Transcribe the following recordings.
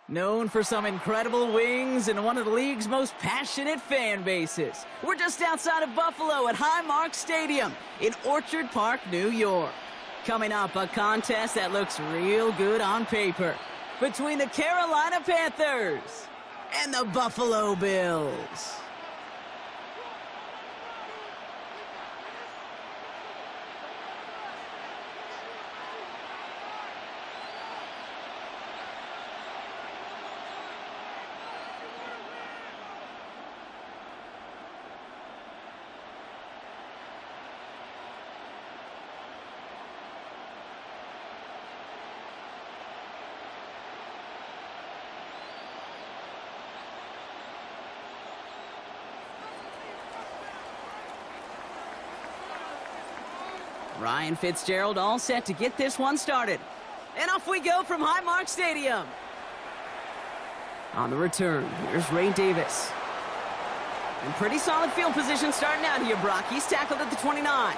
Known for some incredible wings and one of the league's most passionate fan bases. We're just outside of Buffalo at Highmark Stadium in Orchard Park, New York. Coming up, a contest that looks real good on paper between the Carolina Panthers and the Buffalo Bills. Ryan Fitzgerald all set to get this one started. And off we go from Highmark Stadium. On the return, here's Ray Davis. In pretty solid field position starting out here, Brock. He's tackled at the 29.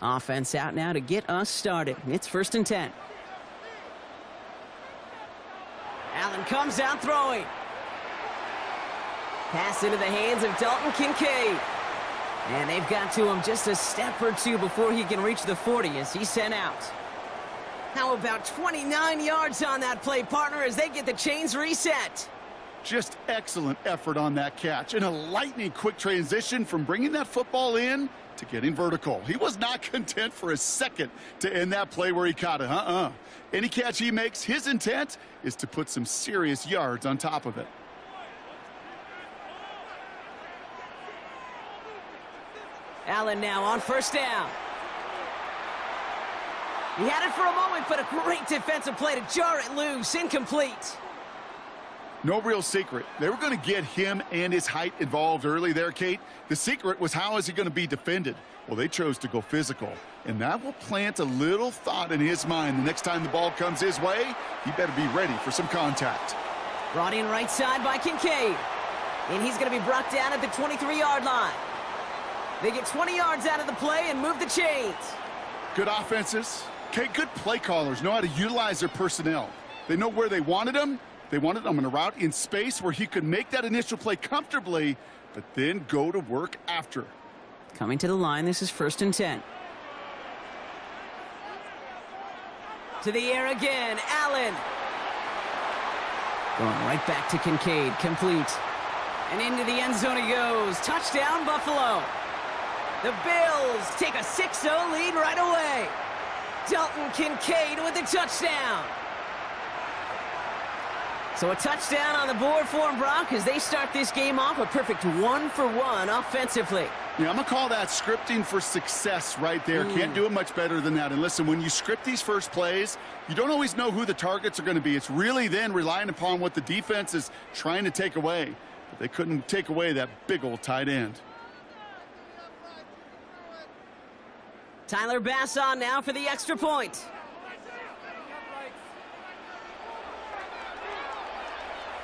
Offense out now to get us started. It's 1st and 10. Allen comes out throwing. Pass into the hands of Dalton Kincaid. And they've got to him just a step or two before he can reach the 40 as he's sent out. How about 29 yards on that play, partner, as they get the chains reset? Just excellent effort on that catch. And a lightning quick transition from bringing that football in to getting vertical. He was not content for a second to end that play where he caught it. Any catch he makes, his intent is to put some serious yards on top of it. Allen now on 1st down. He had it for a moment, but a great defensive play to jar it loose. Incomplete. No real secret. They were going to get him and his height involved early there, Kate. The secret was, how is he going to be defended? Well, they chose to go physical, and that will plant a little thought in his mind. The next time the ball comes his way, he better be ready for some contact. Brought in right side by Kincaid, and he's going to be brought down at the 23-yard line. They get 20 yards out of the play and move the chains. Good offenses. Kate, good play callers know how to utilize their personnel. They know where they wanted them. They wanted him on a route in space where he could make that initial play comfortably, but then go to work after. Coming to the line, this is 1st and 10. To the air again, Allen. Going right back to Kincaid, complete. And into the end zone he goes. Touchdown, Buffalo. The Bills take a 6-0 lead right away. Dalton Kincaid with the touchdown. So a touchdown on the board for him, Brock, as they start this game off a perfect 1-for-1 offensively. Yeah, I'm going to call that scripting for success right there. Can't do it much better than that. And listen, when you script these first plays, you don't always know who the targets are going to be. It's really then relying upon what the defense is trying to take away. But they couldn't take away that big old tight end. Tyler Bass on now for the extra point.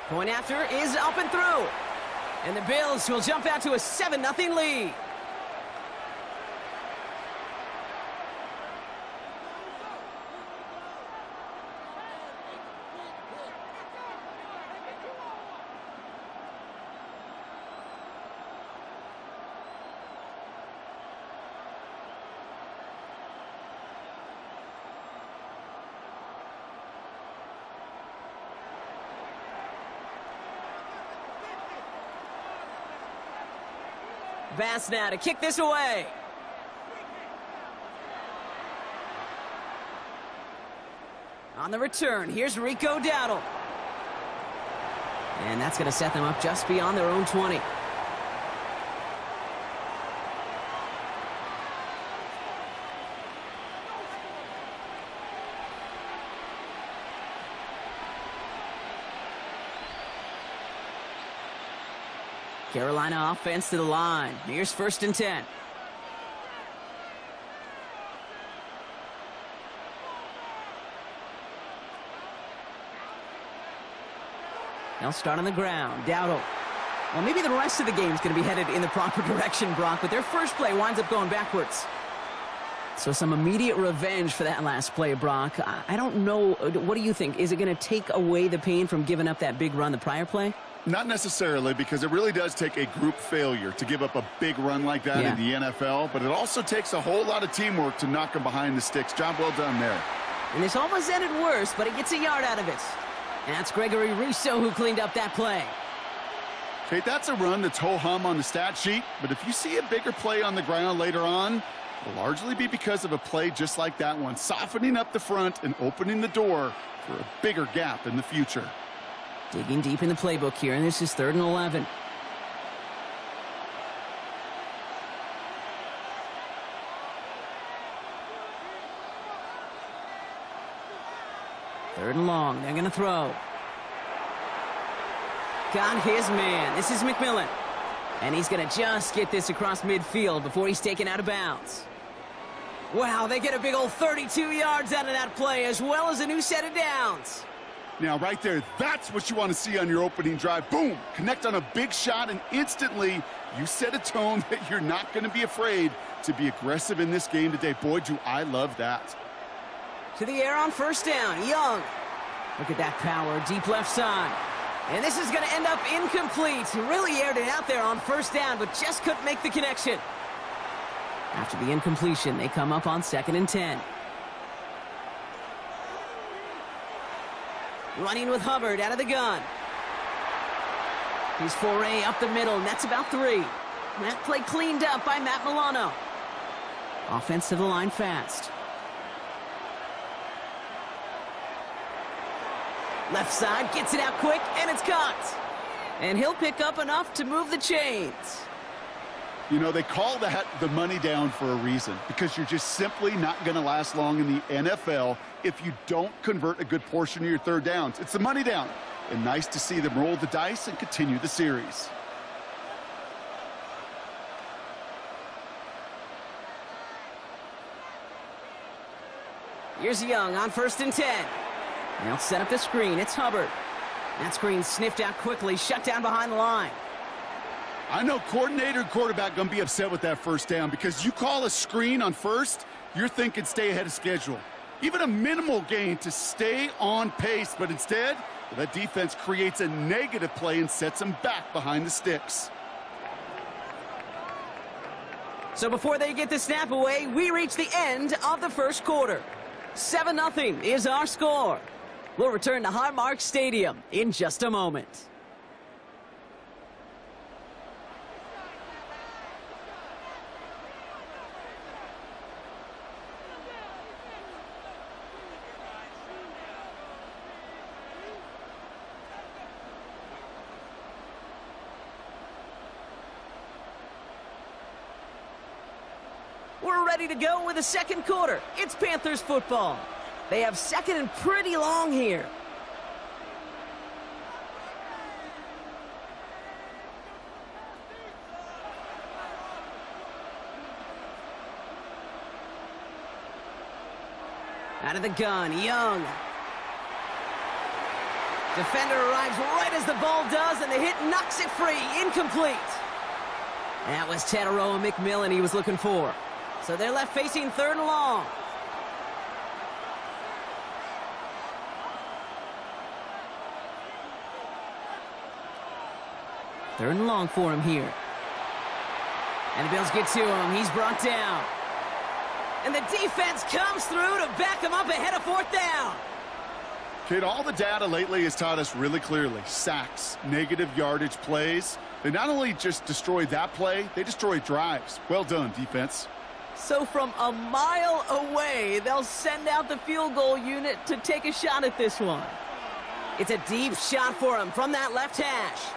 Point after is up and through. And the Bills will jump out to a 7-0 lead. Bass now to kick this away. On the return, here's Rico Dowdle. And that's going to set them up just beyond their own 20. Carolina offense to the line. Here's 1st and 10. They'll start on the ground. Dowdle. Well, maybe the rest of the game's going to be headed in the proper direction, Brock, but their first play winds up going backwards. So some immediate revenge for that last play, Brock. I don't know. What do you think? Is it going to take away the pain from giving up that big run the prior play? Not necessarily, because it really does take a group failure to give up a big run like that in the NFL, but it also takes a whole lot of teamwork to knock them behind the sticks. Job well done there. And this almost ended worse, but he gets a yard out of it. And that's Gregory Rousseau who cleaned up that play. Kate, that's a run that's ho-hum on the stat sheet, but if you see a bigger play on the ground later on, it'll largely be because of a play just like that one, softening up the front and opening the door for a bigger gap in the future. Digging deep in the playbook here, and this is 3rd and 11. Third and long. They're going to throw. Got his man. This is McMillan. And he's going to just get this across midfield before he's taken out of bounds. Wow, they get a big old 32 yards out of that play, as well as a new set of downs. Now, right there, that's what you want to see on your opening drive. Boom! Connect on a big shot, and instantly you set a tone that you're not going to be afraid to be aggressive in this game today. Boy, do I love that. To the air on 1st down. Young. Look at that power. Deep left side. And this is going to end up incomplete. He really aired it out there on 1st down, but just couldn't make the connection. After the incompletion, they come up on 2nd and 10. Running with Hubbard out of the gun. He's foray up the middle, and that's about 3. That play cleaned up by Matt Milano. Offense to the line fast. Left side, gets it out quick, and it's caught. And he'll pick up enough to move the chains. You know, they call that the money down for a reason, because you're just simply not going to last long in the NFL if you don't convert a good portion of your 3rd downs. It's the money down. And nice to see them roll the dice and continue the series. Here's Young on 1st and 10. They'll set up the screen. It's Hubbard. That screen sniffed out quickly, shut down behind the line. I know coordinator and quarterback going to be upset with that 1st down, because you call a screen on 1st, you're thinking stay ahead of schedule. Even a minimal gain to stay on pace, but instead, that defense creates a negative play and sets them back behind the sticks. So before they get the snap away, we reach the end of the 1st quarter. 7-0 is our score. We'll return to Highmark Stadium in just a moment. We're ready to go with the 2nd quarter. It's Panthers football. They have 2nd and pretty long here. Out of the gun, Young. Defender arrives right as the ball does, and the hit knocks it free. Incomplete. That was Tataroa McMillan he was looking for. So they're left facing 3rd and long. Third and long for him here. And the Bills get to him. He's brought down. And the defense comes through to back him up ahead of 4th down. Kid, all the data lately has taught us really clearly. Sacks, negative yardage plays. They not only just destroy that play, they destroy drives. Well done, defense. So from a mile away, they'll send out the field goal unit to take a shot at this one. It's a deep shot for him from that left hash.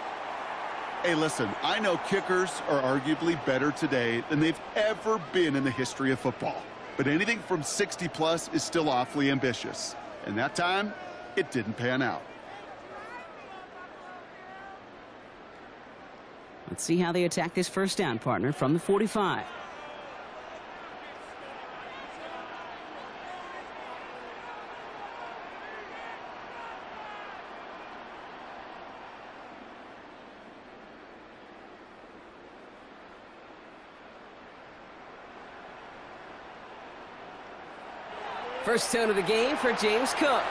Hey, listen, I know kickers are arguably better today than they've ever been in the history of football. But anything from 60+ is still awfully ambitious. And that time, it didn't pan out. Let's see how they attack this 1st down, partner, from the 45. First tone of the game for James Cook.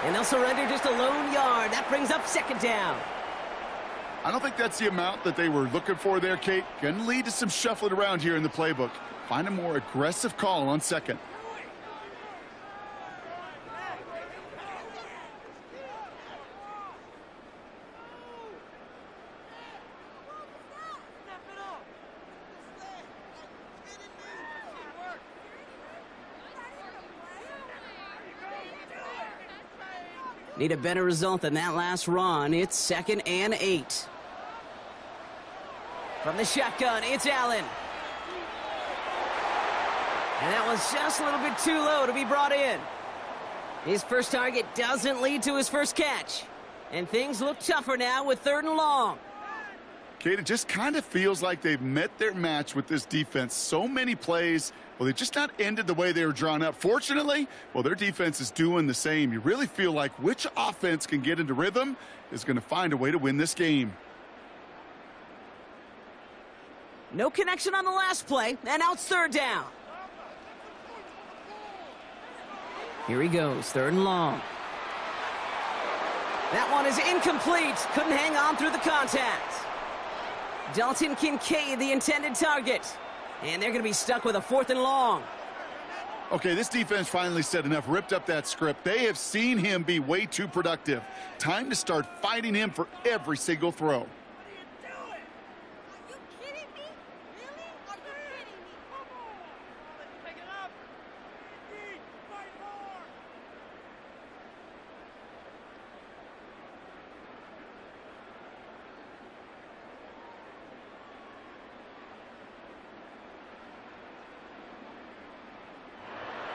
And they'll surrender just a lone yard. That brings up second down. I don't think that's the amount that they were looking for there, Kate. Going to lead to some shuffling around here in the playbook. Find a more aggressive call on second. Need a better result than that last run. It's 2nd and 8. From the shotgun, it's Allen. And that was just a little bit too low to be brought in. His first target doesn't lead to his first catch. And things look tougher now with 3rd and long. Kate, it just kind of feels like they've met their match with this defense. So many plays, well, they just not ended the way they were drawn up. Fortunately, well, their defense is doing the same. You really feel like which offense can get into rhythm is going to find a way to win this game. No connection on the last play, and now it's 3rd down. Here he goes, 3rd and long. That one is incomplete. Couldn't hang on through the contact. Dalton Kincaid, the intended target. And they're going to be stuck with a 4th and long. Okay, this defense finally said enough, ripped up that script. They have seen him be way too productive. Time to start fighting him for every single throw.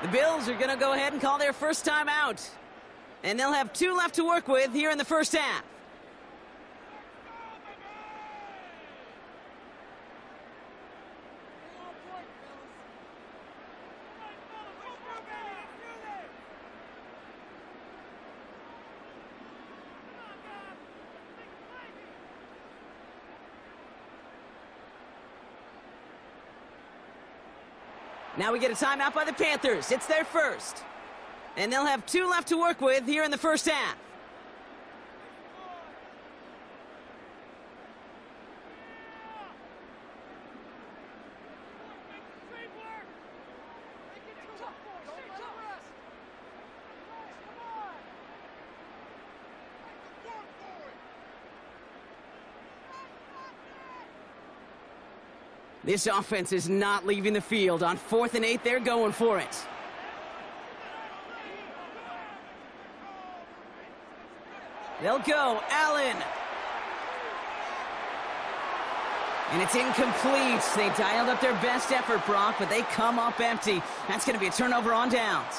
The Bills are going to go ahead and call their first time out. And they'll have 2 left to work with here in the first half. Now we get a timeout by the Panthers. It's their first. And they'll have 2 left to work with here in the first half. This offense is not leaving the field. On 4th and 8, they're going for it. They'll go. Allen. And it's incomplete. They dialed up their best effort, Brock, but they come up empty. That's going to be a turnover on downs.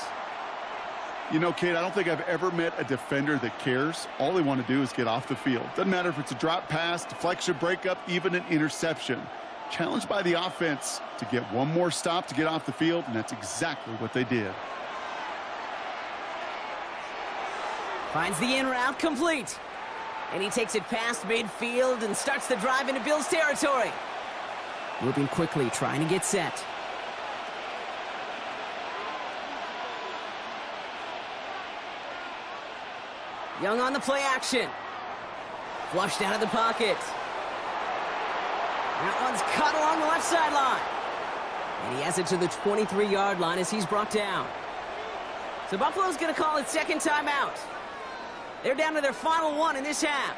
You know, Kate, I don't think I've ever met a defender that cares. All they want to do is get off the field. Doesn't matter if it's a drop pass, deflection, breakup, even an interception. Challenged by the offense to get one more stop to get off the field, and that's exactly what they did. Finds the in route complete. And he takes it past midfield and starts the drive into Bills territory. Moving quickly, trying to get set. Young on the play action. Flushed out of the pocket. That one's cut along the left sideline. And he has it to the 23-yard line as he's brought down. So Buffalo's going to call it second timeout. They're down to their final 1 in this half.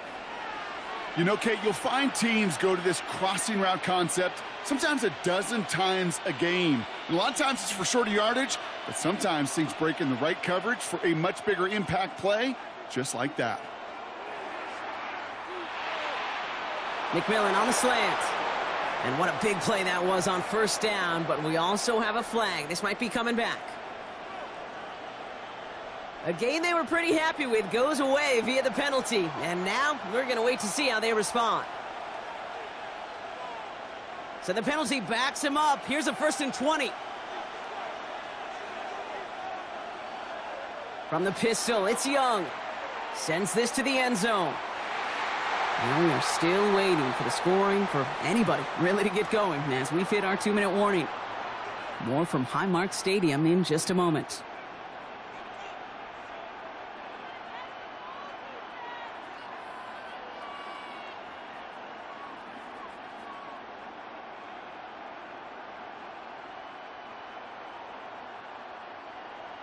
You know, Kate, you'll find teams go to this crossing route concept sometimes a dozen times a game. And a lot of times it's for shorter yardage, but sometimes things break in the right coverage for a much bigger impact play, just like that. McMillan on the slant. And what a big play that was on first down, but we also have a flag. This might be coming back. A game they were pretty happy with goes away via the penalty, and now we're going to wait to see how they respond. So the penalty backs him up. Here's a 1st and 20. From the pistol, it's Young. Sends this to the end zone. And we are still waiting for the scoring for anybody really to get going as we've hit our 2-minute warning. More from Highmark Stadium in just a moment.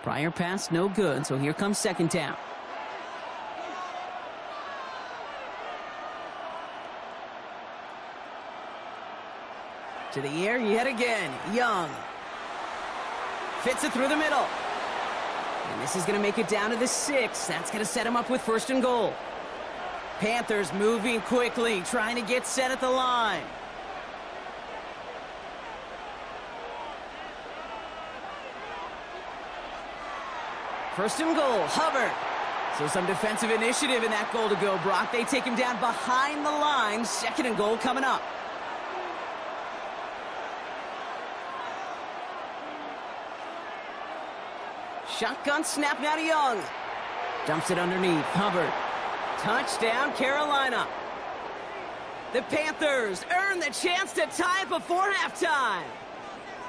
Prior pass, no good, so here comes second down. To the air yet again, Young. Fits it through the middle. And this is going to make it down to the 6. That's going to set him up with first and goal. Panthers moving quickly, trying to get set at the line. First and goal, Hubbard. So some defensive initiative in that goal to go, Brock. They take him down behind the line. Second and goal coming up. Shotgun snap now to Young. Dumps it underneath, Hubbard. Touchdown, Carolina. The Panthers earn the chance to tie it before halftime.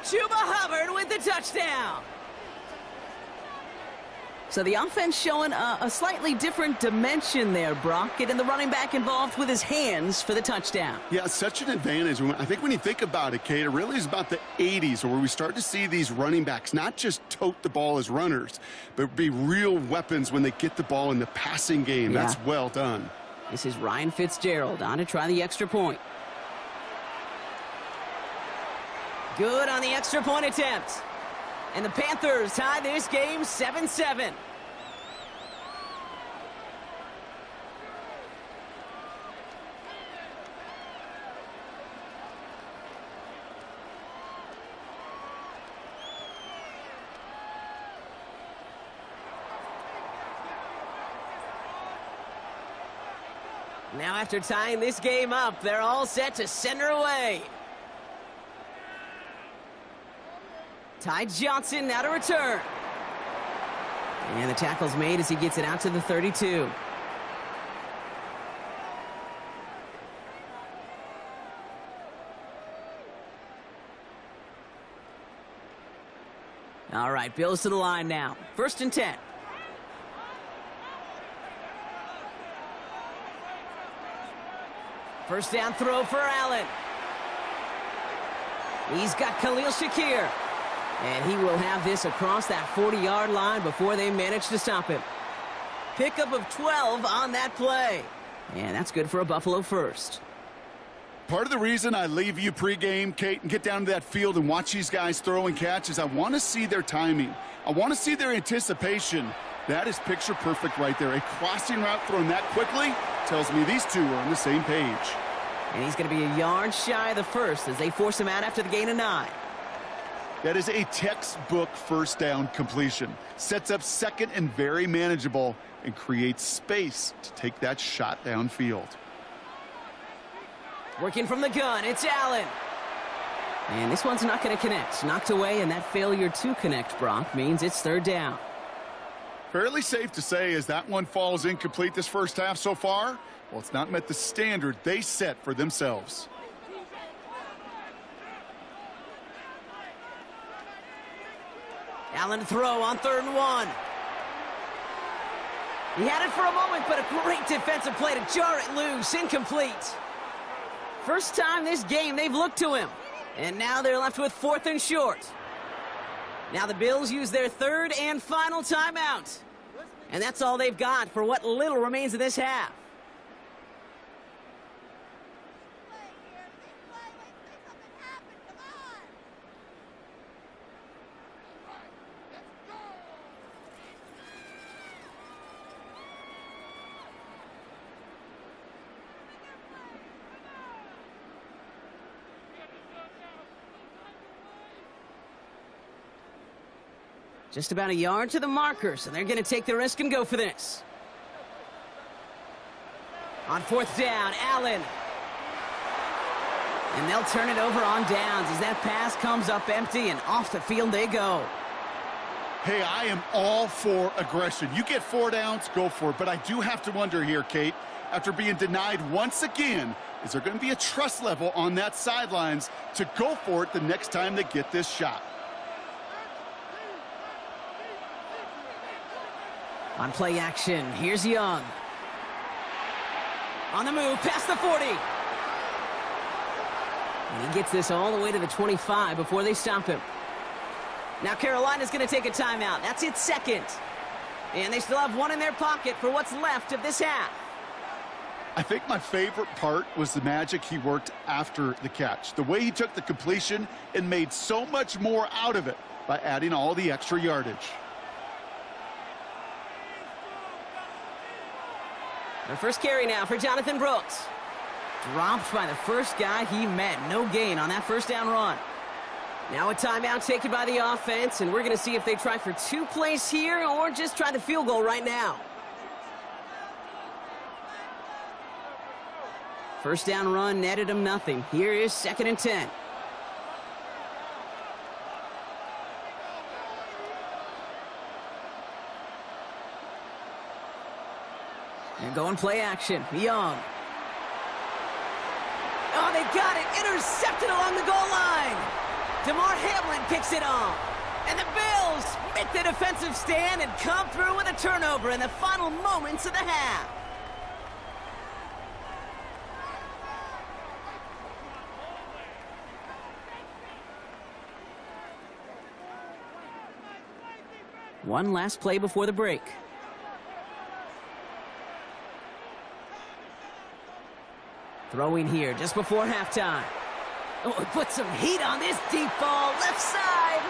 Chuba Hubbard with the touchdown. So the offense showing a slightly different dimension there, Brock. Getting the running back involved with his hands for the touchdown. Yeah, such an advantage. I think when you think about it, Kate, it really is about the 80s where we start to see these running backs not just tote the ball as runners, but be real weapons when they get the ball in the passing game. Yeah. That's well done. This is Ryan Fitzgerald on to try the extra point. Good on the extra point attempt. And the Panthers tie this game 7-7. Now after tying this game up, they're all set to send her away. Ty Johnson now to return. And the tackle's made as he gets it out to the 32. All right, Bills to the line now. First and 10. First down throw for Allen. He's got Khalil Shakir. And he will have this across that 40-yard line before they manage to stop him. Pickup of 12 on that play. And that's good for a Buffalo first. Part of the reason I leave you pregame, Kate, and get down to that field and watch these guys throw and catch is I want to see their timing. I want to see their anticipation. That is picture perfect right there. A crossing route thrown that quickly tells me these two are on the same page. And he's going to be a yard shy of the first as they force him out after the gain of 9. That is a textbook first down completion. Sets up second and very manageable and creates space to take that shot downfield. Working from the gun, it's Allen. And this one's not going to connect. Knocked away, and that failure to connect, Brock, means it's third down. Fairly safe to say as that one falls incomplete this first half so far, well, it's not met the standard they set for themselves. Allen to throw on 3rd and 1. He had it for a moment, but a great defensive play to jar it loose. Incomplete. First time this game they've looked to him. And now they're left with 4th and short. Now the Bills use their 3rd and final timeout. And that's all they've got for what little remains of this half. Just about a yard to the marker, so they're going to take the risk and go for this. On 4th down, Allen. And they'll turn it over on downs as that pass comes up empty and off the field they go. Hey, I am all for aggression. You get 4 downs, go for it. But I do have to wonder here, Kate, after being denied once again, is there going to be a trust level on that sidelines to go for it the next time they get this shot? On play action, here's Young. On the move, past the 40. And he gets this all the way to the 25 before they stop him. Now Carolina's going to take a timeout. That's its second. And they still have one in their pocket for what's left of this half. I think my favorite part was the magic he worked after the catch. The way he took the completion and made so much more out of it by adding all the extra yardage. The first carry now for Jonathan Brooks. Dropped by the first guy he met. No gain on that first down run. Now a timeout taken by the offense, and we're going to see if they try for 2 plays here or just try the field goal right now. First down run netted him nothing. Here is 2nd and 10. And going play action. Young. Oh, they got it. Intercepted along the goal line. DeMar Hamlin picks it off. And the Bills make the defensive stand and come through with a turnover in the final moments of the half. One last play before the break. Throwing here just before halftime. Oh, it puts some heat on this deep ball, left side.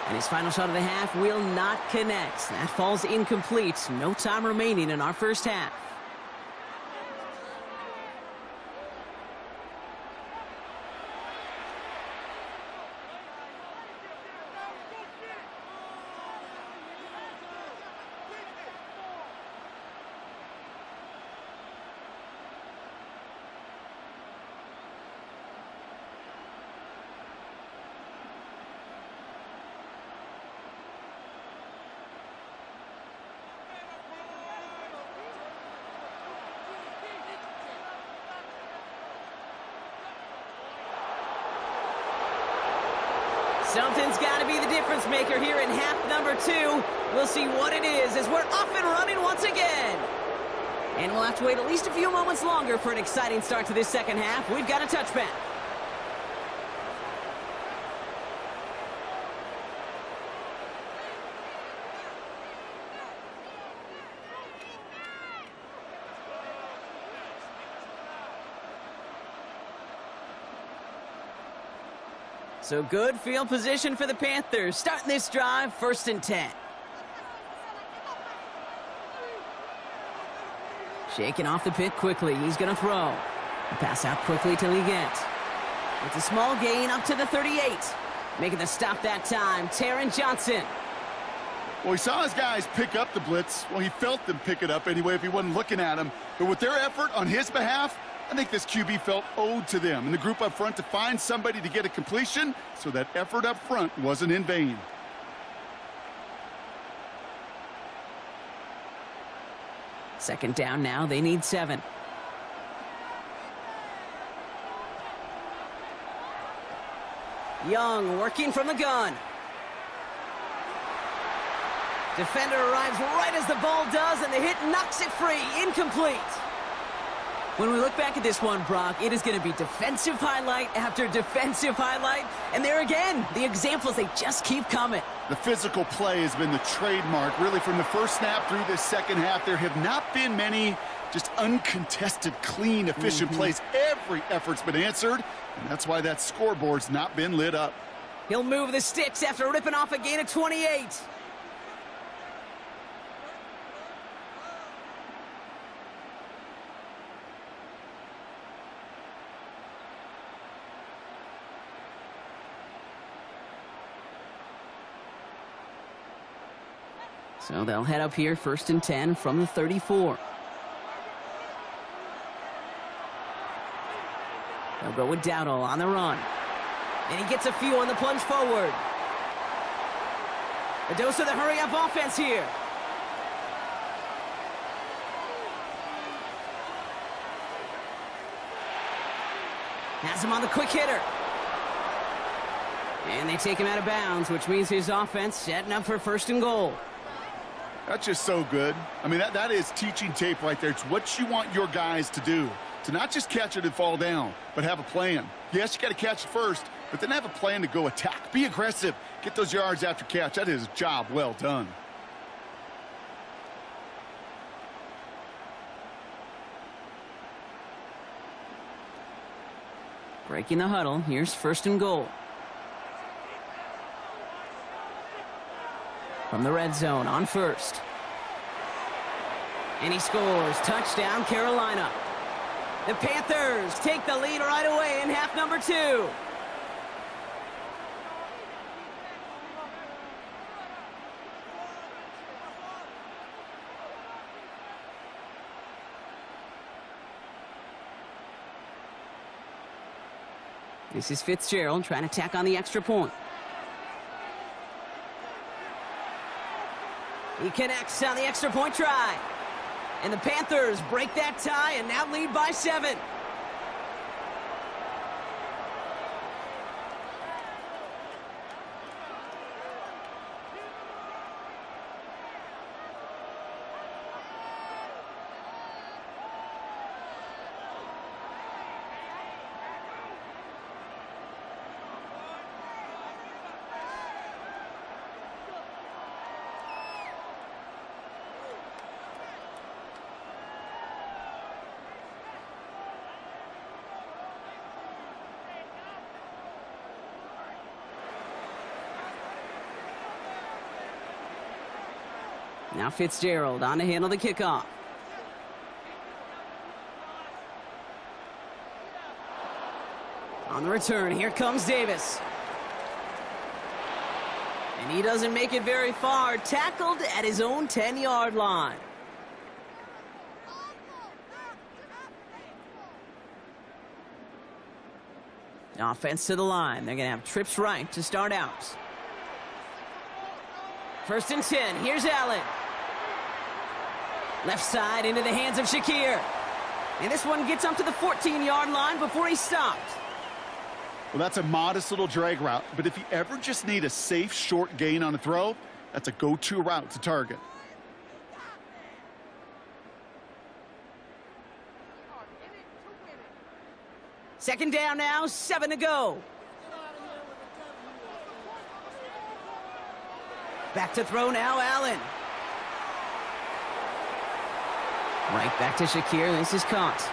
And his final shot of the half will not connect. That falls incomplete. No time remaining in our first half. Something's got to be the difference maker here in half number 2. We'll see what it is as we're off and running once again. And we'll have to wait at least a few moments longer for an exciting start to this second half. We've got a touchback. So good field position for the Panthers. Starting this drive, 1st and 10. Shaking off the pick quickly. He's going to throw. Pass out quickly till he gets. It's a small gain up to the 38. Making the stop that time, Taron Johnson. Well, he saw his guys pick up the blitz. Well, he felt them pick it up anyway if he wasn't looking at him. But with their effort on his behalf, I think this QB felt owed to them and the group up front to find somebody to get a completion, so that effort up front wasn't in vain. Second down now, they need 7. Young working from the gun. Defender arrives right as the ball does, and the hit knocks it free. Incomplete. When we look back at this one, Brock, it is going to be defensive highlight after defensive highlight. And there again, the examples, they just keep coming. The physical play has been the trademark, really, from the first snap through this second half. There have not been many just uncontested, clean, efficient plays. Every effort's been answered, and that's why that scoreboard's not been lit up. He'll move the sticks after ripping off a gain of 28. So they'll head up here, 1st and 10 from the 34. They'll go with Dowdle on the run. And he gets a few on the plunge forward. A dose of the hurry-up offense here. Has him on the quick hitter. And they take him out of bounds, which means his offense setting up for 1st and goal. That's just so good. I mean, that is teaching tape right there. It's what you want your guys to do. To not just catch it and fall down, but have a plan. Yes, you got to catch it first, but then have a plan to go attack. Be aggressive. Get those yards after catch. That is a job well done. Breaking the huddle. Here's 1st and goal. From the red zone on 1st. And he scores. Touchdown, Carolina. The Panthers take the lead right away in half number 2. This is Fitzgerald trying to tack on the extra point. He connects on the extra point try. And the Panthers break that tie and now lead by 7. Now Fitzgerald on to handle the kickoff. On the return, here comes Davis. And he doesn't make it very far. Tackled at his own 10-yard line. Offense to the line. They're going to have trips right to start out. 1st and 10. Here's Allen. Left side into the hands of Shakir. And this one gets up to the 14-yard line before he stopped. Well, that's a modest little drag route, but if you ever just need a safe, short gain on a throw, that's a go-to route to target. Second down now, 7 to go. Back to throw now, Allen. Right back to Shakir. This is caught.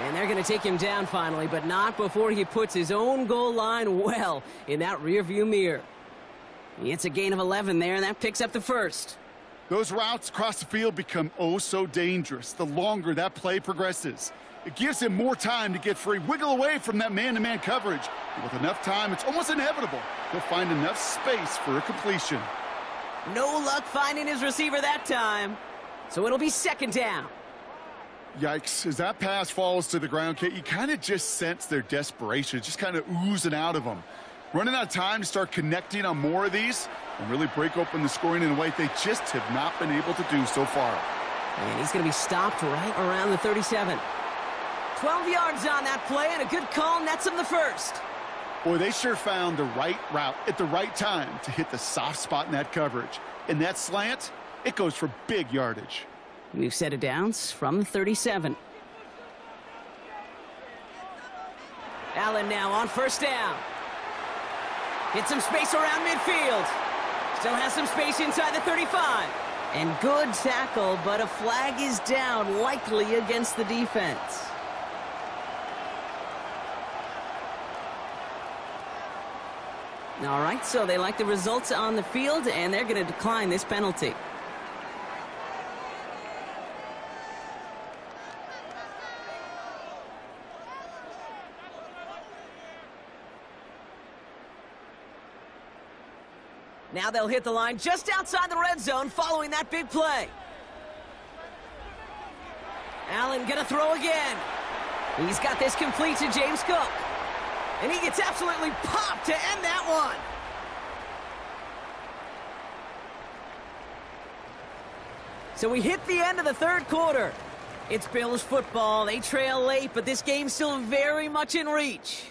And they're going to take him down finally, but not before he puts his own goal line well in that rearview mirror. It's a gain of 11 there, and that picks up the 1st. Those routes across the field become oh so dangerous the longer that play progresses. It gives him more time to get free, wiggle away from that man-to-man coverage. And with enough time, it's almost inevitable he'll find enough space for a completion. No luck finding his receiver that time. So it'll be 2nd down. Yikes. As that pass falls to the ground, Kate, you kind of just sense their desperation, just kind of oozing out of them. Running out of time to start connecting on more of these and really break open the scoring in a way they just have not been able to do so far. And he's going to be stopped right around the 37. 12 yards on that play, and a good call nets him the 1st. Boy, they sure found the right route at the right time to hit the soft spot in that coverage. And that slant, it goes for big yardage. We've set it down from the 37. Allen now on 1st down. Hit some space around midfield. Still has some space inside the 35. And good tackle, but a flag is down, likely against the defense. All right, so they like the results on the field, and they're going to decline this penalty. Now they'll hit the line just outside the red zone following that big play. Allen gonna throw again. He's got this complete to James Cook. And he gets absolutely popped to end that one. So we hit the end of the 3rd quarter. It's Bills football. They trail late, but this game's still very much in reach.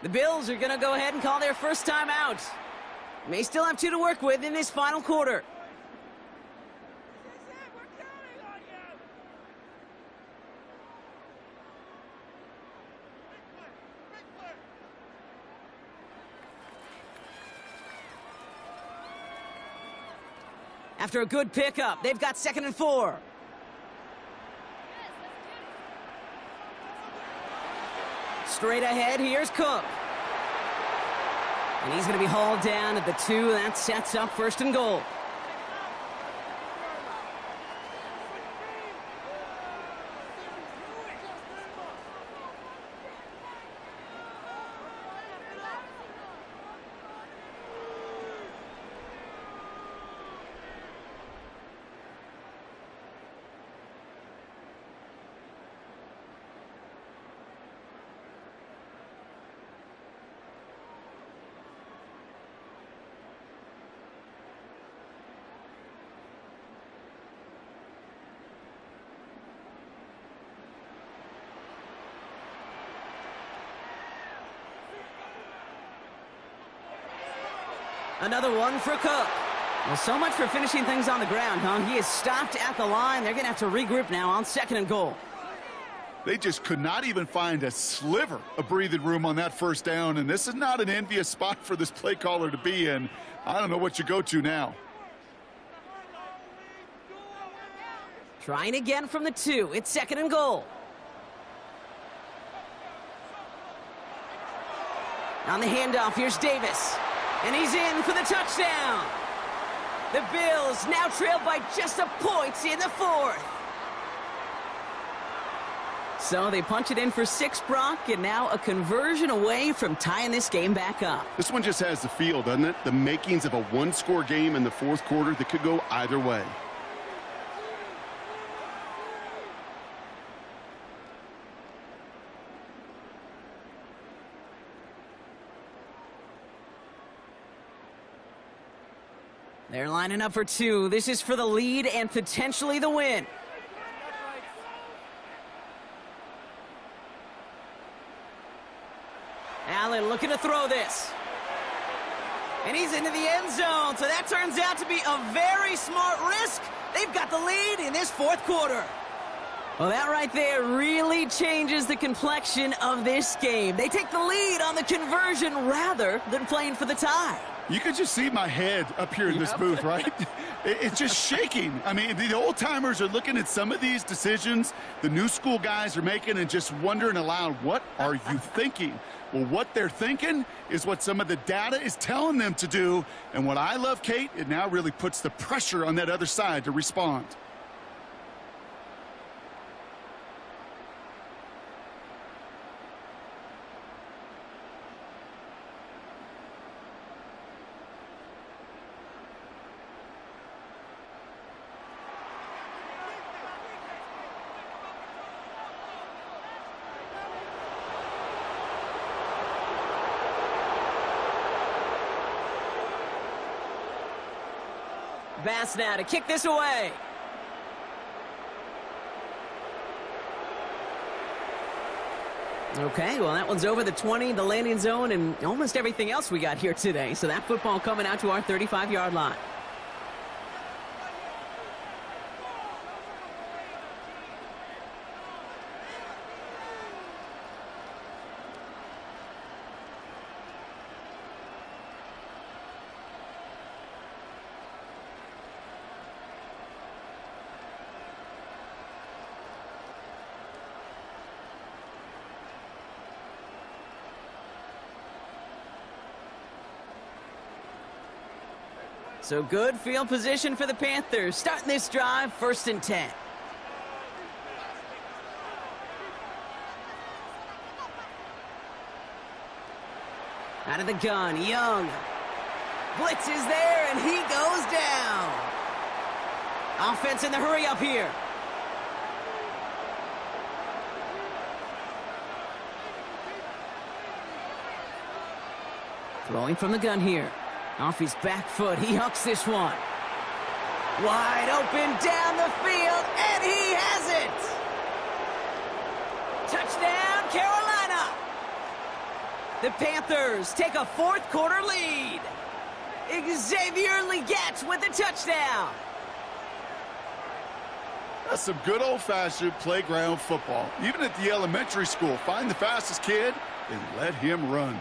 The Bills are going to go ahead and call their first timeout. May still have 2 to work with in this final quarter. After a good pickup, they've got 2nd and 4. Straight ahead, here's Cook. And he's going to be hauled down at the 2. That sets up 1st and goal. Another one for Cook. Well, so much for finishing things on the ground, huh? He is stopped at the line. They're going to have to regroup now on 2nd and goal. They just could not even find a sliver of breathing room on that 1st down, and this is not an envious spot for this play caller to be in. I don't know what you go to now. Trying again from the 2. It's 2nd and goal. On the handoff, here's Davis. And he's in for the touchdown. The Bills now trail by just a point in the 4th. So they punch it in for 6, Brock, and now a conversion away from tying this game back up. This one just has the feel, doesn't it? The makings of a 1-score game in the 4th quarter that could go either way. They're lining up for 2. This is for the lead and potentially the win. Allen looking to throw this. And he's into the end zone, so that turns out to be a very smart risk. They've got the lead in this 4th quarter. Well, that right there really changes the complexion of this game. They take the lead on the conversion rather than playing for the tie. You could just see my head up here in this booth, right? It's just shaking. I mean, the old-timers are looking at some of these decisions the new school guys are making and just wondering aloud, what are you thinking? Well, what they're thinking is what some of the data is telling them to do. And what I love, Kate, it now really puts the pressure on that other side to respond. Bass now to kick this away. Okay, well, that one's over the 20, the landing zone, and almost everything else we got here today. So that football coming out to our 35-yard line. So good field position for the Panthers. Starting this drive, 1st and 10. Out of the gun, Young. Blitz is there, and he goes down. Offense in the hurry up here. Throwing from the gun here. Off his back foot, he hucks this one. Wide open down the field, and he has it! Touchdown, Carolina! The Panthers take a fourth quarter lead. Xavier Leggett with the touchdown. That's some good old-fashioned playground football. Even at the elementary school, find the fastest kid and let him run.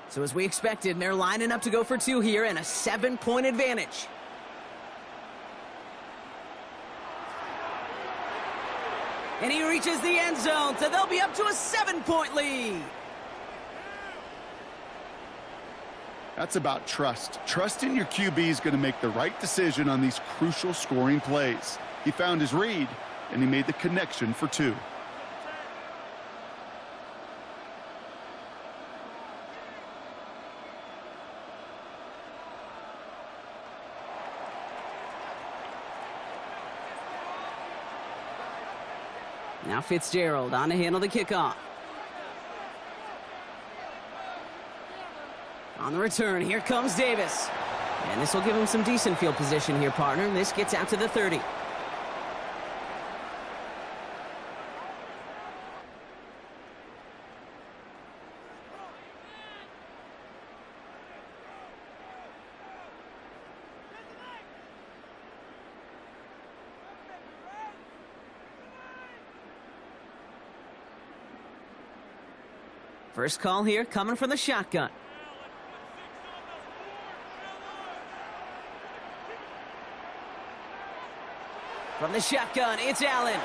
So as we expected, they're lining up to go for two here and a 7-point advantage. And he reaches the end zone, so they'll be up to a 7-point lead. That's about trust. Trusting your QB is going to make the right decision on these crucial scoring plays. He found his read, and he made the connection for two. Now Fitzgerald on to handle the kickoff. On the return, here comes Davis. And this will give him some decent field position here, partner. This gets out to the 30. First call here coming from the shotgun. From the shotgun, it's Allen.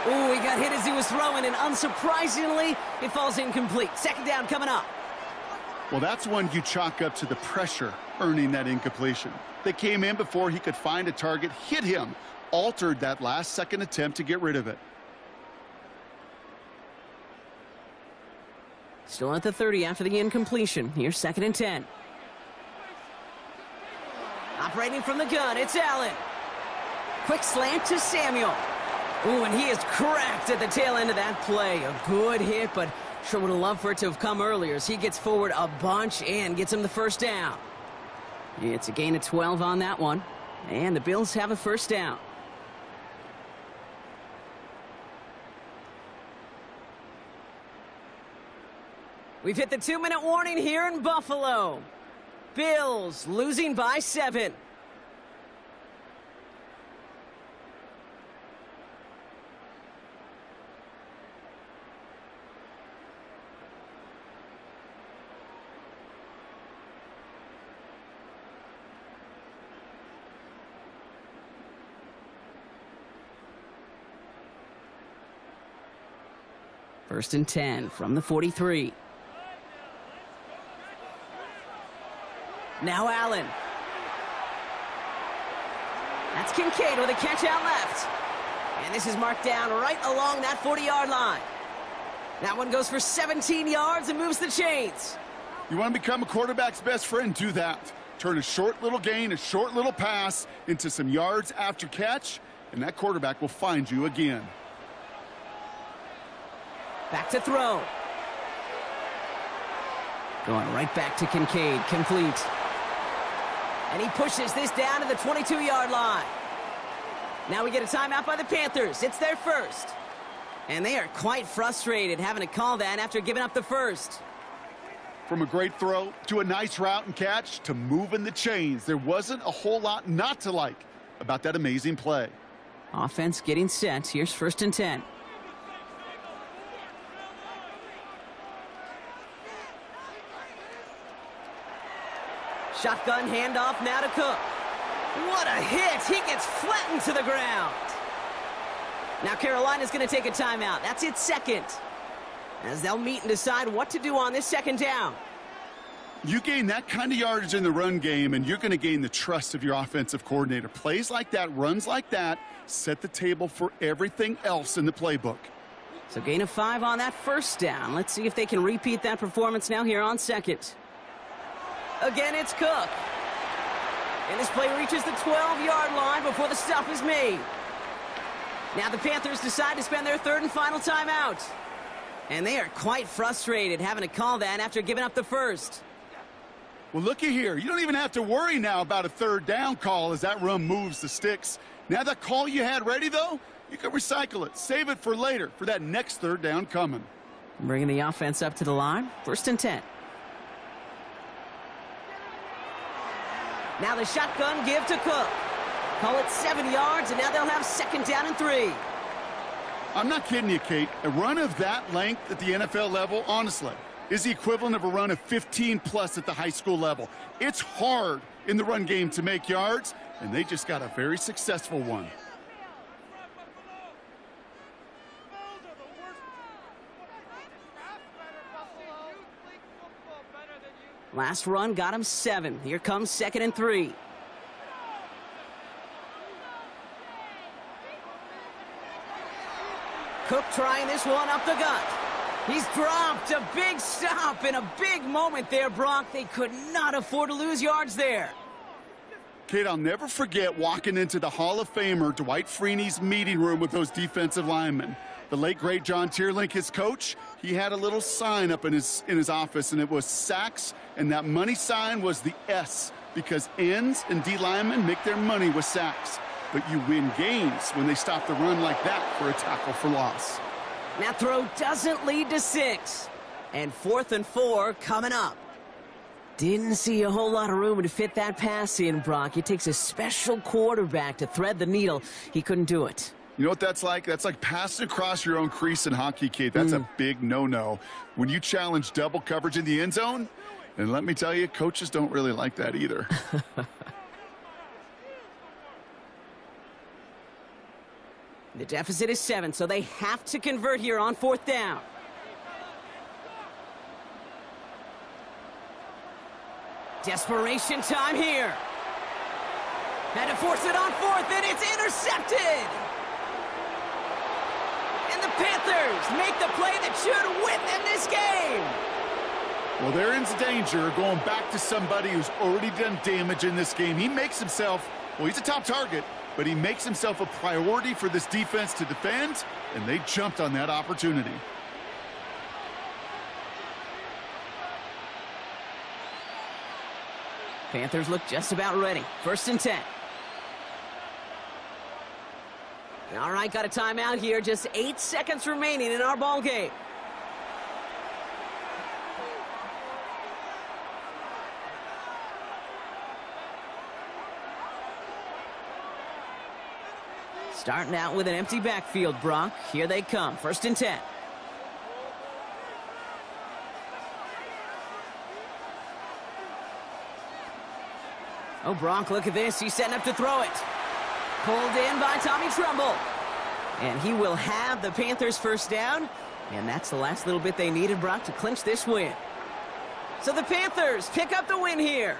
Ooh, he got hit as he was throwing, and unsurprisingly, it falls incomplete. Second down coming up. Well, that's one you chalk up to the pressure earning that incompletion. They came in before he could find a target, hit him, altered that last-second attempt to get rid of it. Still at the 30 after the incompletion. Here's 2nd and 10. Operating from the gun, it's Allen. Quick slant to Samuel. Ooh, and he is cracked at the tail end of that play. A good hit, but sure would have loved for it to have come earlier as he gets forward a bunch and gets him the first down. It's a gain of 12 on that one. And the Bills have a first down. We've hit the 2-minute warning here in Buffalo. Bills losing by 7. First and 10 from the 43. Now Allen. That's Kincaid with a catch out left. And this is marked down right along that 40-yard line. That one goes for 17 yards and moves the chains. You want to become a quarterback's best friend? Do that. Turn a short little gain, a short little pass into some yards after catch, and that quarterback will find you again. Back to throw. Going right back to Kincaid. Complete. And he pushes this down to the 22-yard line. Now we get a timeout by the Panthers. It's their first. And they are quite frustrated having to call that after giving up the first. From a great throw to a nice route and catch to moving the chains, there wasn't a whole lot not to like about that amazing play. Offense getting set. Here's 1st and 10. Shotgun handoff now to Cook. What a hit! He gets flattened to the ground. Now Carolina's going to take a timeout. That's its second. As they'll meet and decide what to do on this second down. You gain that kind of yardage in the run game, and you're going to gain the trust of your offensive coordinator. Plays like that, runs like that, set the table for everything else in the playbook. So gain of 5 on that first down. Let's see if they can repeat that performance now here on second. Again, it's Cook. And this play reaches the 12-yard line before the stop is made. Now the Panthers decide to spend their third and final timeout. And they are quite frustrated having to call that after giving up the first. Well, looky here. You don't even have to worry now about a third down call as that run moves the sticks. Now that call you had ready, though, you can recycle it. Save it for later for that next third down coming. Bringing the offense up to the line. 1st and 10. Now the shotgun give to Cook. Call it 7 yards, and now they'll have 2nd down and 3. I'm not kidding you, Kate. A run of that length at the NFL level, honestly, is the equivalent of a run of 15-plus at the high school level. It's hard in the run game to make yards, and they just got a very successful one. Last run got him 7. Here comes 2nd and 3. Cook trying this one up the gut. He's dropped. A big stop and a big moment there, Brock. They could not afford to lose yards there. Kate, I'll never forget walking into the Hall of Famer Dwight Freeney's meeting room with those defensive linemen. The late, great John Tierlink, his coach, he had a little sign up in his office, and it was sacks, and that money sign was the S, because ends and D linemen make their money with sacks. But you win games when they stop the run like that for a tackle for loss. That throw doesn't lead to 6. And 4th and 4 coming up. Didn't see a whole lot of room to fit that pass in, Brock. It takes a special quarterback to thread the needle. He couldn't do it. You know what that's like? That's like passing across your own crease in hockey, Kate. That's a big no-no. When you challenge double coverage in the end zone, and let me tell you, coaches don't really like that either. The deficit is 7, so they have to convert here on 4th down. Desperation time here. Had to force it on 4th, and it's intercepted. And the Panthers make the play that should win them this game. Well, they're in danger going back to somebody who's already done damage in this game. He makes himself, well, he's a top target, but he makes himself a priority for this defense to defend, and they jumped on that opportunity. Panthers look just about ready. 1st and 10. All right, got a timeout here. Just 8 seconds remaining in our ball game. Starting out with an empty backfield, Brock. Here they come. 1st and 10. Oh, Brock, look at this. He's setting up to throw it. Pulled in by Tommy Trumbull. And he will have the Panthers 1st down. And that's the last little bit they needed, Brock, to clinch this win. So the Panthers pick up the win here.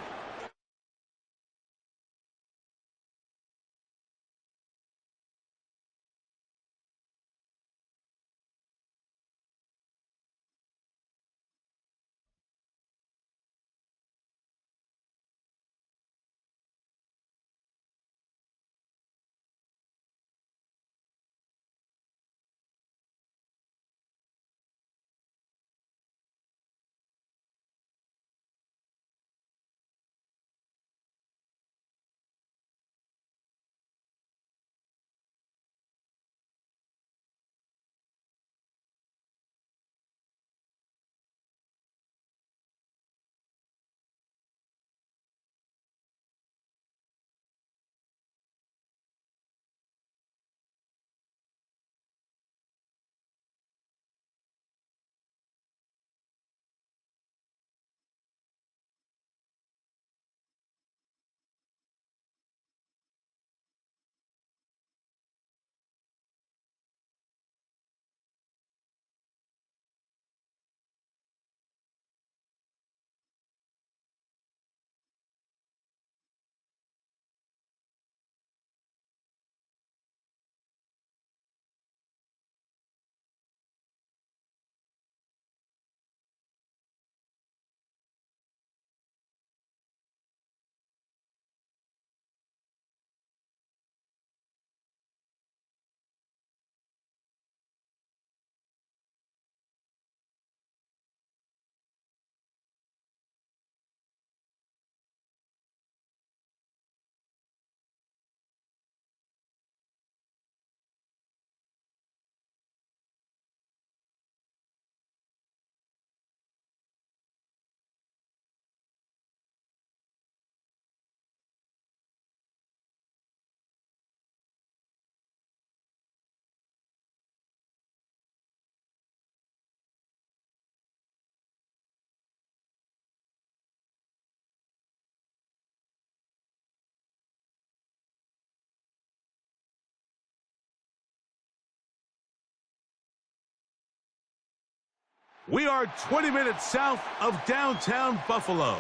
We are 20 minutes south of downtown Buffalo.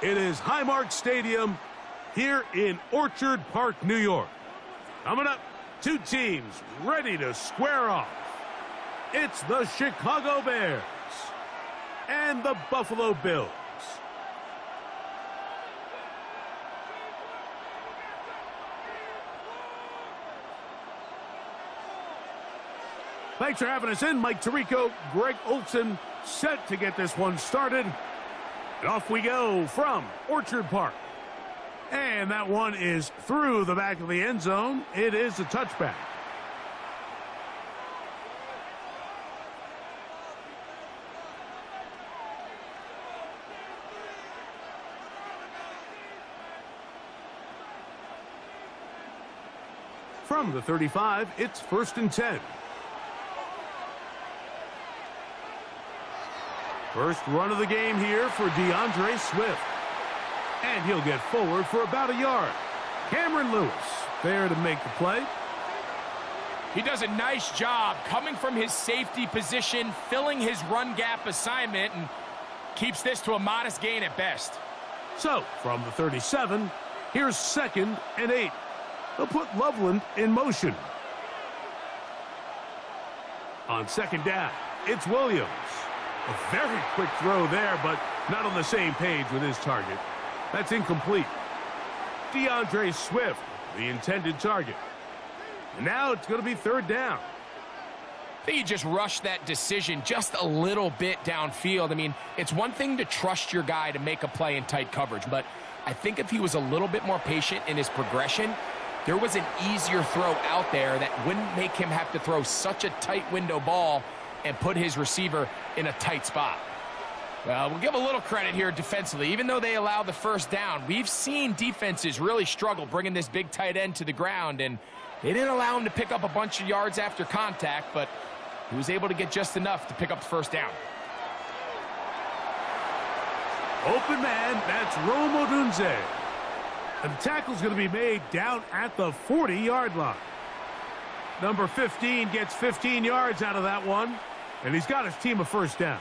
It is Highmark Stadium here in Orchard Park, New York. Coming up, two teams ready to square off. It's the Chicago Bears and the Buffalo Bills. Thanks for having us in. Mike Tirico, Greg Olson, set to get this one started. And off we go from Orchard Park. And that one is through the back of the end zone. It is a touchback. From the 35, it's 1st and 10. First run of the game here for DeAndre Swift. And he'll get forward for about a yard. Cameron Lewis there to make the play. He does a nice job coming from his safety position, filling his run gap assignment, and keeps this to a modest gain at best. So, from the 37, here's 2nd and 8. They'll put Loveland in motion. On 2nd down, it's Williams. A very quick throw there, but not on the same page with his target. That's incomplete. DeAndre Swift, the intended target. And now it's going to be 3rd down. I think he just rushed that decision just a little bit downfield. I mean, it's one thing to trust your guy to make a play in tight coverage, but I think if he was a little bit more patient in his progression, there was an easier throw out there that wouldn't make him have to throw such a tight window ball and put his receiver in a tight spot. Well, we'll give a little credit here defensively. Even though they allow the 1st down, we've seen defenses really struggle bringing this big tight end to the ground, and they didn't allow him to pick up a bunch of yards after contact, but he was able to get just enough to pick up the 1st down. Open man, that's Rome Odunze. And the tackle's going to be made down at the 40-yard line. Number 15 gets 15 yards out of that one, and he's got his team a 1st down.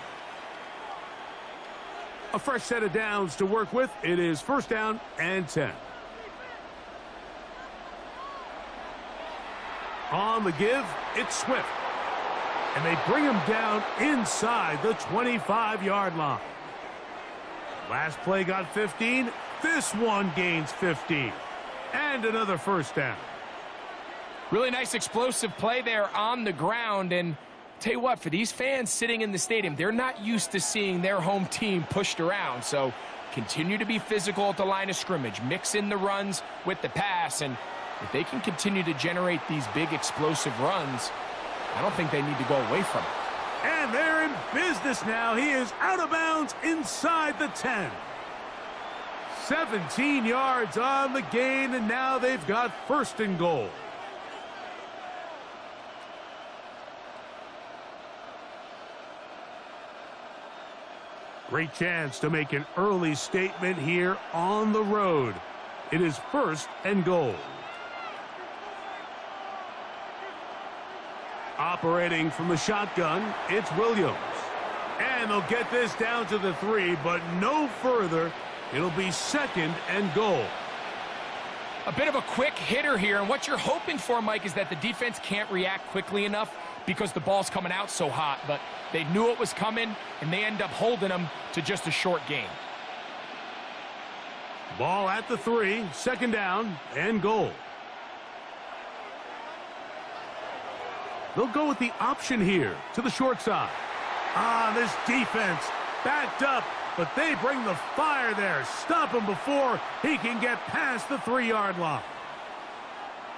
A fresh set of downs to work with. It is 1st down and 10. On the give, it's Swift. And they bring him down inside the 25-yard line. Last play got 15. This one gains 15. And another 1st down. Really nice explosive play there on the ground, and tell you what, for these fans sitting in the stadium, they're not used to seeing their home team pushed around, so continue to be physical at the line of scrimmage, mix in the runs with the pass, and if they can continue to generate these big explosive runs, I don't think they need to go away from it. And they're in business now. He is out of bounds inside the 10. 17 yards on the gain, and now they've got 1st and goal. Great chance to make an early statement here on the road. It is 1st and goal. Operating from the shotgun, it's Williams. And they'll get this down to the 3, but no further. It'll be 2nd and goal. A bit of a quick hitter here, and what you're hoping for, Mike, is that the defense can't react quickly enough because the ball's coming out so hot, but they knew it was coming, and they end up holding them to just a short gain. Ball at the 3, 2nd down and goal. They'll go with the option here to the short side. This defense backed up, but they bring the fire there. Stop him before he can get past the 3-yard line.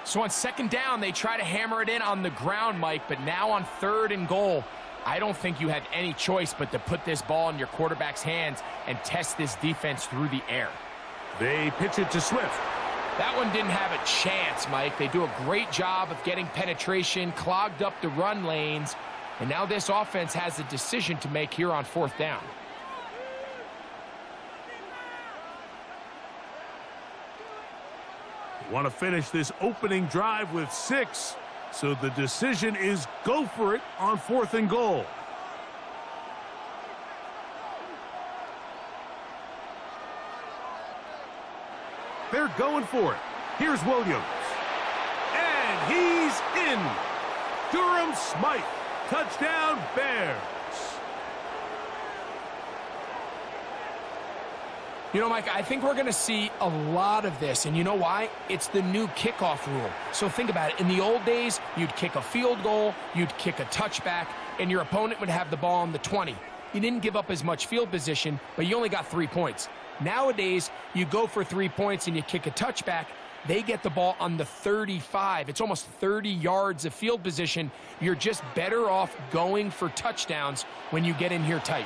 So on 2nd down, they try to hammer it in on the ground, Mike, but now on 3rd and goal, I don't think you have any choice but to put this ball in your quarterback's hands and test this defense through the air. They pitch it to Swift. That one didn't have a chance, Mike. They do a great job of getting penetration, clogged up the run lanes, and now this offense has a decision to make here on 4th down. Want to finish this opening drive with 6, so the decision is go for it on 4th and goal. they're going for it. Here's Williams. And he's in. Durham Smythe. Touchdown, Bears. You know, Mike, I think we're going to see a lot of this, and you know why? It's the new kickoff rule. So think about it. In the old days, you'd kick a field goal, you'd kick a touchback, and your opponent would have the ball on the 20. You didn't give up as much field position, but you only got 3 points. Nowadays, you go for 3 points and you kick a touchback, they get the ball on the 35. It's almost 30 yards of field position. You're just better off going for touchdowns when you get in here tight.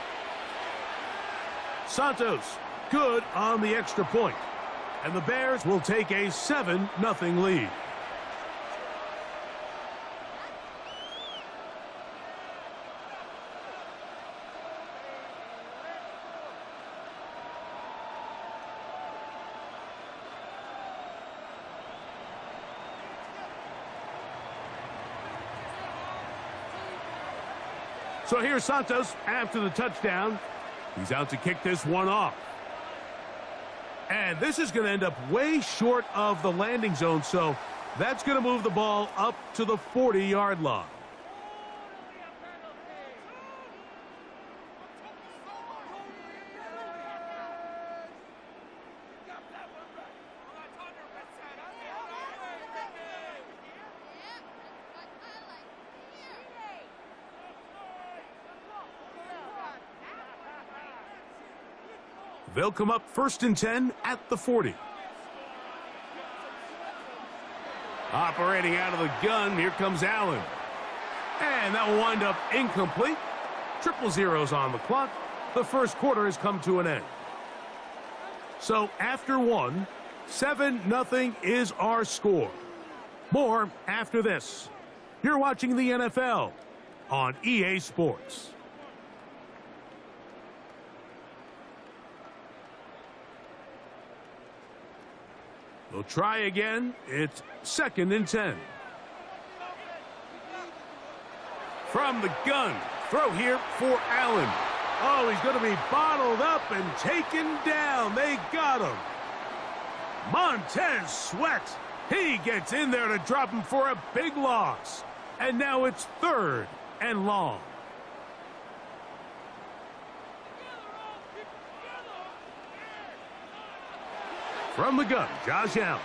Santos, good on the extra point. And the Bears will take a 7-0 lead. So here's Santos after the touchdown. He's out to kick this one off. And this is going to end up way short of the landing zone, so that's going to move the ball up to the 40-yard line. They'll come up 1st and 10 at the 40. Operating out of the gun, here comes Allen. And that will wind up incomplete. 0-0 on the clock. The first quarter has come to an end. So after one, 7-0 is our score. More after this. You're watching the NFL on EA Sports. They'll try again. It's 2nd and 10. From the gun. Throw here for Allen. Oh, he's going to be bottled up and taken down. They got him. Montez Sweat. He gets in there to drop him for a big loss. And now it's 3rd and long. From the gun, Josh Allen.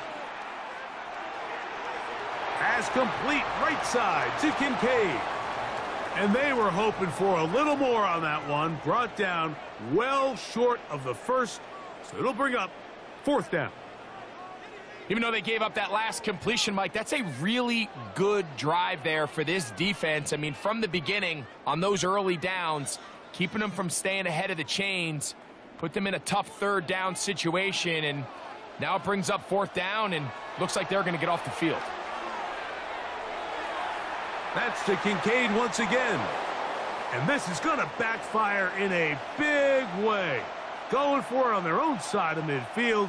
Pass complete right side to Kincaid. And they were hoping for a little more on that one. Brought down well short of the first. So it'll bring up 4th down. Even though they gave up that last completion, Mike, that's a really good drive there for this defense. I mean, from the beginning, on those early downs, keeping them from staying ahead of the chains, put them in a tough 3rd down situation, and now it brings up 4th down, and looks like they're going to get off the field. That's to Kincaid once again. And this is going to backfire in a big way. Going for it on their own side of midfield,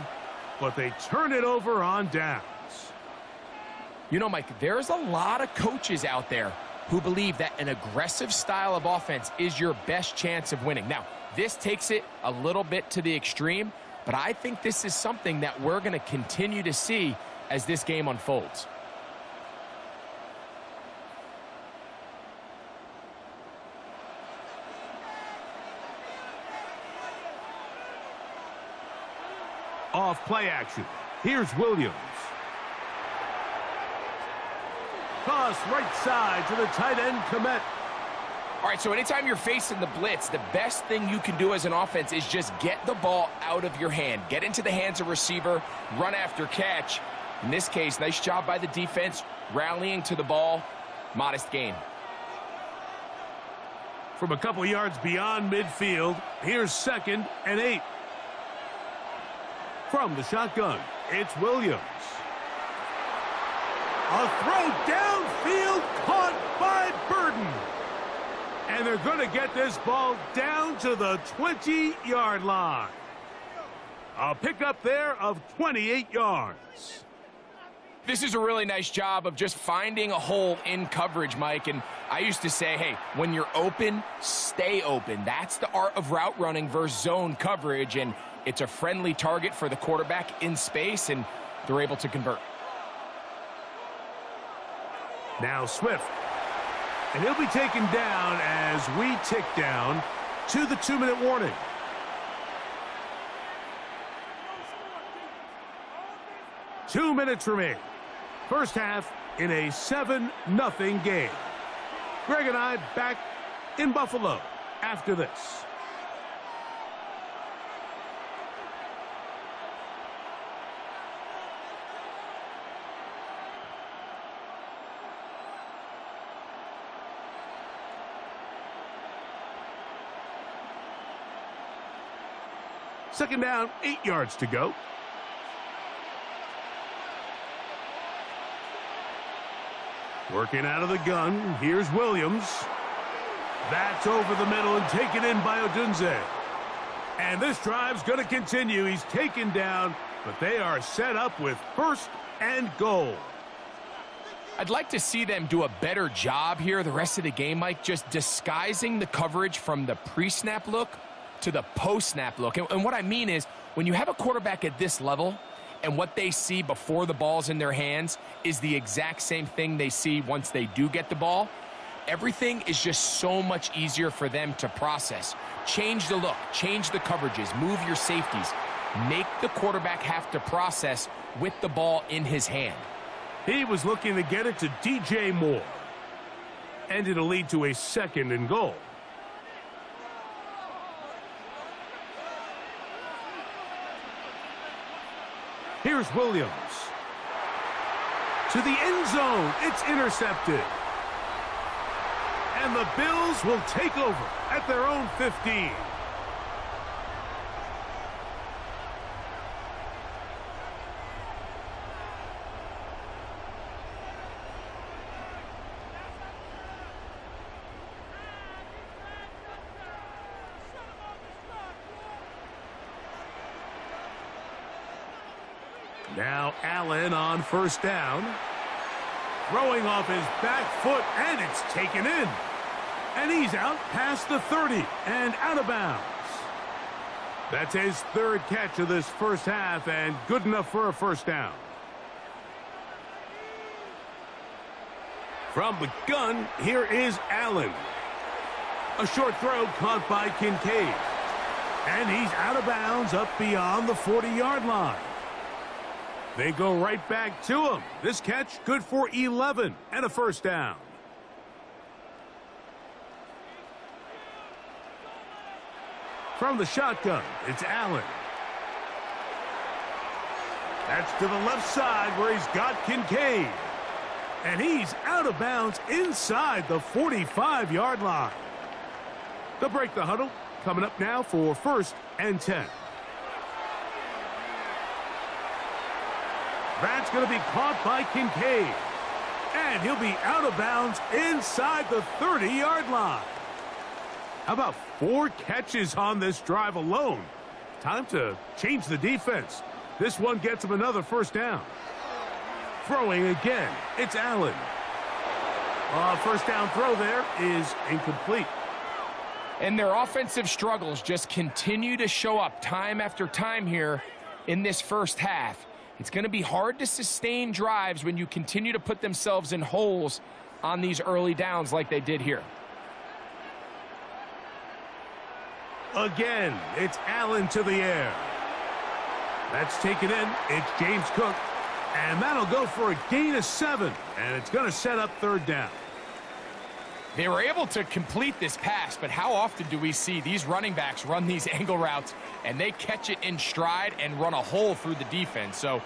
but they turn it over on downs. You know, Mike, there's a lot of coaches out there who believe that an aggressive style of offense is your best chance of winning. Now, this takes it a little bit to the extreme, but I think this is something that we're going to continue to see as this game unfolds. Off play action. Here's Williams. Toss right side to the tight end, Komet. All right, so anytime you're facing the blitz, the best thing you can do as an offense is just get the ball out of your hand. Get into the hands of receiver, run after catch. In this case, nice job by the defense, rallying to the ball. Modest gain. From a couple yards beyond midfield, here's 2nd and 8. From the shotgun, it's Williams. A throw downfield caught by Burden. And they're going to get this ball down to the 20-yard line. A pickup there of 28 yards. This is a really nice job of just finding a hole in coverage, Mike. And I used to say, hey, when you're open, stay open. That's the art of route running versus zone coverage. And It's a friendly target for the quarterback in space, and they're able to convert. Now Swift. And he'll be taken down as we tick down to the 2-minute warning. Two minutes remain. First half in a 7-0 game. Greg and I back in Buffalo after this. Second down, 8 yards to go. Working out of the gun, here's Williams. That's over the middle and taken in by Odunze. And this drive's going to continue. He's taken down, but they are set up with 1st and goal. I'd like to see them do a better job here the rest of the game, Mike, just disguising the coverage from the pre-snap look to the post-snap look. And what I mean is, when you have a quarterback at this level and what they see before the ball's in their hands is the exact same thing they see once they do get the ball, everything is just so much easier for them to process. Change the look, change the coverages, move your safeties. Make the quarterback have to process with the ball in his hand. He was looking to get it to DJ Moore. And it'll lead to a 2nd and goal. Here's Williams. To the end zone. It's intercepted. And the Bills will take over at their own 15. Now Allen on 1st down. Throwing off his back foot, and it's taken in. And he's out past the 30 and out of bounds. That's his 3rd catch of this first half, and good enough for a 1st down. From the gun, here is Allen. A short throw caught by Kincaid. And he's out of bounds up beyond the 40-yard line. They go right back to him. This catch good for 11 and a 1st down. From the shotgun, it's Allen. That's to the left side where he's got Kincaid. And he's out of bounds inside the 45-yard line. They'll break the huddle. Coming up now for 1st and 10. That's going to be caught by Kincaid. And he'll be out of bounds inside the 30-yard line. How about 4 catches on this drive alone? Time to change the defense. This one gets him another 1st down. Throwing again, it's Allen. 1st down throw there is incomplete. And their offensive struggles just continue to show up time after time here in this first half. It's going to be hard to sustain drives when you continue to put themselves in holes on these early downs like they did here. Again, it's Allen to the air. That's taken in. It's James Cook. And that'll go for a gain of 7. And it's going to set up 3rd down. They were able to complete this pass, but how often do we see these running backs run these angle routes and they catch it in stride and run a hole through the defense? So,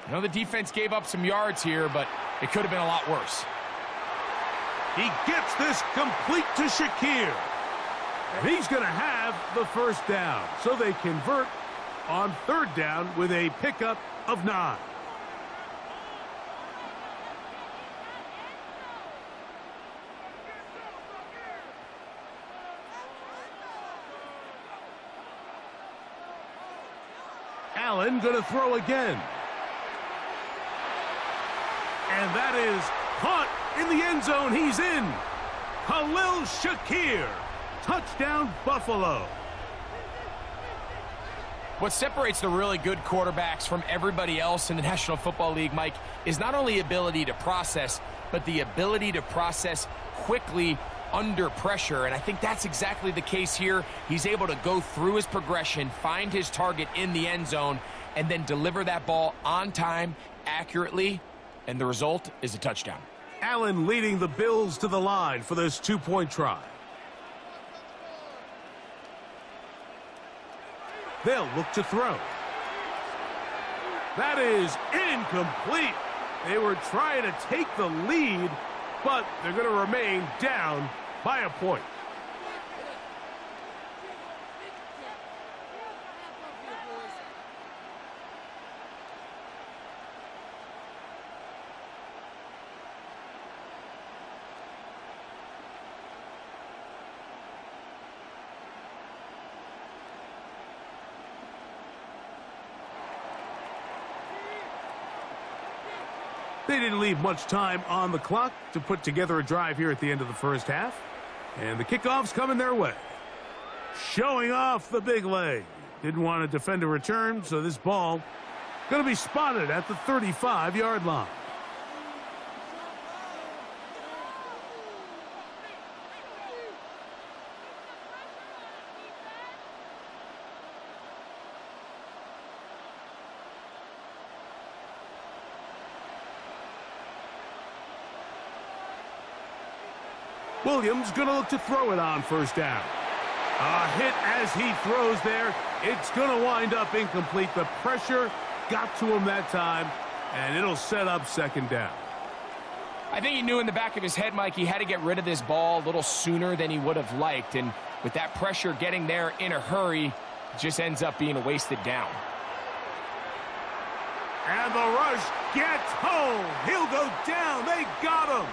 I know the defense gave up some yards here, but it could have been a lot worse. He gets this complete to Shakir. And he's going to have the 1st down. So they convert on 3rd down with a pickup of 9. Allen going to throw again. And that is caught in the end zone. He's in. Khalil Shakir. Touchdown, Buffalo. What separates the really good quarterbacks from everybody else in the National Football League, Mike, is not only ability to process, but the ability to process quickly under pressure. And I think that's exactly the case here. He's able to go through his progression, find his target in the end zone, and then deliver that ball on time, accurately, and the result is a touchdown. Allen leading the Bills to the line for this two-point try. They'll look to throw. That is incomplete. They were trying to take the lead, but they're going to remain down by a point. They didn't leave much time on the clock to put together a drive here at the end of the first half. And the kickoff's coming their way. Showing off the big leg. Didn't want to defend a return, so this ball going to be spotted at the 35-yard line. Williams going to look to throw it on first down. A hit as he throws there. It's going to wind up incomplete. The pressure got to him that time, and it'll set up second down. I think he knew in the back of his head, Mike, he had to get rid of this ball a little sooner than he would have liked. And with that pressure getting there in a hurry, it just ends up being a wasted down. And the rush gets home. He'll go down. They got him.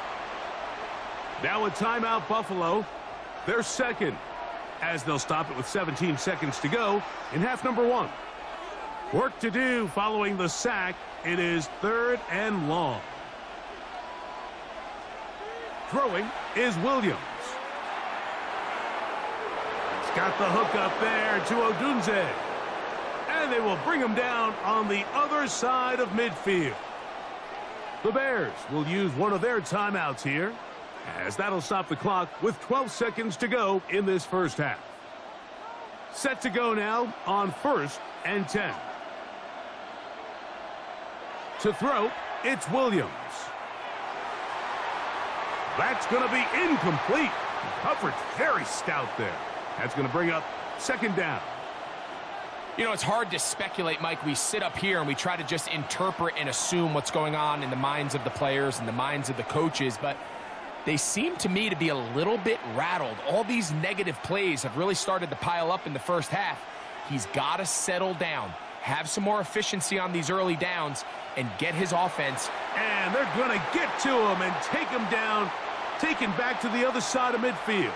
Now a timeout, Buffalo. They're second, as they'll stop it with 17 seconds to go in half number one. Work to do following the sack. It is third and long. Throwing is Williams. He's got the hook up there to Odunze. And they will bring him down on the other side of midfield. The Bears will use one of their timeouts here, as that'll stop the clock with 12 seconds to go in this first half. Set to go now on 1st and 10. To throw, it's Williams. That's going to be incomplete. Coverage very stout there. That's going to bring up second down. You know, it's hard to speculate, Mike. We sit up here and we try to just interpret and assume what's going on in the minds of the players and the minds of the coaches, but they seem to me to be a little bit rattled. All these negative plays have really started to pile up in the first half. He's got to settle down, have some more efficiency on these early downs, and get his offense. And they're going to get to him and take him down, take him back to the other side of midfield.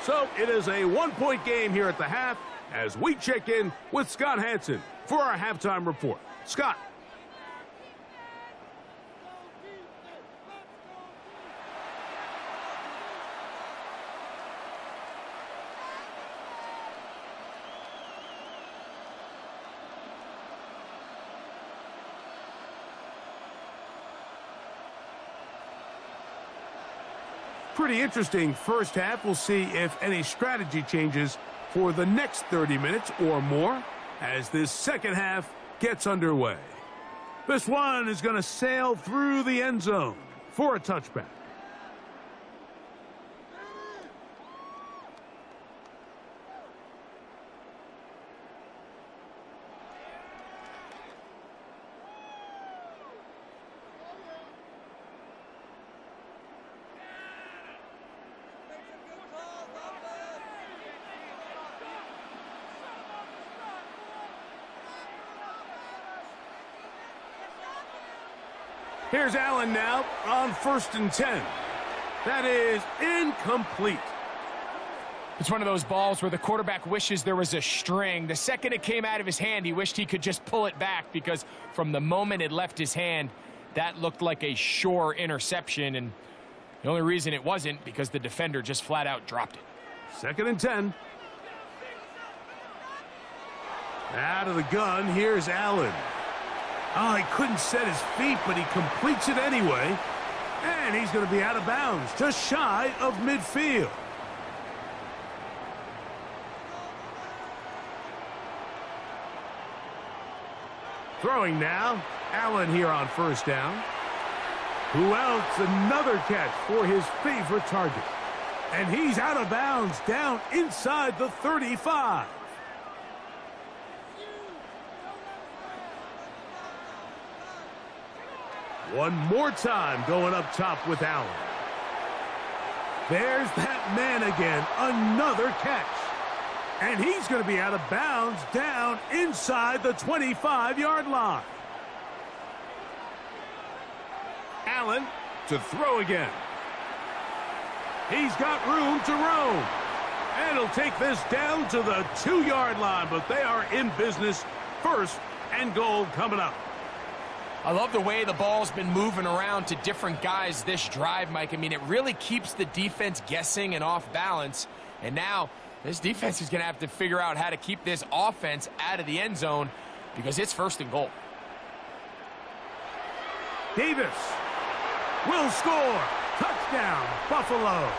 So it is a one-point game here at the half as we check in with Scott Hansen for our halftime report. Scott. Pretty interesting first half. We'll see if any strategy changes for the next 30 minutes or more as this second half gets underway. This one is going to sail through the end zone for a touchback. Here's Allen now on 1st and 10. That is incomplete. It's one of those balls where the quarterback wishes there was a string. The second it came out of his hand, he wished he could just pull it back, because from the moment it left his hand, that looked like a sure interception. And the only reason it wasn't because the defender just flat out dropped it. 2nd and 10. Out of the gun, here's Allen. Oh, he couldn't set his feet, but he completes it anyway. And he's going to be out of bounds, just shy of midfield. Throwing now, Allen here on first down. Who else? Another catch for his favorite target. And he's out of bounds, down inside the 35. One more time going up top with Allen. There's that man again, another catch. And he's going to be out of bounds, down inside the 25-yard line. Allen to throw again. He's got room to roam. And he'll take this down to the 2-yard line, but they are in business. First and goal coming up. I love the way the ball's been moving around to different guys this drive, Mike. I mean, it really keeps the defense guessing and off balance. And now this defense is going to have to figure out how to keep this offense out of the end zone because it's first and goal. Davis will score. Touchdown, Buffalo.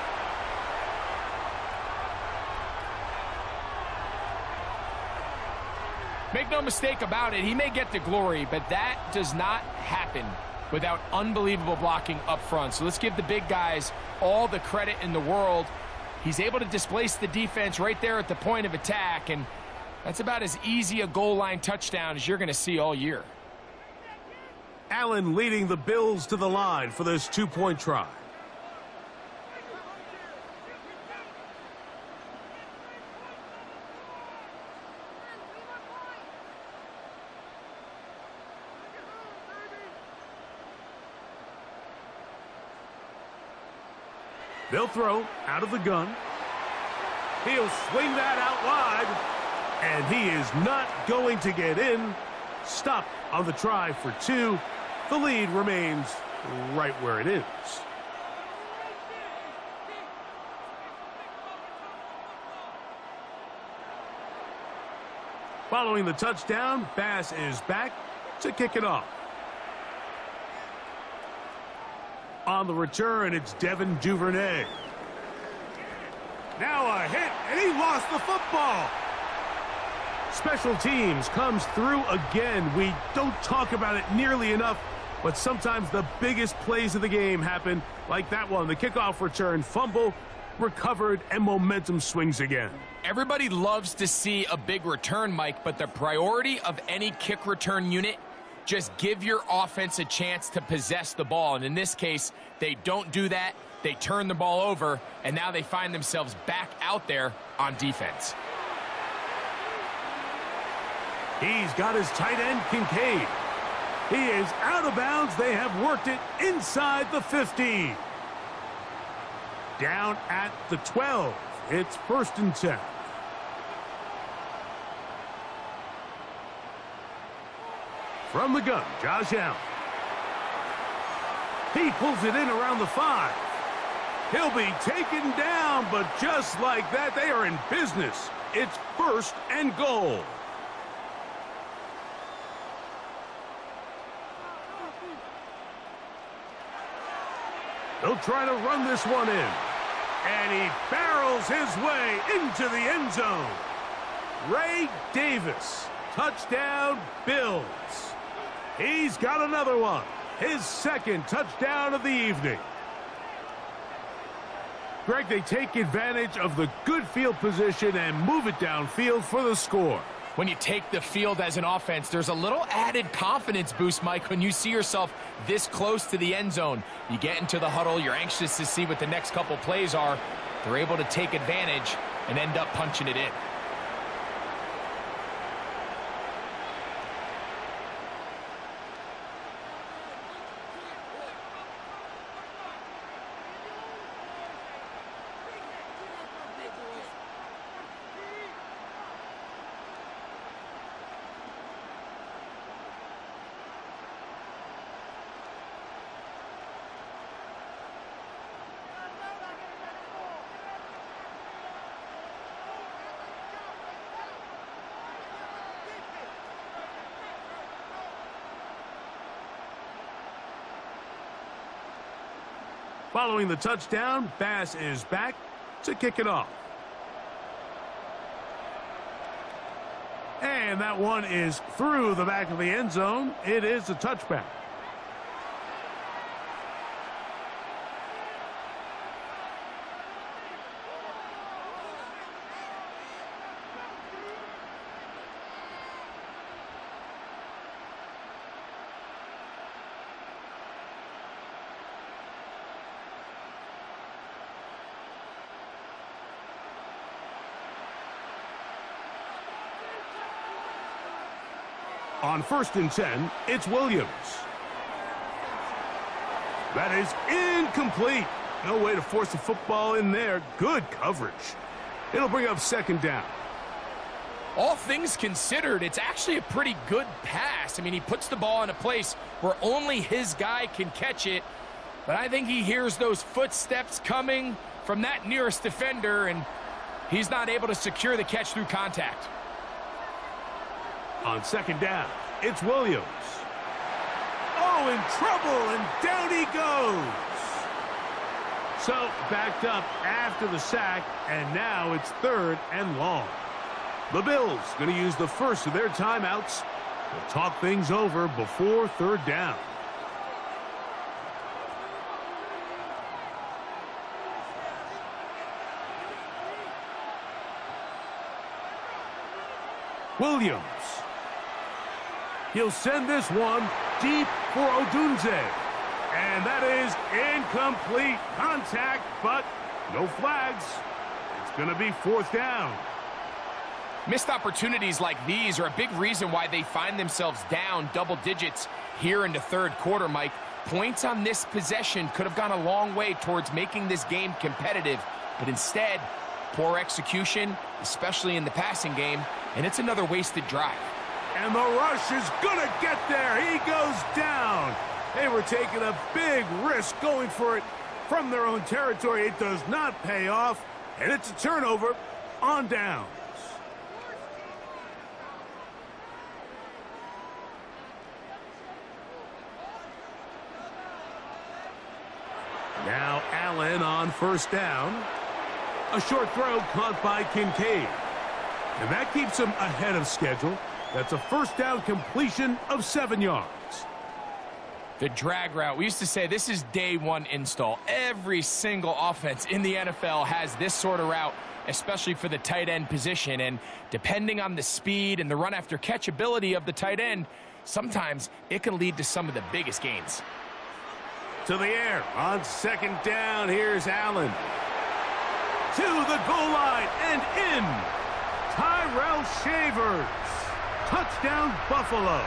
Make no mistake about it, he may get the glory, but that does not happen without unbelievable blocking up front. So let's give the big guys all the credit in the world. He's able to displace the defense right there at the point of attack, and that's about as easy a goal line touchdown as you're going to see all year. Allen leading the Bills to the line for this 2-point try. They'll throw out of the gun. He'll swing that out wide. And he is not going to get in. Stop on the try for 2. The lead remains right where it is. Following the touchdown, Bass is back to kick it off. On the return, it's Devin Duvernay. Now a hit, and he lost the football. Special teams comes through again. We don't talk about it nearly enough, but sometimes the biggest plays of the game happen, like that one. The kickoff return, fumble, recovered, and momentum swings again. Everybody loves to see a big return, Mike, but the priority of any kick return unit, just give your offense a chance to possess the ball. And in this case, they don't do that. They turn the ball over, and now they find themselves back out there on defense. He's got his tight end, Kincaid. He is out of bounds. They have worked it inside the 15. Down at the 12. It's 1st and 10. From the gun, Josh Allen. He pulls it in around the 5. He'll be taken down, but just like that, they are in business. It's 1st and goal. They'll try to run this one in. And he barrels his way into the end zone. Ray Davis, touchdown Bills. He's got another one. His 2nd touchdown of the evening. Greg, they take advantage of the good field position and move it downfield for the score. When you take the field as an offense, there's a little added confidence boost, Mike, when you see yourself this close to the end zone. You get into the huddle, you're anxious to see what the next couple plays are. They're able to take advantage and end up punching it in. Following the touchdown, Bass is back to kick it off. And that one is through the back of the end zone. It is a touchback. On 1st and 10, it's Williams. That is incomplete. No way to force the football in there. Good coverage. It'll bring up 2nd down. All things considered, it's actually a pretty good pass. I mean, he puts the ball in a place where only his guy can catch it. But I think he hears those footsteps coming from that nearest defender, and he's not able to secure the catch through contact. On 2nd down, it's Williams. Oh, in trouble, and down he goes. So, backed up after the sack, and now it's 3rd and long. The Bills going to use the first of their timeouts to talk things over before 3rd down. Williams. He'll send this one deep for Odunze. And that is incomplete contact, but no flags. It's going to be 4th down. Missed opportunities like these are a big reason why they find themselves down double digits here in the 3rd quarter, Mike. Points on this possession could have gone a long way towards making this game competitive, but instead, poor execution, especially in the passing game, and it's another wasted drive. And the rush is going to get there. He goes down. They were taking a big risk going for it from their own territory. It does not pay off, and it's a turnover on downs. Now Allen on 1st down. A short throw caught by Kincaid. And that keeps him ahead of schedule. That's a 1st down completion of 7 yards. The drag route. We used to say this is day 1 install. Every single offense in the NFL has this sort of route, especially for the tight end position. And depending on the speed and the run after catch ability of the tight end, sometimes it can lead to some of the biggest gains. To the air on 2nd down. Here's Allen. To the goal line and in. Tyrell Shavers. Touchdown, Buffalo.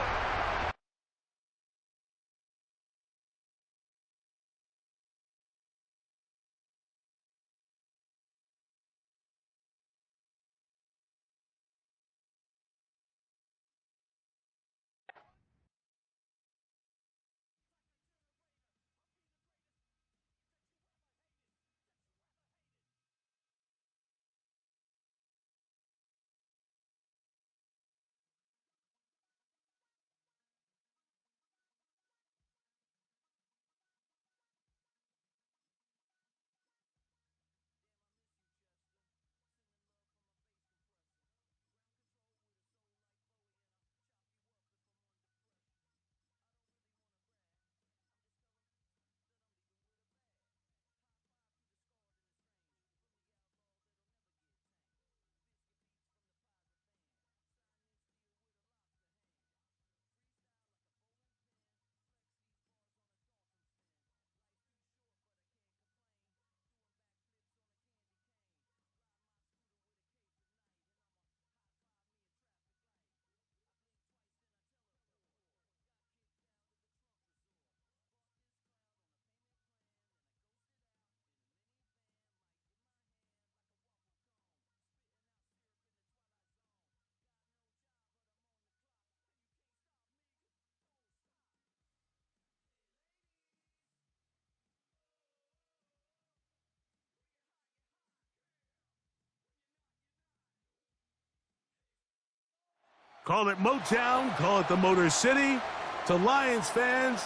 Call it Motown, call it the Motor City. To Lions fans,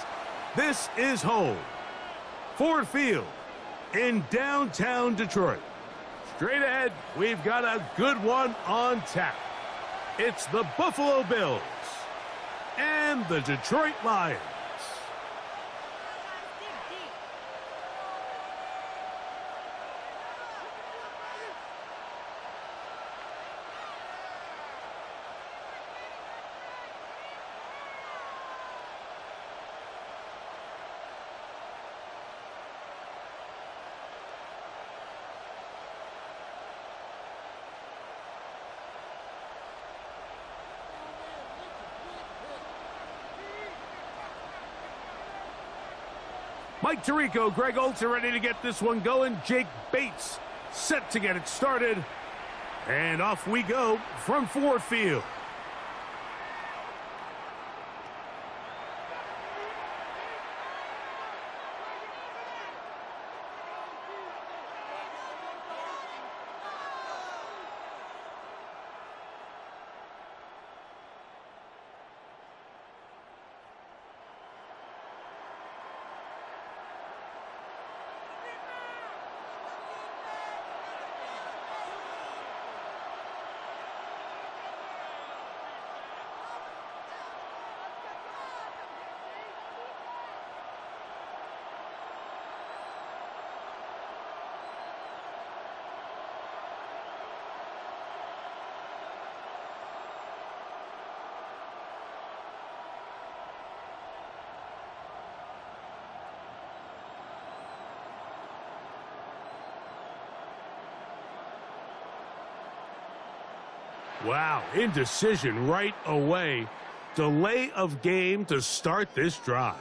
this is home. Ford Field in downtown Detroit. Straight ahead, we've got a good one on tap. It's the Buffalo Bills and the Detroit Lions. Mike Tirico, Greg Olsen ready to get this one going. Jake Bates set to get it started. And off we go from Ford Field. Wow, indecision right away. Delay of game to start this drive.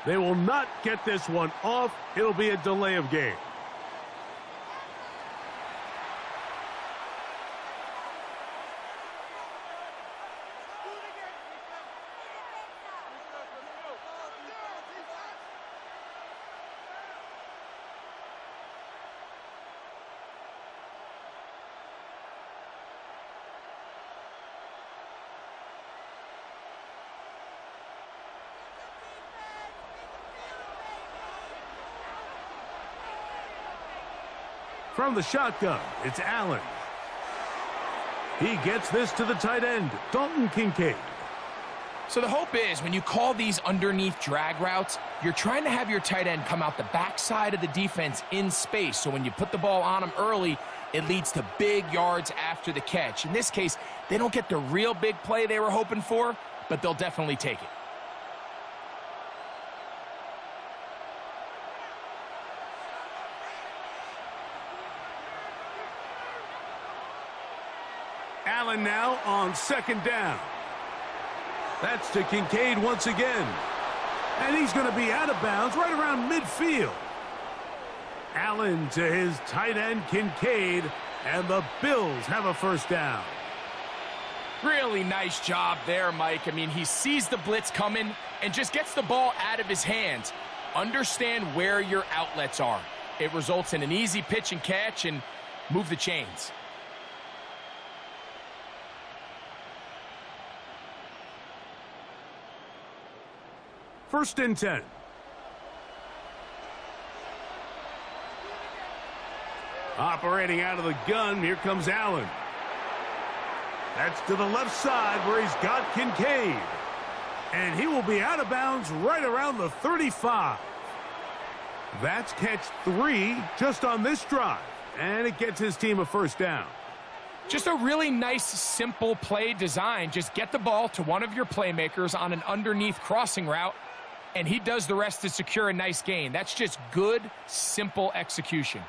They will not get this one off. It'll be a delay of game. From the shotgun, it's Allen. He gets this to the tight end, Dalton Kincaid. So the hope is when you call these underneath drag routes, you're trying to have your tight end come out the backside of the defense in space. So when you put the ball on him early, it leads to big yards after the catch. In this case, they don't get the real big play they were hoping for, but they'll definitely take it. Allen now on second down. That's to Kincaid once again. And he's going to be out of bounds right around midfield. Allen to his tight end Kincaid, and the Bills have a first down. Really nice job there, Mike. I mean, he sees the blitz coming and just gets the ball out of his hands. Understand where your outlets are. It results in an easy pitch and catch and move the chains. First and 10. Operating out of the gun, here comes Allen. That's to the left side where he's got Kincaid. And he will be out of bounds right around the 35. That's catch 3 just on this drive, and it gets his team a first down. Just a really nice, simple play design. Just get the ball to one of your playmakers on an underneath crossing route, and he does the rest to secure a nice gain. That's just good, simple execution.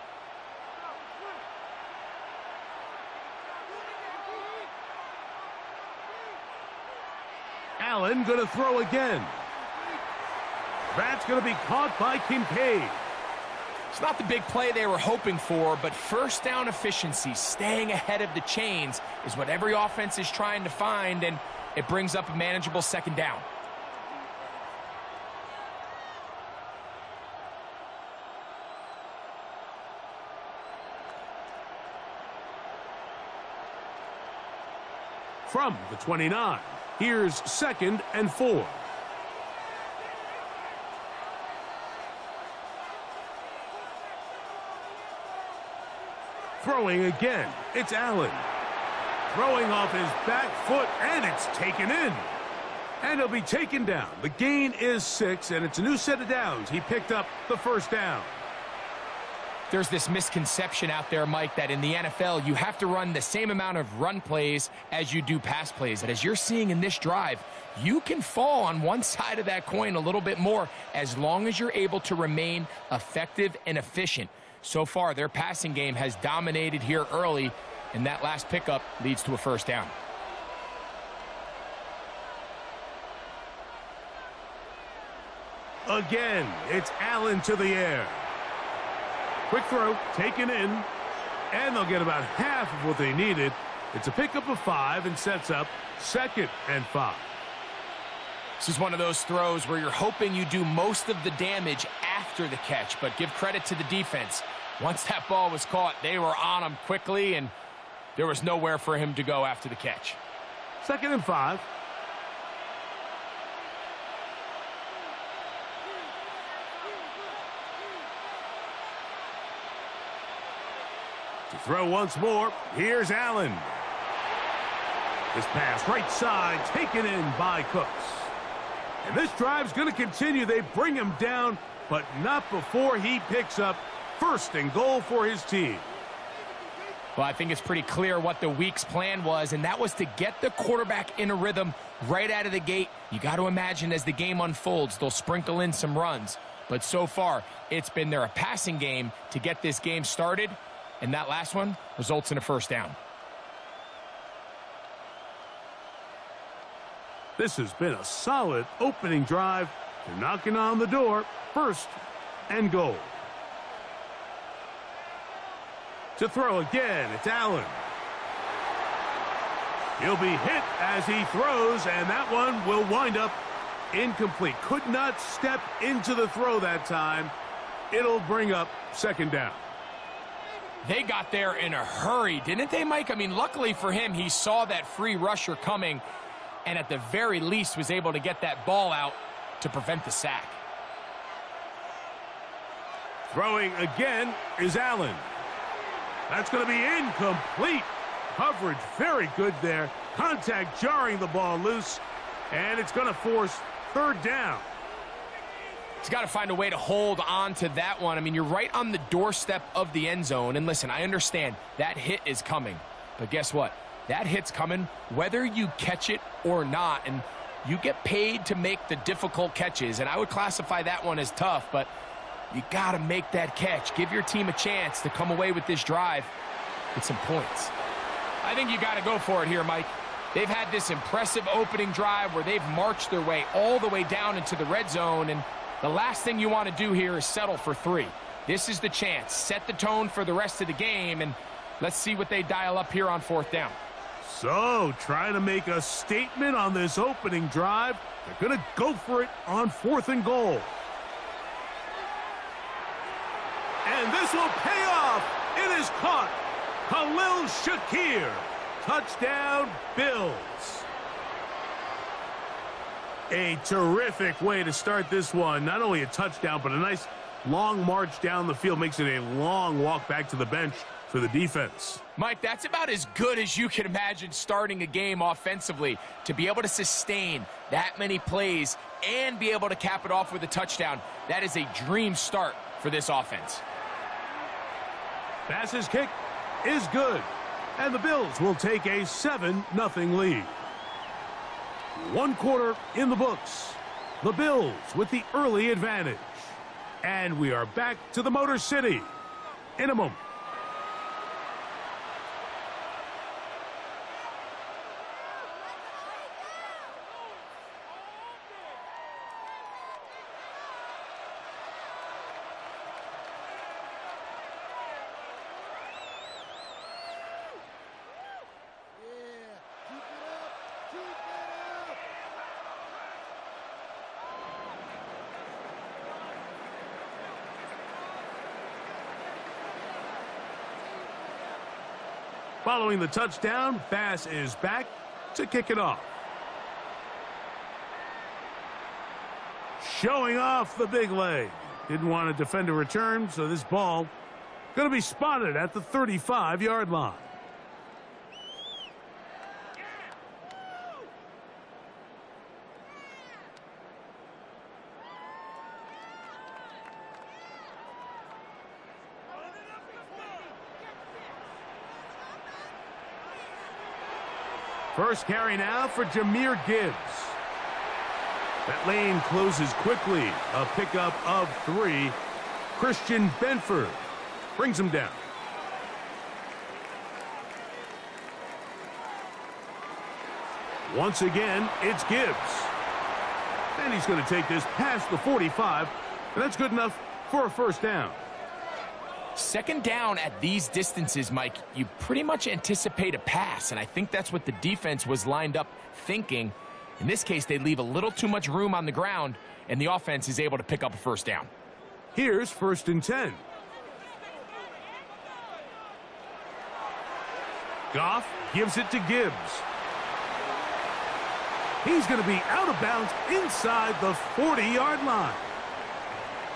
Allen going to throw again. That's going to be caught by Kincaid. It's not the big play they were hoping for, but first down efficiency, staying ahead of the chains, is what every offense is trying to find, and it brings up a manageable second down. From the 29, here's 2nd and 4. Throwing again, it's Allen. Throwing off his back foot, and it's taken in. And he'll be taken down. The gain is 6, and it's a new set of downs. He picked up the first down. There's this misconception out there, Mike, that in the NFL, you have to run the same amount of run plays as you do pass plays. And as you're seeing in this drive, you can fall on one side of that coin a little bit more as long as you're able to remain effective and efficient. So far, their passing game has dominated here early, and that last pickup leads to a first down. Again, it's Allen to the air. Quick throw, taken in, and they'll get about half of what they needed. It's a pickup of 5 and sets up 2nd and 5. This is one of those throws where you're hoping you do most of the damage after the catch, but give credit to the defense. Once that ball was caught, they were on him quickly, and there was nowhere for him to go after the catch. 2nd and 5. To throw once more, here's Allen. This pass right side taken in by Cooks. And this drive's going to continue. They bring him down, but not before he picks up 1st and goal for his team. Well, I think it's pretty clear what the week's plan was, and that was to get the quarterback in a rhythm right out of the gate. You got to imagine as the game unfolds, they'll sprinkle in some runs. But so far, it's been their passing game to get this game started, and that last one results in a first down. This has been a solid opening drive. They're knocking on the door. 1st and goal. To throw again, it's Allen. He'll be hit as he throws, and that one will wind up incomplete. Could not step into the throw that time. It'll bring up 2nd down. They got there in a hurry, didn't they, Mike? I mean, luckily for him, he saw that free rusher coming, and at the very least was able to get that ball out to prevent the sack. Throwing again is Allen. That's going to be incomplete. Coverage very good there. Contact jarring the ball loose, and it's going to force 3rd down. He's got to find a way to hold on to that one. I mean, you're right on the doorstep of the end zone. And listen, I understand that hit is coming. But guess what? That hit's coming whether you catch it or not. And you get paid to make the difficult catches. And I would classify that one as tough, but you got to make that catch. Give your team a chance to come away with this drive with some points. I think you got to go for it here, Mike. They've had this impressive opening drive where they've marched their way all the way down into the red zone, and the last thing you want to do here is settle for 3. This is the chance. Set the tone for the rest of the game, and let's see what they dial up here on 4th down. So, trying to make a statement on this opening drive. They're going to go for it on 4th and goal. And this will pay off. It is caught. Khalil Shakir. Touchdown, Bills. A terrific way to start this one. Not only a touchdown, but a nice long march down the field. Makes it a long walk back to the bench for the defense. Mike, that's about as good as you can imagine starting a game offensively. To be able to sustain that many plays and be able to cap it off with a touchdown, that is a dream start for this offense. Bass's kick is good, and the Bills will take a 7-0 lead. 1 quarter in the books. The Bills with the early advantage. And we are back to the Motor City in a moment. Following the touchdown, Bass is back to kick it off. Showing off the big leg. Didn't want to defend a return, so this ball going to be spotted at the 35-yard line. First carry now for Jahmyr Gibbs. That lane closes quickly. A pickup of 3. Christian Benford brings him down. Once again, it's Gibbs. And he's going to take this past the 45, and that's good enough for a first down. Second down at these distances, Mike, you pretty much anticipate a pass, and I think that's what the defense was lined up thinking. In this case, they leave a little too much room on the ground, and the offense is able to pick up a first down. Here's 1st and 10. Goff gives it to Gibbs. He's going to be out of bounds inside the 40-yard line.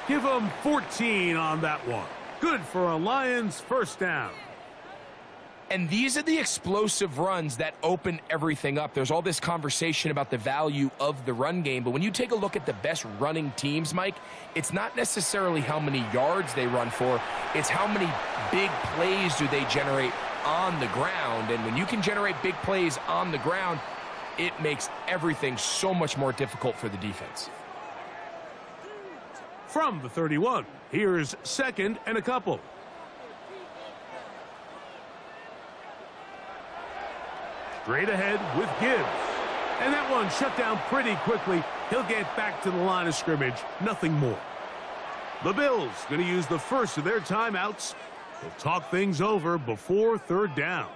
Give him 14 on that one. Good for a Lions first down. And these are the explosive runs that open everything up. There's all this conversation about the value of the run game, but when you take a look at the best running teams, Mike, it's not necessarily how many yards they run for, it's how many big plays do they generate on the ground. And when you can generate big plays on the ground, it makes everything so much more difficult for the defense. From the 31, here's 2nd and a couple. Straight ahead with Gibbs. And that one shut down pretty quickly. He'll get back to the line of scrimmage. Nothing more. The Bills going to use the first of their timeouts. They'll talk things over before 3rd down.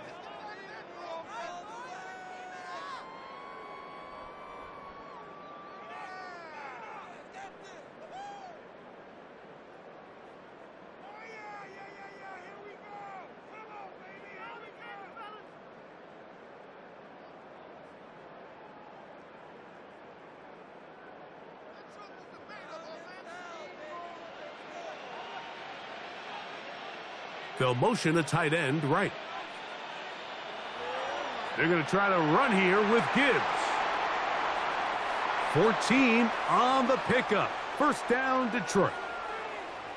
They'll motion a tight end right. They're going to try to run here with Gibbs. 14 on the pickup. First down, Detroit.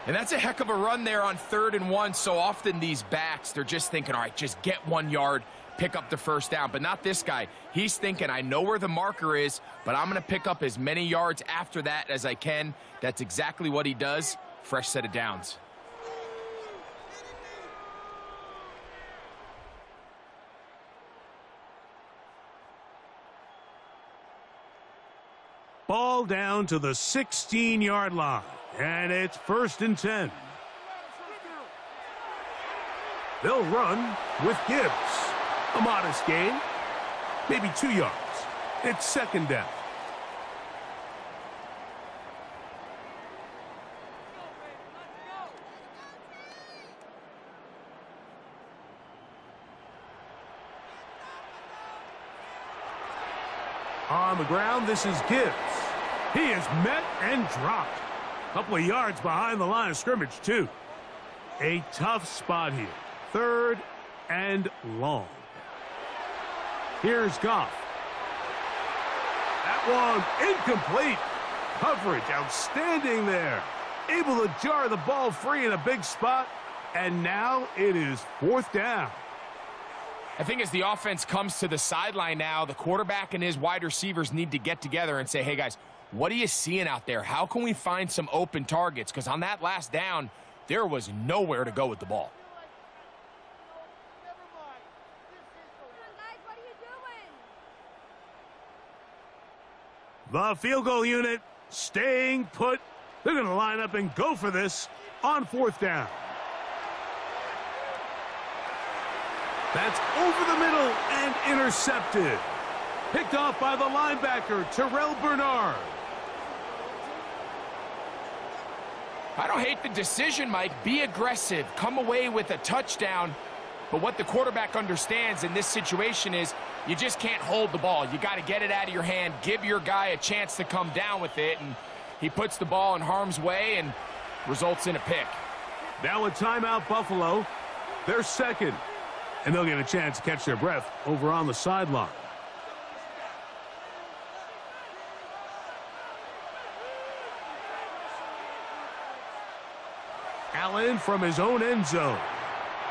And that's a heck of a run there on 3rd and 1. So often these backs, they're just thinking, all right, just get 1 yard, pick up the first down. But not this guy. He's thinking, I know where the marker is, but I'm going to pick up as many yards after that as I can. That's exactly what he does. Fresh set of downs. Ball down to the 16-yard line, and it's 1st and 10. They'll run with Gibbs. A modest gain, maybe 2 yards. It's 2nd down. On the ground, this is Gibbs. He is met and dropped. A couple of yards behind the line of scrimmage, too. A tough spot here. 3rd and long. Here's Goff. That one incomplete. Coverage outstanding there. able to jar the ball free in a big spot, and now it is 4th down. I think as the offense comes to the sideline now, the quarterback and his wide receivers need to get together and say, hey, guys, what are you seeing out there? How can we find some open targets? Because on that last down, there was nowhere to go with the ball. The field goal unit staying put. They're going to line up and go for this on 4th down. That's over the middle and intercepted. Picked off by the linebacker, Terrell Bernard. I don't hate the decision, Mike. Be aggressive. Come away with a touchdown. But what the quarterback understands in this situation is you just can't hold the ball. You got to get it out of your hand, give your guy a chance to come down with it, and he puts the ball in harm's way and results in a pick. Now a timeout, Buffalo. They're second, and they'll get a chance to catch their breath over on the sideline. Allen from his own end zone.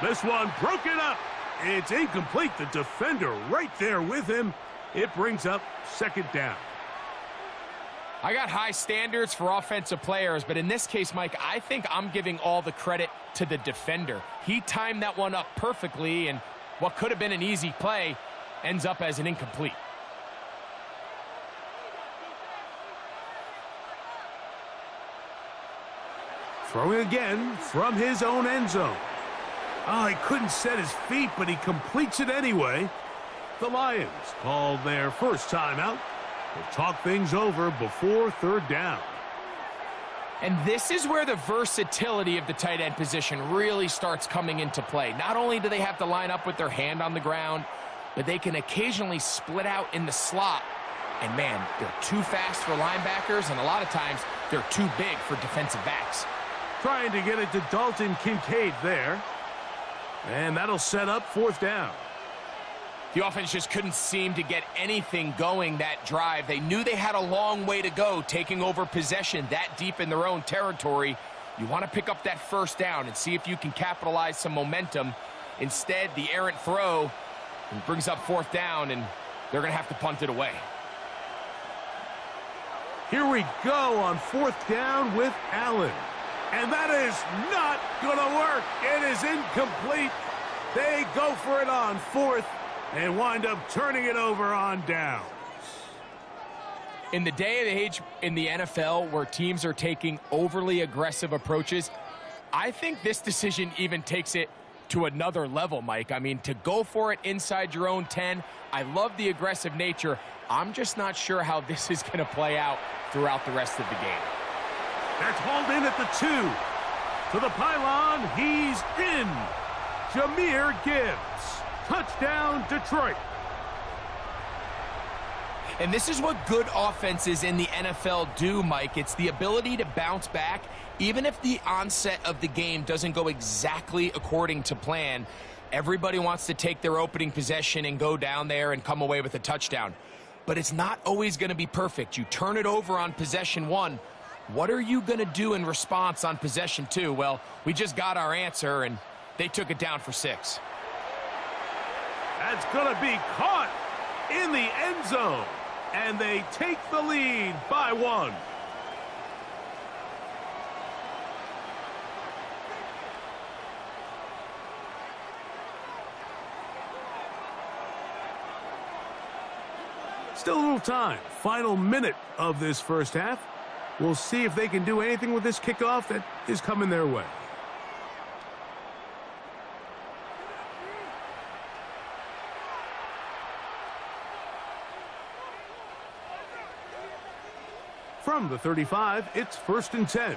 This one broken up. It's incomplete. The defender right there with him. It brings up 2nd down. I got high standards for offensive players, but in this case, Mike, I think I'm giving all the credit to the defender. He timed that one up perfectly, and what could have been an easy play ends up as an incomplete. Throwing again from his own end zone. Oh, he couldn't set his feet, but he completes it anyway. The Lions called their first timeout. We'll talk things over before 3rd down. And this is where the versatility of the tight end position really starts coming into play. Not only do they have to line up with their hand on the ground, but they can occasionally split out in the slot. And man, they're too fast for linebackers, and a lot of times they're too big for defensive backs. Trying to get it to Dalton Kincaid there. And that'll set up 4th down. The offense just couldn't seem to get anything going that drive. They knew they had a long way to go, taking over possession that deep in their own territory. You want to pick up that 1st down and see if you can capitalize some momentum. Instead, the errant throw brings up 4th down, and they're going to have to punt it away. Here we go on 4th down with Allen. And that is not going to work. It is incomplete. They go for it on 4th and wind up turning it over on downs. In the day and age in the NFL where teams are taking overly aggressive approaches, I think this decision even takes it to another level, Mike. I mean, to go for it inside your own 10, I love the aggressive nature. I'm just not sure how this is going to play out throughout the rest of the game. That's hauled in at the 2. To the pylon, he's in. Jahmyr Gibbs. Touchdown, Detroit. And this is what good offenses in the NFL do, Mike. It's the ability to bounce back, even if the onset of the game doesn't go exactly according to plan. Everybody wants to take their opening possession and go down there and come away with a touchdown. But it's not always going to be perfect. You turn it over on possession 1. What are you going to do in response on possession 2? Well, we just got our answer, and they took it down for 6. That's going to be caught in the end zone, and they take the lead by 1. Still a little time. Final minute of this first half. We'll see if they can do anything with this kickoff that is coming their way. From the 35, it's 1st and 10.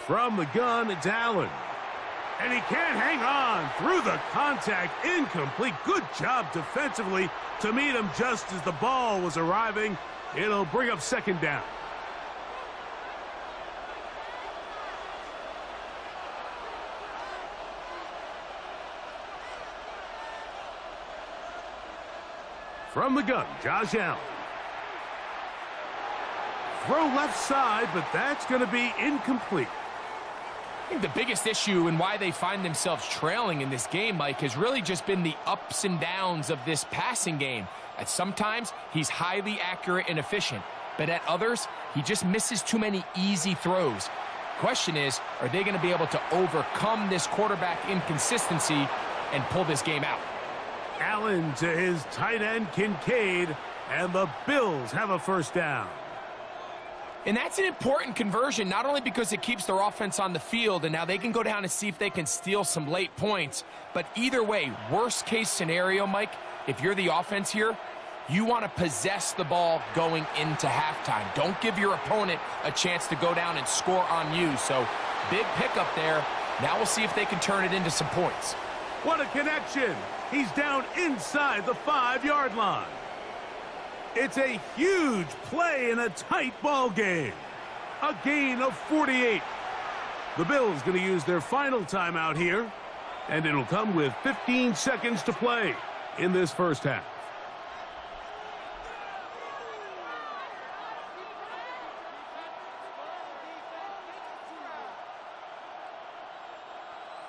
From the gun, it's Allen. And he can't hang on through the contact. Incomplete. Good job defensively to meet him just as the ball was arriving. It'll bring up 2nd down. From the gun, Josh Allen. Throw left side, but that's going to be incomplete. I think the biggest issue and why they find themselves trailing in this game, Mike, has really just been the ups and downs of this passing game. At sometimes, he's highly accurate and efficient, but at others, he just misses too many easy throws. Question is, are they going to be able to overcome this quarterback inconsistency and pull this game out? Allen to his tight end, Kincaid, and the Bills have a first down. And that's an important conversion, not only because it keeps their offense on the field, and now they can go down and see if they can steal some late points. But either way, worst case scenario, Mike, if you're the offense here, you want to possess the ball going into halftime. Don't give your opponent a chance to go down and score on you. So big pickup there. Now we'll see if they can turn it into some points. What a connection. He's down inside the 5-yard line. It's a huge play in a tight ball game. A gain of 48. The Bills going to use their final timeout here, and it'll come with 15 seconds to play in this first half.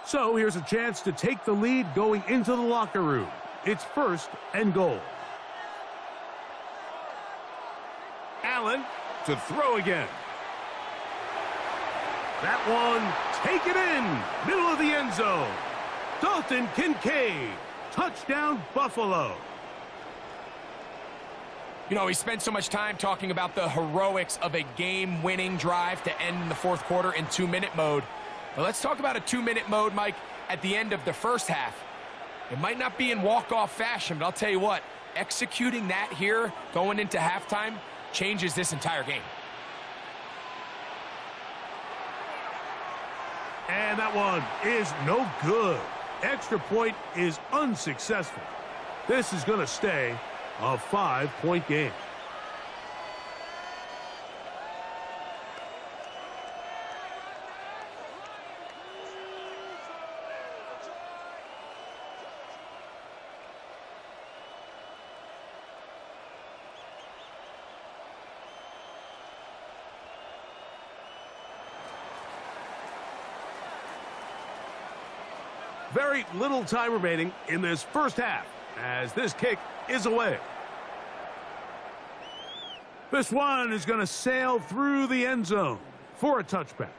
So here's a chance to take the lead going into the locker room. It's 1st and goal. Allen to throw again. That one, take it in, middle of the end zone. Dalton Kincaid, touchdown Buffalo. You know, he spent so much time talking about the heroics of a game-winning drive to end in the fourth quarter in 2-minute mode. Well, let's talk about a 2-minute mode, Mike, at the end of the first half. It might not be in walk-off fashion, but I'll tell you what, executing that here going into halftime changes this entire game. And that one is no good. Extra point is unsuccessful. This is going to stay a 5-point game. Very little time remaining in this first half as this kick is away. This one is going to sail through the end zone for a touchback.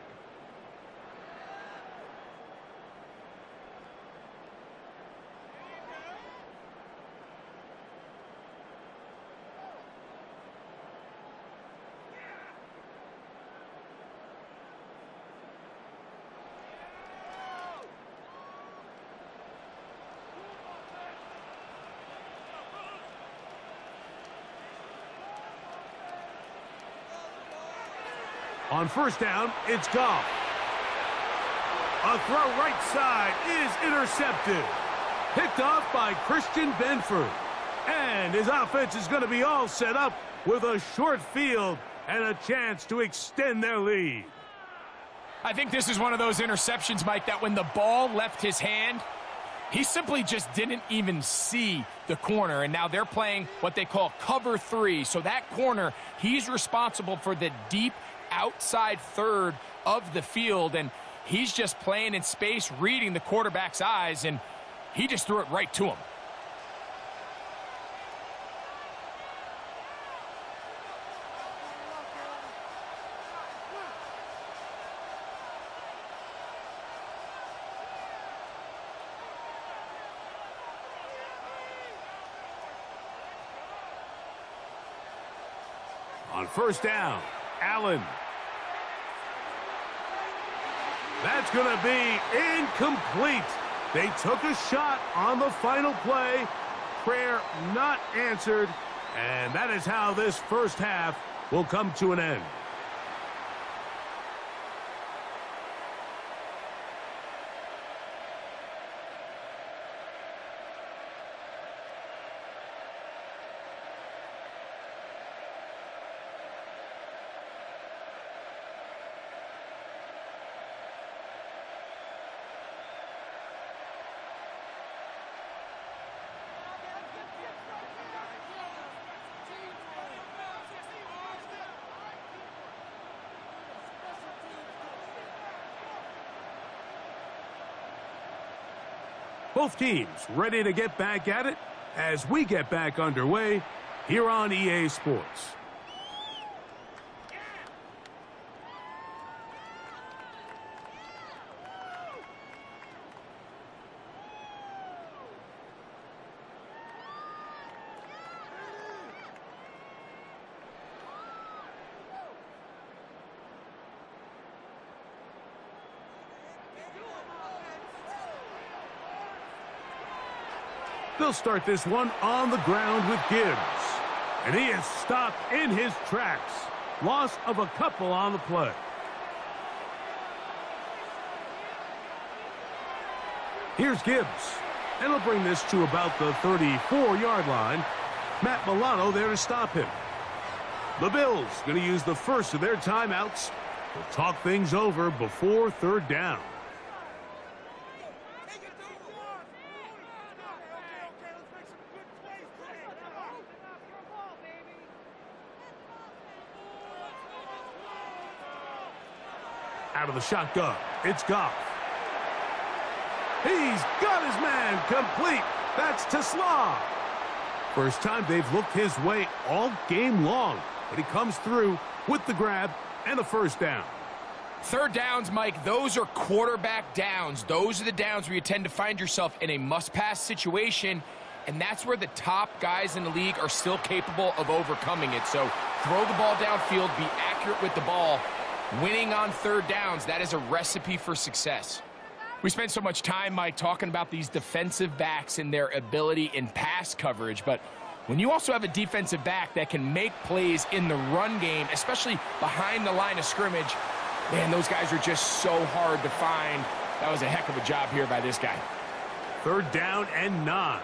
On first down, it's Goff. A throw right side is intercepted. Picked off by Christian Benford. And his offense is going to be all set up with a short field and a chance to extend their lead. I think this is one of those interceptions, Mike, that when the ball left his hand, he simply just didn't even see the corner, and now they're playing what they call cover 3. So that corner, he's responsible for the deep outside third of the field, and he's just playing in space, reading the quarterback's eyes, and he just threw it right to him. On first down, Allen. That's going to be incomplete. They took a shot on the final play. Prayer not answered. And that is how this first half will come to an end. Both teams ready to get back at it as we get back underway here on EA Sports. They'll start this one on the ground with Gibbs. And he is stopped in his tracks. Loss of a couple on the play. Here's Gibbs. And he'll bring this to about the 34-yard line. Matt Milano there to stop him. The Bills going to use the first of their timeouts to talk things over before third down. Out of the shotgun, it's Goff. He's got his man complete. That's to Slaw. First time they've looked his way all game long, but he comes through with the grab and a first down. Third downs, Mike, those are quarterback downs. Those are the downs where you tend to find yourself in a must-pass situation, and that's where the top guys in the league are still capable of overcoming it. So throw the ball downfield, be accurate with the ball. Winning on third downs, that is a recipe for success. We spend so much time, Mike, talking about these defensive backs and their ability in pass coverage, but when you also have a defensive back that can make plays in the run game, especially behind the line of scrimmage, man, those guys are just so hard to find. That was a heck of a job here by this guy. Third down and 9.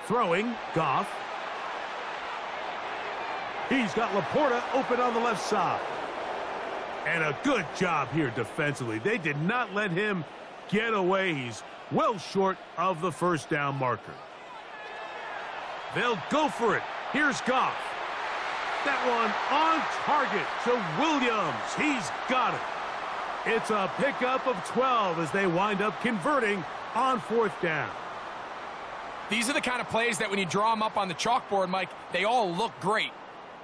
Throwing, Goff. He's got Laporta open on the left side. And a good job here defensively. They did not let him get away. He's well short of the first down marker. They'll go for it. Here's Goff. That one on target to Williams. He's got it. It's a pickup of 12 as they wind up converting on fourth down. These are the kind of plays that when you draw them up on the chalkboard, Mike, they all look great.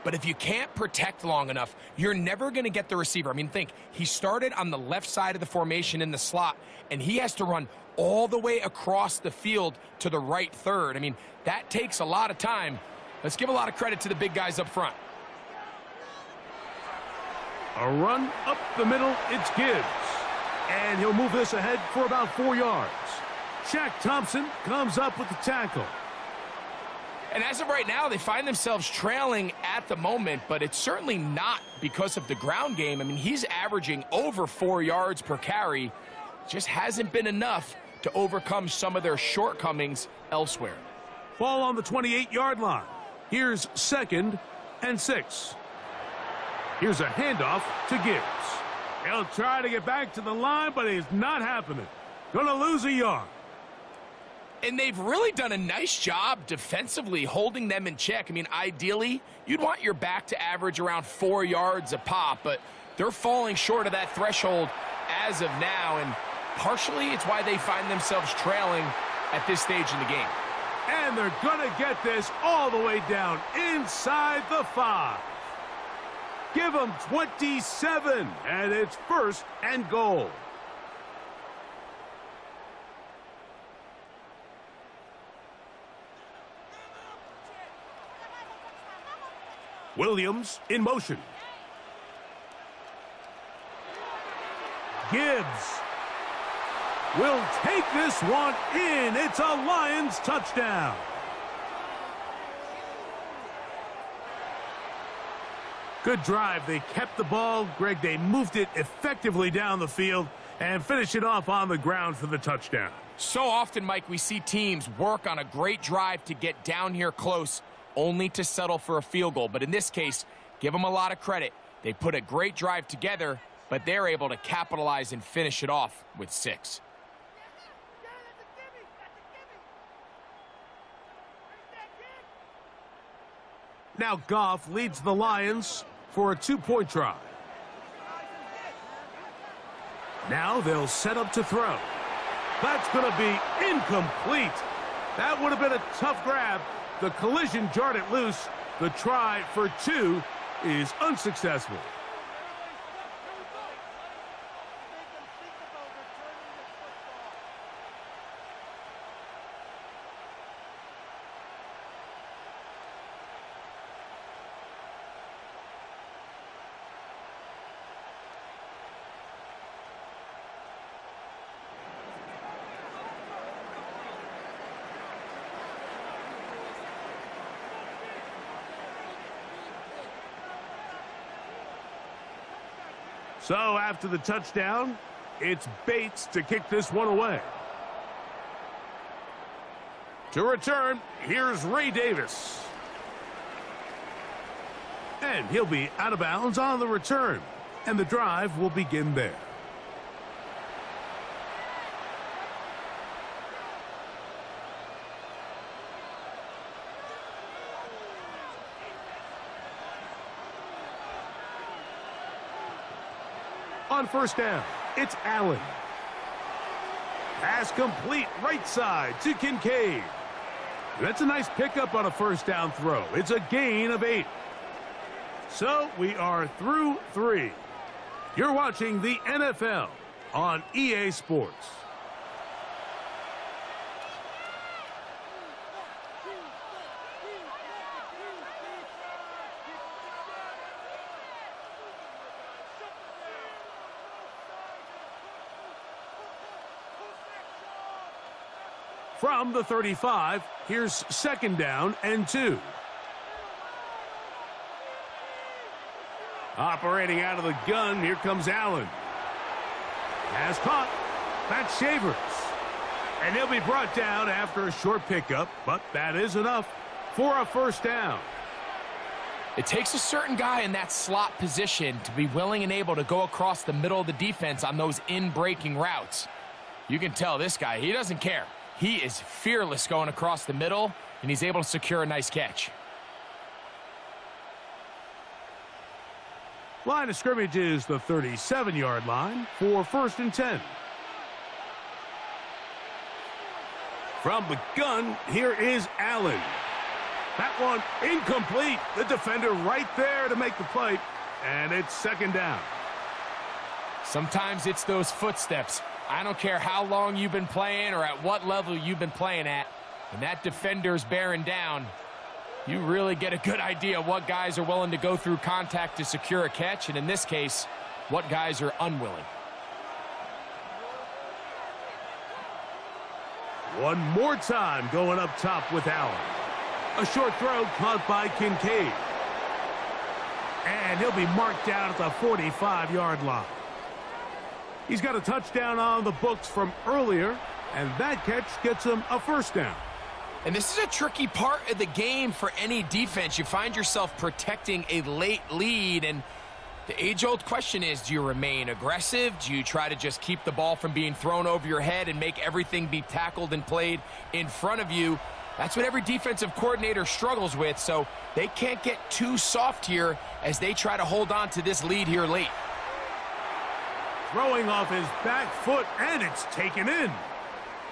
But if you can't protect long enough, you're never going to get the receiver. I mean, think, he started on the left side of the formation in the slot, and he has to run all the way across the field to the right third. I mean, that takes a lot of time. Let's give a lot of credit to the big guys up front. A run up the middle, it's Gibbs. And he'll move this ahead for about 4 yards. Shaq Thompson comes up with the tackle. And as of right now, they find themselves trailing at the moment, but it's certainly not because of the ground game. I mean, he's averaging over 4 yards per carry. Just hasn't been enough to overcome some of their shortcomings elsewhere. Ball on the 28-yard line. Here's 2nd and 6. Here's a handoff to Gibbs. He'll try to get back to the line, but it's not happening. Gonna lose a yard. And they've really done a nice job defensively holding them in check. I mean, ideally, you'd want your back to average around 4 yards a pop, but they're falling short of that threshold as of now, and partially it's why they find themselves trailing at this stage in the game. And they're gonna get this all the way down inside the 5. Give them 27, and it's 1st and goal. Williams in motion. Gibbs will take this one in. It's a Lions touchdown. Good drive. They kept the ball. Greg, they moved it effectively down the field and finished it off on the ground for the touchdown. So often, Mike, we see teams work on a great drive to get down here close, only to settle for a field goal. But in this case, give them a lot of credit. They put a great drive together, but they're able to capitalize and finish it off with 6. Now Goff leads the Lions for a 2-point try. Now they'll set up to throw. That's going to be incomplete. That would have been a tough grab. The collision jarred it loose. The try for 2 is unsuccessful. So after the touchdown, it's Bates to kick this one away. To return, here's Ray Davis. And he'll be out of bounds on the return. And the drive will begin there. On first down, it's Allen. Pass complete right side to Kincaid. That's a nice pickup on a first down throw. It's a gain of 8. So we are through 3. You're watching the NFL on EA Sports. From the 35, here's second down and 2. Operating out of the gun, here comes Allen. Has caught. That's Shavers. And he'll be brought down after a short pickup, but that is enough for a first down. It takes a certain guy in that slot position to be willing and able to go across the middle of the defense on those in-breaking routes. You can tell this guy, he doesn't care. He is fearless going across the middle, and he's able to secure a nice catch. Line of scrimmage is the 37-yard line for first and 10. From the gun, here is Allen. That one incomplete. The defender right there to make the play, and it's second down. Sometimes it's those footsteps. I don't care how long you've been playing or at what level you've been playing at. When that defender's bearing down, you really get a good idea of what guys are willing to go through contact to secure a catch, and in this case, what guys are unwilling. One more time going up top with Allen. A short throw caught by Kincaid. And he'll be marked down at the 45-yard line. He's got a touchdown on the books from earlier, and that catch gets him a first down. And this is a tricky part of the game for any defense. You find yourself protecting a late lead, and the age-old question is, do you remain aggressive? Do you try to just keep the ball from being thrown over your head and make everything be tackled and played in front of you? That's what every defensive coordinator struggles with, so they can't get too soft here as they try to hold on to this lead here late. Throwing off his back foot, and it's taken in.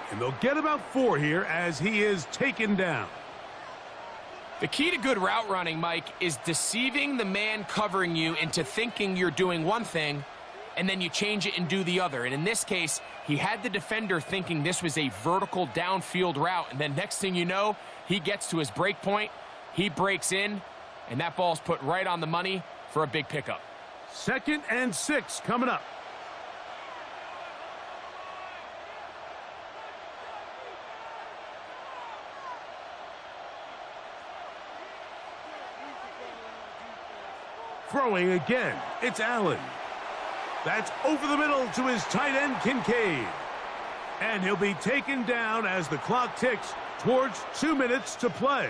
And they'll get about 4 here as he is taken down. The key to good route running, Mike, is deceiving the man covering you into thinking you're doing one thing, and then you change it and do the other. And in this case, he had the defender thinking this was a vertical downfield route, and then next thing you know, he gets to his break point, he breaks in, and that ball's put right on the money for a big pickup. 2nd and 6 coming up. Throwing again, it's Allen. That's over the middle to his tight end, Kincaid. And he'll be taken down as the clock ticks towards 2 minutes to play.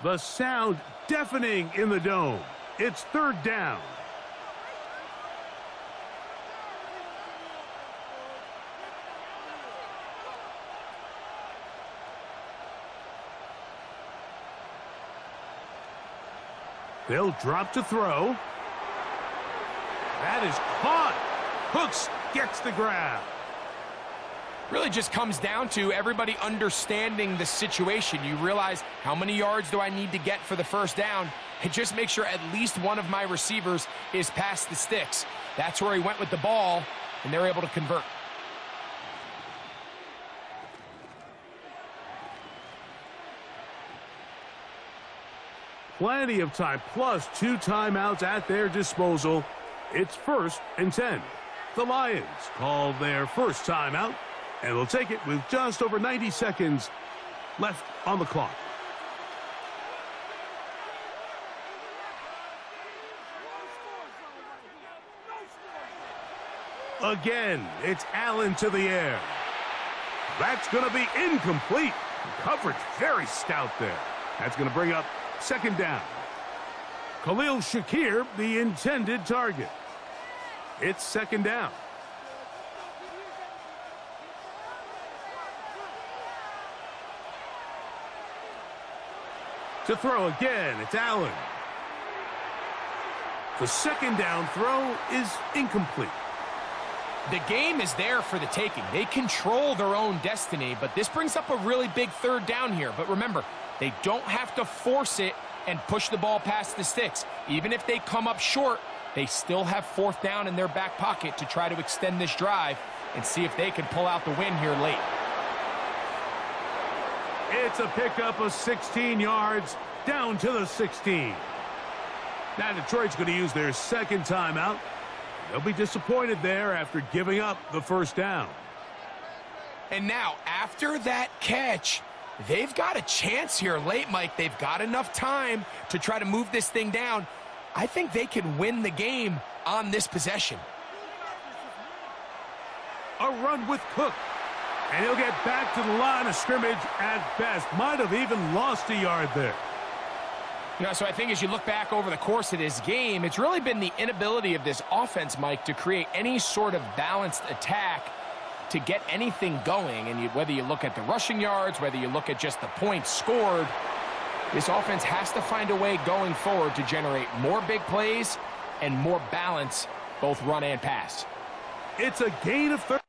The sound deafening in the dome. It's third down. They'll drop to throw. That is caught. Hooks gets the grab. Really just comes down to everybody understanding the situation. You realize, how many yards do I need to get for the first down? And just make sure at least one of my receivers is past the sticks. That's where he went with the ball, and they're able to convert. Plenty of time, plus 2 timeouts at their disposal. It's 1st and 10. The Lions call their first timeout, and they'll take it with just over 90 seconds left on the clock. Again, it's Allen to the air. That's going to be incomplete. Coverage very stout there. That's going to bring up second down. Khalil Shakir, the intended target. It's second down. To throw again, it's Allen. The second down throw is incomplete. The game is there for the taking. They control their own destiny, but this brings up a really big third down here. But remember, they don't have to force it and push the ball past the sticks. Even if they come up short, they still have fourth down in their back pocket to try to extend this drive and see if they can pull out the win here late. It's a pickup of 16 yards down to the 16. Now Detroit's going to use their second timeout. They'll be disappointed there after giving up the first down. And now, after that catch, they've got a chance here late, Mike. They've got enough time to try to move this thing down. I think they can win the game on this possession. A run with Cook. And he'll get back to the line of scrimmage at best. Might have even lost a yard there. You know, so I think as you look back over the course of this game, it's really been the inability of this offense, Mike, to create any sort of balanced attack to get anything going. And whether you look at the rushing yards, whether you look at just the points scored, this offense has to find a way going forward to generate more big plays and more balance, both run and pass. It's a gain of 30.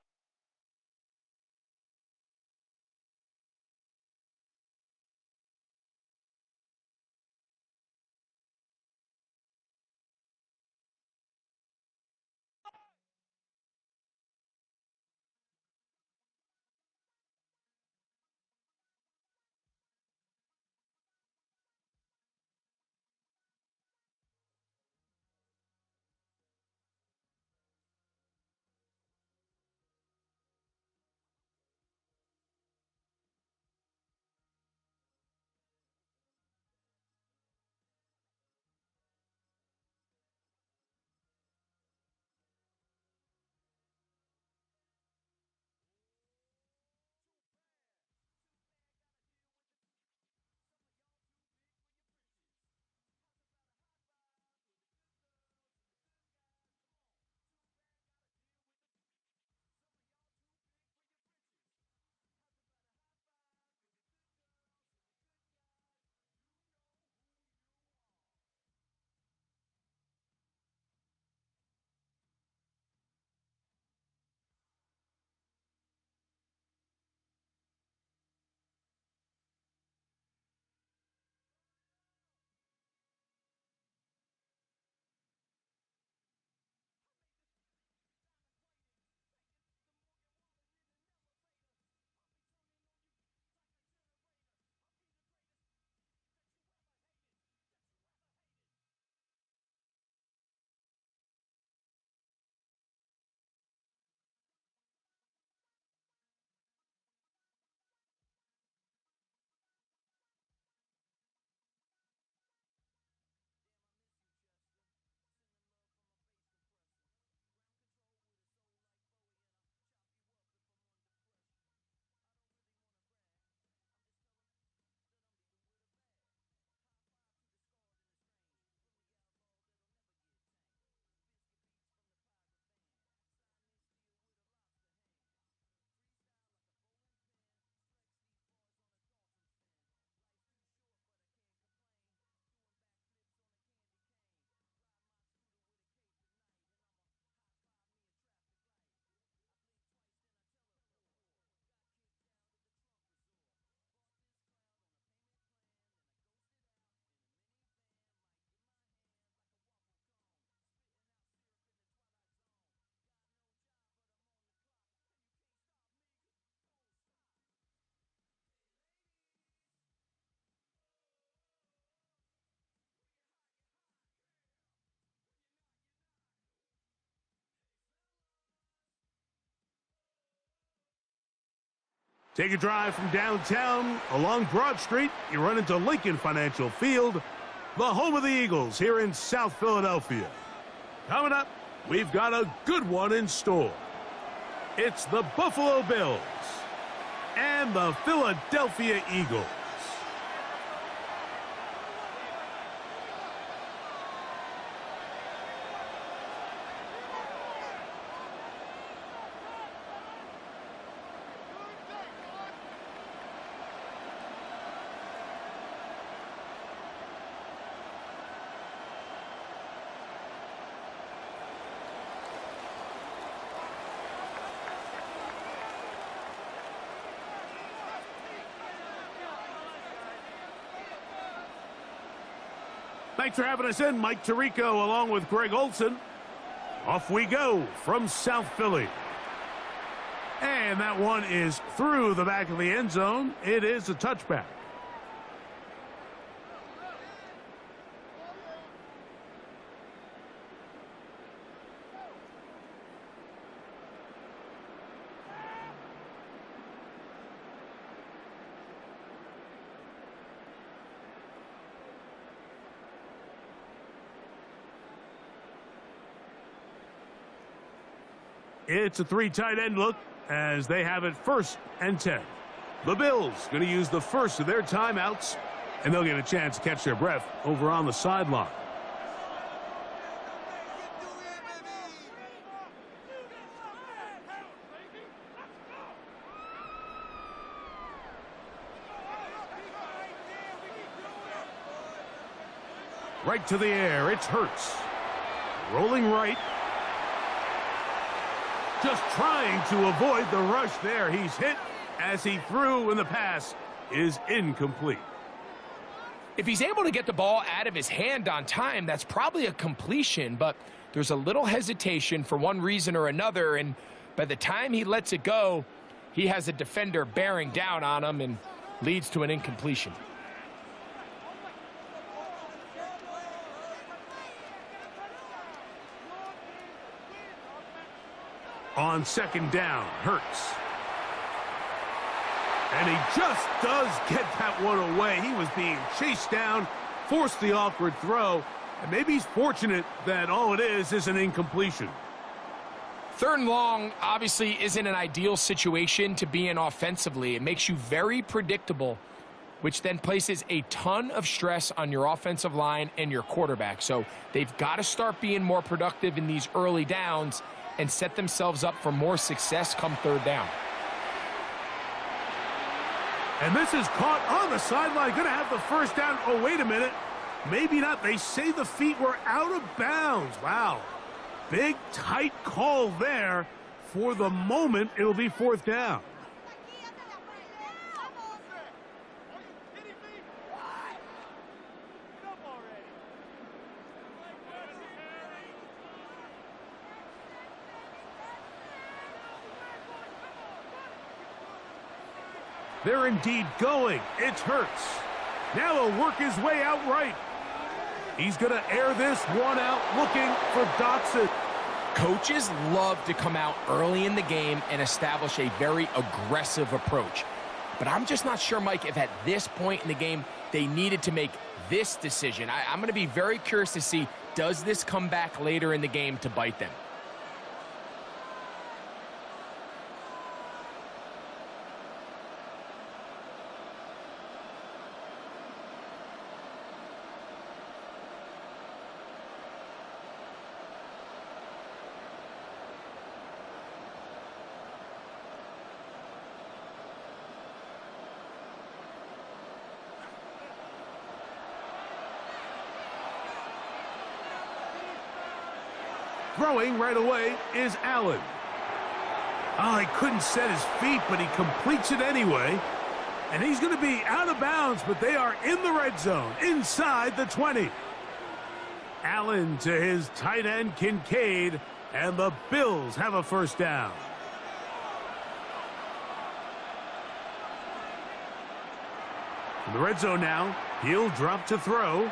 Take a drive from downtown along Broad Street. You run into Lincoln Financial Field, the home of the Eagles here in South Philadelphia. Coming up, we've got a good one in store. It's the Buffalo Bills and the Philadelphia Eagles. Thanks for having us in, Mike Tirico, along with Greg Olson. Off we go from South Philly. And that one is through the back of the end zone. It is a touchback. It's a three tight end look as they have it 1st and 10. The Bills going to use the first of their timeouts, and they'll get a chance to catch their breath over on the sideline. Right to the air, it's Hurts. Rolling right. Just trying to avoid the rush there. He's hit as he threw, and the pass is incomplete. If he's able to get the ball out of his hand on time, that's probably a completion, but there's a little hesitation for one reason or another, and by the time he lets it go, he has a defender bearing down on him and leads to an incompletion. On 2nd down, Hurts. And he just does get that one away. He was being chased down, forced the awkward throw, and maybe he's fortunate that all it is an incompletion. 3rd and long obviously isn't an ideal situation to be in offensively. It makes you very predictable, which then places a ton of stress on your offensive line and your quarterback. So they've got to start being more productive in these early downs and set themselves up for more success come 3rd down. And this is caught on the sideline. Going to have the 1st down. Oh, wait a minute. Maybe not. They say the feet were out of bounds. Wow. Big, tight call there. For the moment, it'll be 4th down. They're indeed going. It's Hurts. Now he'll work his way out right. He's going to air this one out looking for Dotson. Coaches love to come out early in the game and establish a very aggressive approach. But I'm just not sure, Mike, if at this point in the game they needed to make this decision. I'm going to be very curious to see, does this come back later in the game to bite them? Throwing right away is Allen. Oh, he couldn't set his feet, but he completes it anyway. And he's going to be out of bounds, but they are in the red zone, inside the 20. Allen to his tight end, Kincaid, and the Bills have a 1st down. In the red zone now, he'll drop to throw.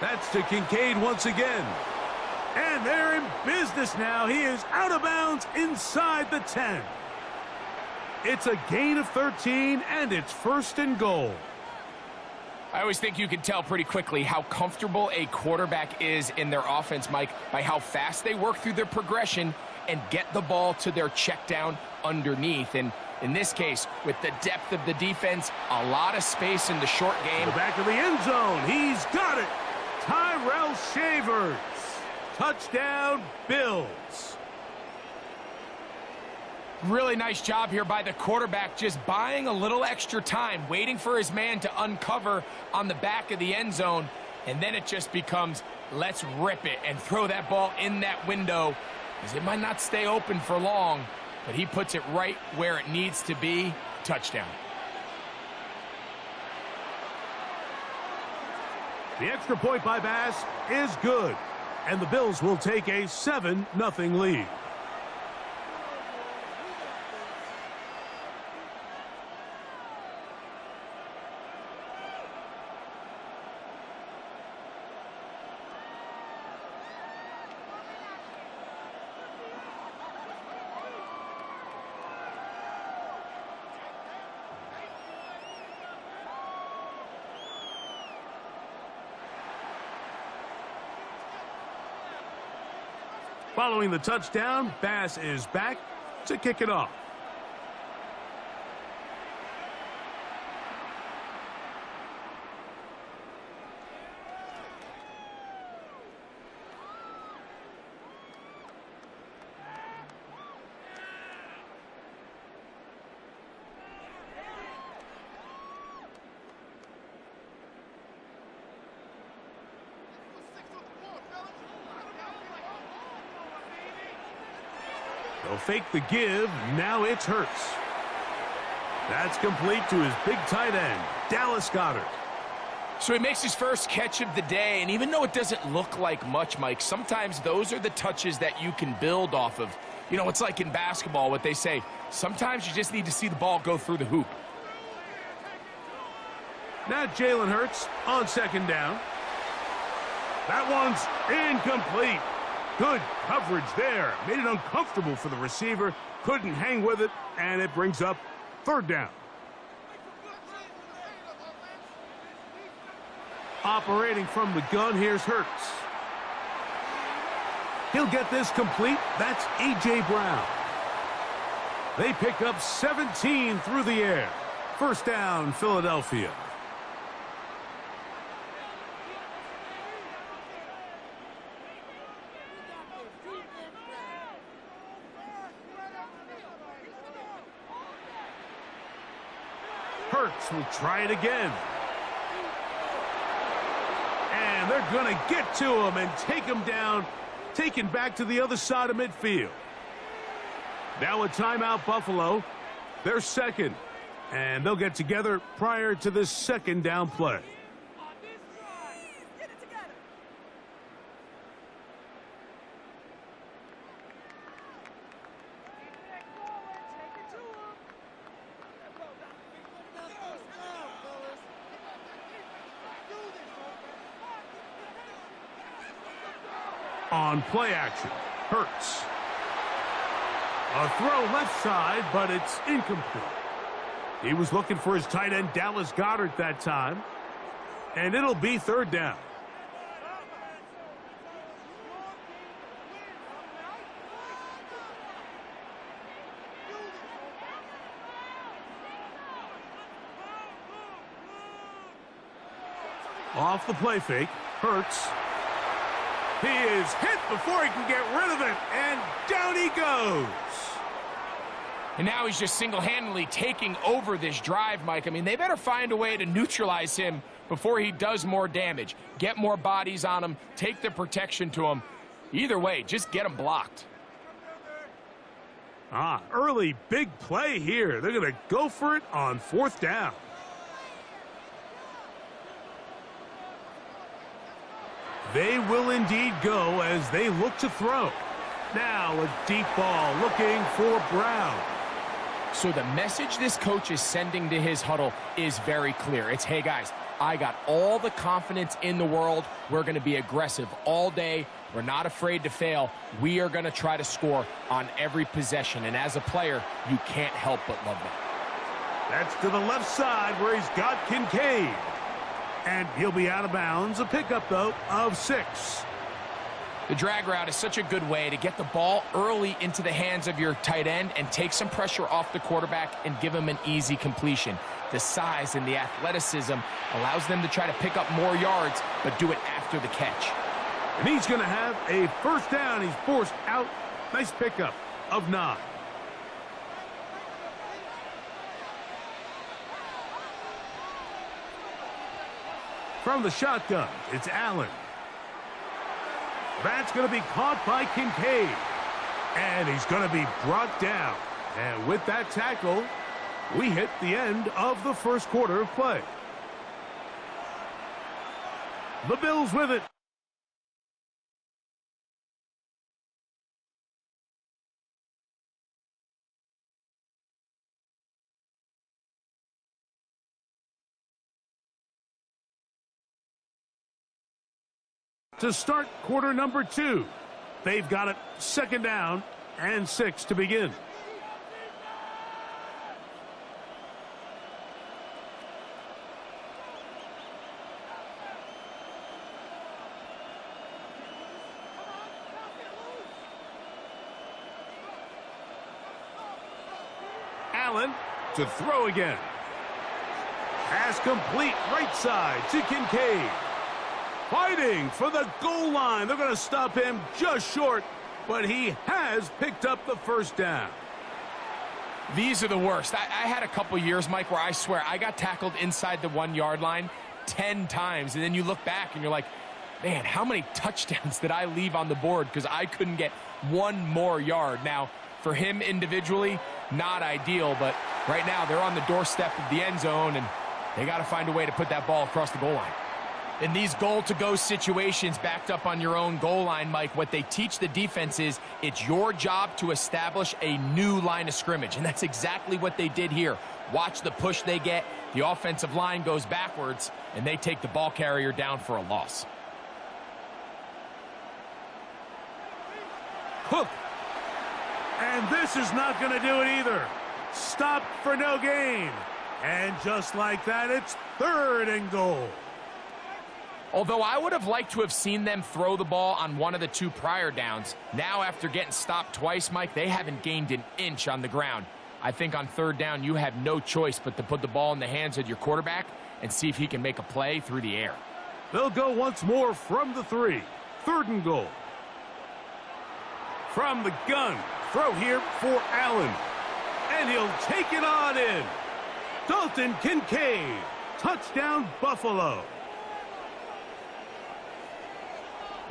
That's to Kincaid once again. And they're in business now. He is out of bounds inside the 10. It's a gain of 13, and it's 1st and goal. I always think you can tell pretty quickly how comfortable a quarterback is in their offense, Mike, by how fast they work through their progression and get the ball to their check down underneath. And in this case, with the depth of the defense, a lot of space in the short game. The back of the end zone. He's got it. Tyrell Shavers. Touchdown, Bills. Really nice job here by the quarterback, just buying a little extra time, waiting for his man to uncover on the back of the end zone. And then it just becomes, let's rip it and throw that ball in that window, because it might not stay open for long, but he puts it right where it needs to be. Touchdown. The extra point by Bass is good, and the Bills will take a 7-0 lead. Following the touchdown, Bass is back to kick it off. They'll fake the give. Now it's Hurts. That's complete to his big tight end, Dallas Goedert. So he makes his first catch of the day, and even though it doesn't look like much, Mike, sometimes those are the touches that you can build off of. You know, it's like in basketball, what they say, sometimes you just need to see the ball go through the hoop. Now Jalen Hurts on 2nd down. That one's incomplete. Good coverage there. Made it uncomfortable for the receiver. Couldn't hang with it, and it brings up 3rd down. Operating from the gun, here's Hurts. He'll get this complete. That's A.J. Brown. They pick up 17 through the air. 1st down, Philadelphia. Hurts will try it again. And they're going to get to him and take him down, taken back to the other side of midfield. Now a timeout, Buffalo. They're 2nd, and they'll get together prior to this 2nd down play. On play action, Hurts. A throw left side, but it's incomplete. He was looking for his tight end, Dallas Goedert, that time. And it'll be 3rd down. Off the play fake, Hurts. He is hit before he can get rid of it, and down he goes. And now he's just single-handedly taking over this drive, Mike. I mean, they better find a way to neutralize him before he does more damage. Get more bodies on him, take the protection to him. Either way, just get him blocked. Early big play here. They're going to go for it on 4th down. They will indeed go as they look to throw. Now a deep ball looking for Brown. So the message this coach is sending to his huddle is very clear. It's, hey guys, I got all the confidence in the world. We're going to be aggressive all day. We're not afraid to fail. We are going to try to score on every possession. And as a player, you can't help but love that. That's to the left side where he's got Kincaid. And he'll be out of bounds. A pickup, though, of 6. The drag route is such a good way to get the ball early into the hands of your tight end and take some pressure off the quarterback and give him an easy completion. The size and the athleticism allows them to try to pick up more yards, but do it after the catch. And he's going to have a first down. He's forced out. Nice pickup of 9. From the shotgun, it's Allen. That's going to be caught by Kincaid. And he's going to be brought down. And with that tackle, we hit the end of the first quarter of play. The Bills with it. To start quarter number 2. They've got it 2nd down and 6 to begin. Allen to throw again. Pass complete, right side to Kincaid. Fighting for the goal line. They're going to stop him just short, but he has picked up the first down. These are the worst. I had a couple years, Mike, where I swear I got tackled inside the 1-yard line 10 times, and then you look back and you're like, man, how many touchdowns did I leave on the board because I couldn't get one more yard? Now, for him individually, not ideal, but right now they're on the doorstep of the end zone, and they got to find a way to put that ball across the goal line. In these goal-to-go situations backed up on your own goal line, Mike, what they teach the defense is it's your job to establish a new line of scrimmage, and that's exactly what they did here. Watch the push they get. The offensive line goes backwards, and they take the ball carrier down for a loss. Hook. And this is not going to do it either. Stop for no gain. And just like that, it's 3rd and goal. Although I would have liked to have seen them throw the ball on one of the 2 prior downs. Now, after getting stopped twice, Mike, they haven't gained an inch on the ground. I think on 3rd down, you have no choice but to put the ball in the hands of your quarterback and see if he can make a play through the air. They'll go once more from the 3. 3rd and goal. From the gun, throw here for Allen. And he'll take it on in. Dalton Kincaid. Touchdown, Buffalo.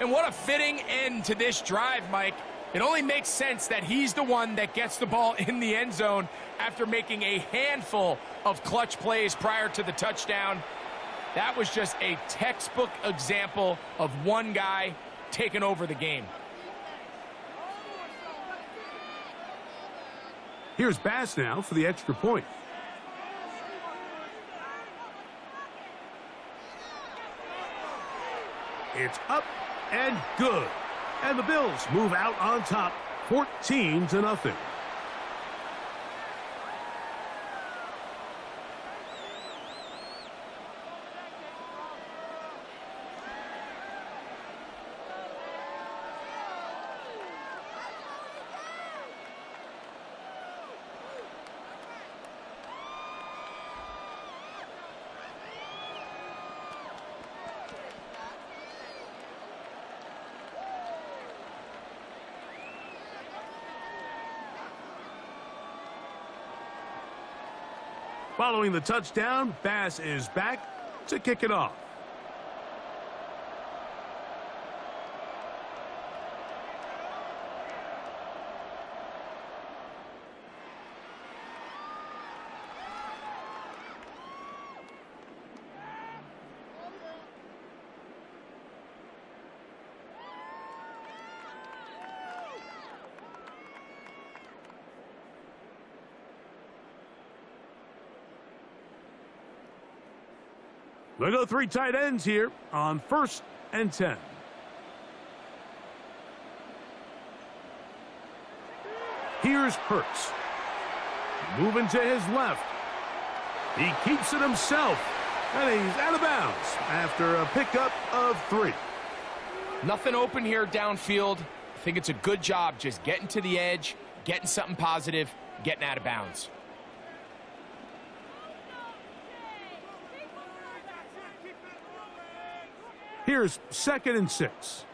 And what a fitting end to this drive, Mike. It only makes sense that he's the one that gets the ball in the end zone after making a handful of clutch plays prior to the touchdown. That was just a textbook example of one guy taking over the game. Here's Bass now for the extra point. It's up and good. And the Bills move out on top, 14-0. Following the touchdown, Bass is back to kick it off. They'll go 3 tight ends here on 1st and 10. Here's Hurts. Moving to his left. He keeps it himself. And he's out of bounds after a pickup of 3. Nothing open here downfield. I think it's a good job just getting to the edge, getting something positive, getting out of bounds. Here's 2nd and 6.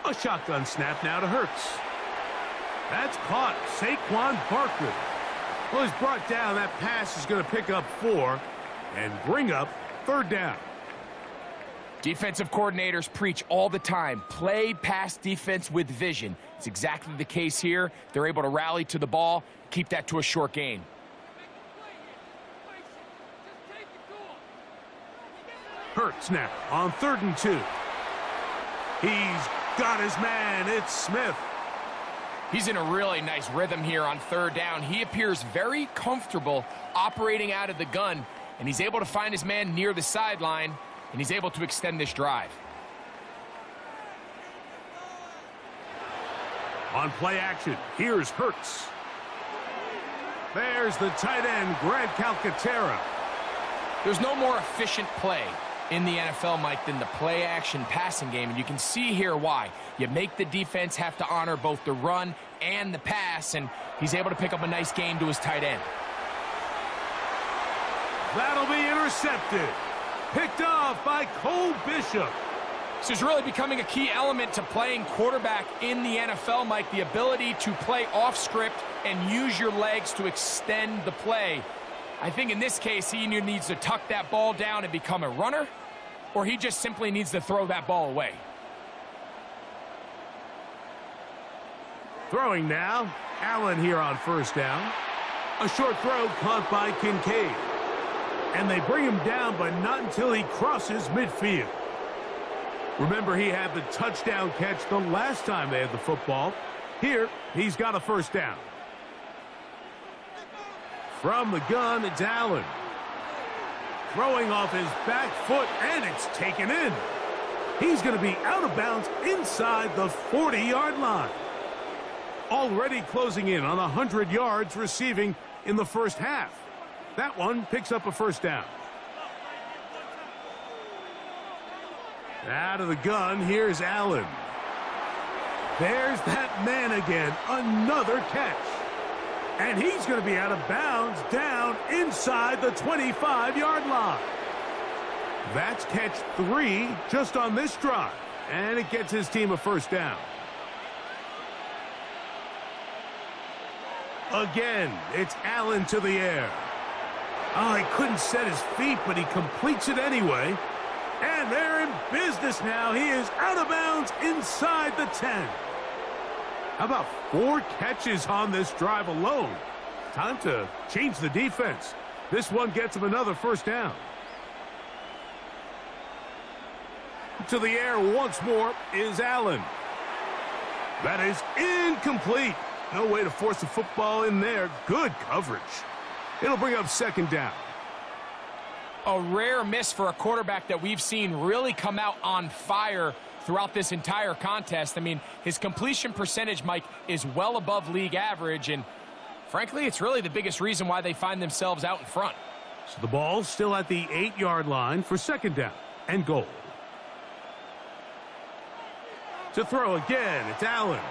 A shotgun snap now to Hurts. That's caught. Saquon Barkley. Well, he's brought down. That pass is going to pick up 4 and bring up 3rd down. Defensive coordinators preach all the time, play pass defense with vision. It's exactly the case here. They're able to rally to the ball, keep that to a short gain. Hurts now on 3rd and 2. He's got his man. It's Smith. He's in a really nice rhythm here on 3rd down. He appears very comfortable operating out of the gun, and he's able to find his man near the sideline, and he's able to extend this drive. On play action, here's Hurts. There's the tight end, Grant Calcaterra. There's no more efficient play in the NFL, Mike, than the play-action passing game, and you can see here why. You make the defense have to honor both the run and the pass, and he's able to pick up a nice gain to his tight end. That'll be intercepted. Picked off by Cole Bishop. This is really becoming a key element to playing quarterback in the NFL, Mike, the ability to play off script and use your legs to extend the play. I think in this case, he either needs to tuck that ball down and become a runner, or he just simply needs to throw that ball away. Throwing now, Allen here on 1st down. A short throw caught by Kincaid. And they bring him down, but not until he crosses midfield. Remember, he had the touchdown catch the last time they had the football. Here, he's got a 1st down. From the gun, it's Allen. Throwing off his back foot, and it's taken in. He's going to be out of bounds inside the 40-yard line. Already closing in on 100 yards receiving in the 1st half. That one picks up a 1st down. Out of the gun, here's Allen. There's that man again, another catch. And he's going to be out of bounds down inside the 25-yard line. That's catch 3 just on this drive. And it gets his team a 1st down. Again, it's Allen to the air. Oh, he couldn't set his feet, but he completes it anyway. And they're in business now. He is out of bounds inside the 10. How about 4 catches on this drive alone? Time to change the defense. This one gets him another 1st down. To the air once more is Allen. That is incomplete. No way to force the football in there. Good coverage. It'll bring up 2nd down. A rare miss for a quarterback that we've seen really come out on fire throughout this entire contest. I mean, his completion percentage, Mike, is well above league average, and frankly, it's really the biggest reason why they find themselves out in front. So the ball's still at the 8-yard line for 2nd down and goal. To throw again, it's Allen.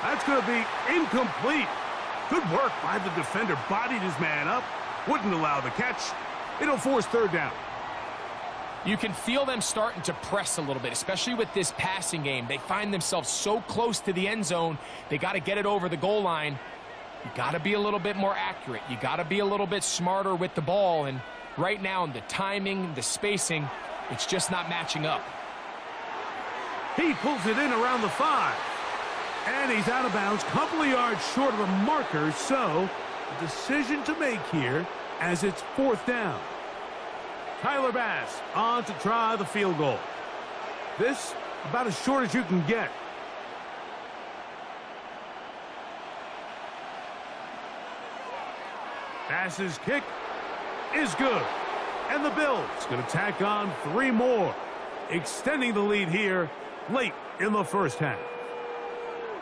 That's going to be incomplete. Good work by the defender. Bodied his man up. Wouldn't allow the catch. It'll force 3rd down. You can feel them starting to press a little bit, especially with this passing game. They find themselves so close to the end zone. They got to get it over the goal line. You got to be a little bit more accurate. You got to be a little bit smarter with the ball. And right now, the timing, the spacing, it's just not matching up. He pulls it in around the 5. And he's out of bounds, couple of yards short of the marker, so a decision to make here as it's 4th down. Tyler Bass on to try the field goal. This about as short as you can get. Bass's kick is good. And the Bills going to tack on 3 more, extending the lead here late in the first half.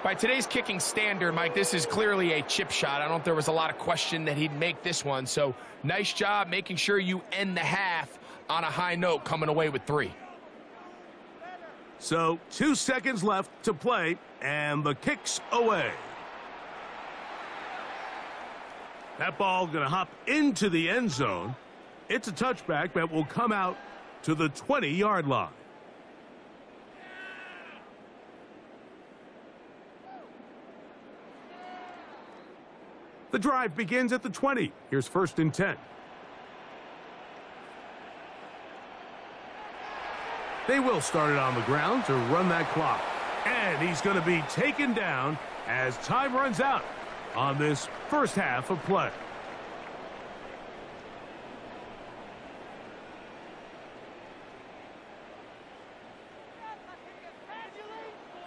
By today's kicking standard, Mike, this is clearly a chip shot. I don't think there was a lot of question that he'd make this one. So nice job making sure you end the half on a high note, coming away with 3. So 2 seconds left to play, and the kick's away. That ball going to hop into the end zone. It's a touchback that will come out to the 20-yard line. The drive begins at the 20. Here's 1st and 10. They will start it on the ground to run that clock. And he's going to be taken down as time runs out on this first half of play.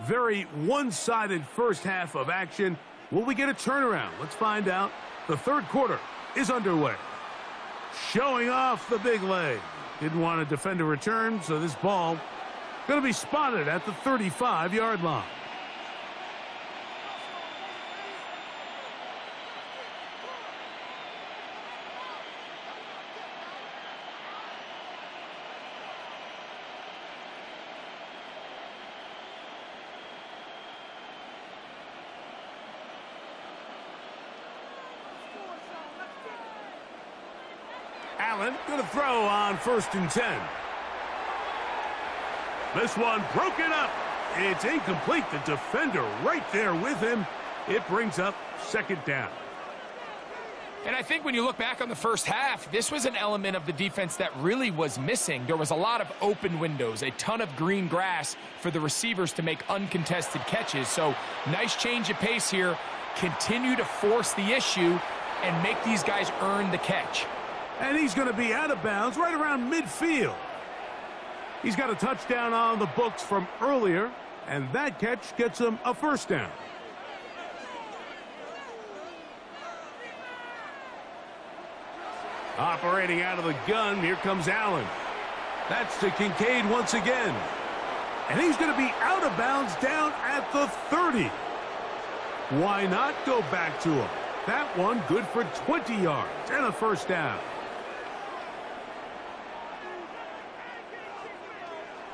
Very one-sided first half of action. Will we get a turnaround? Let's find out. The third quarter is underway. Showing off the big leg. Didn't want to defend a return, so this ball going to be spotted at the 35-yard line. Allen going to throw on 1st and 10. This one broken up. It's incomplete. The defender right there with him. It brings up 2nd down. And I think when you look back on the first half, this was an element of the defense that really was missing. There was a lot of open windows, a ton of green grass for the receivers to make uncontested catches. So nice change of pace here. Continue to force the issue and make these guys earn the catch. And he's going to be out of bounds right around midfield. He's got a touchdown on the books from earlier, and that catch gets him a 1st down. Operating out of the gun, here comes Allen. That's to Kincaid once again. And he's going to be out of bounds down at the 30. Why not go back to him? That one good for 20 yards and a 1st down.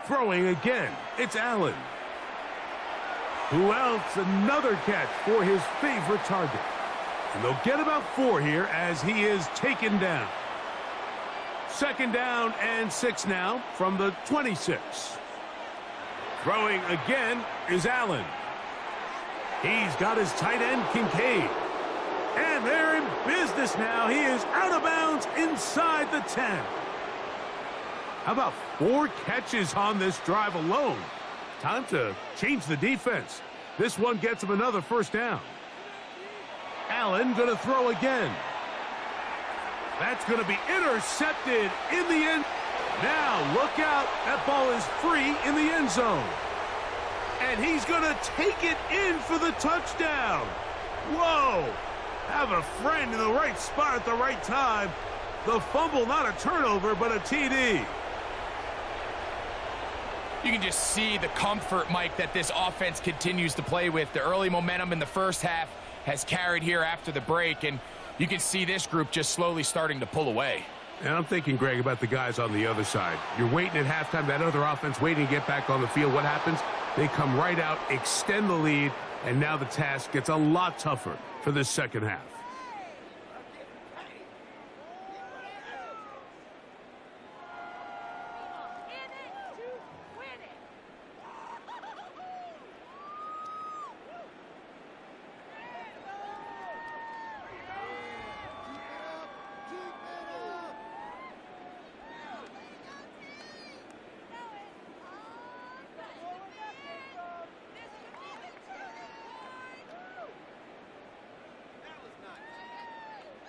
Throwing again, it's Allen. Who else? Another catch for his favorite target. And they'll get about 4 here as he is taken down. 2nd down and 6 now from the 26. Throwing again is Allen. He's got his tight end, Kincaid. And they're in business now. He is out of bounds inside the 10. How about 4 catches on this drive alone? Time to change the defense. This one gets him another 1st down. Allen going to throw again. That's going to be intercepted in the end. Now look out. That ball is free in the end zone. And he's going to take it in for the touchdown. Whoa. Have a friend in the right spot at the right time. The fumble, not a turnover, but a TD. You can just see the comfort, Mike, that this offense continues to play with. The early momentum in the first half has carried here after the break, and you can see this group just slowly starting to pull away. And I'm thinking, Greg, about the guys on the other side. You're waiting at halftime, that other offense waiting to get back on the field. What happens? They come right out, extend the lead, and now the task gets a lot tougher for this second half.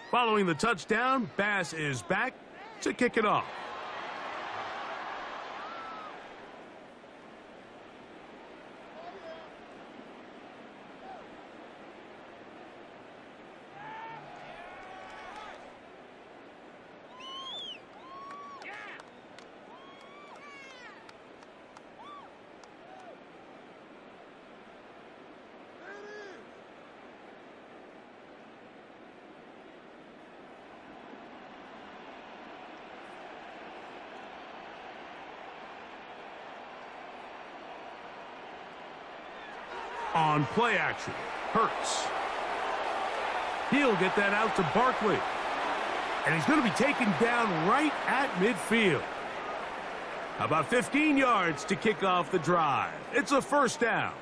Following the touchdown, Bass is back to kick it off. On play action, Hurts. He'll get that out to Barkley. And he's going to be taken down right at midfield. About 15 yards to kick off the drive. It's a first down.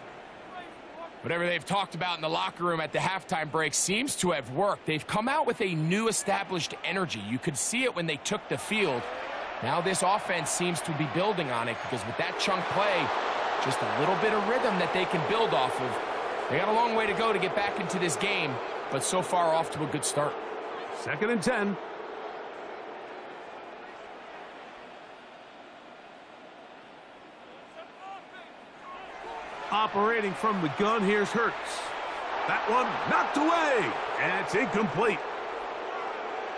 Whatever they've talked about in the locker room at the halftime break seems to have worked. They've come out with a new established energy. You could see it when they took the field. Now this offense seems to be building on it because with that chunk play, just a little bit of rhythm that they can build off of. They got a long way to go to get back into this game, but so far off to a good start. 2nd and 10. Operating from the gun, here's Hurts. That one knocked away, and it's incomplete.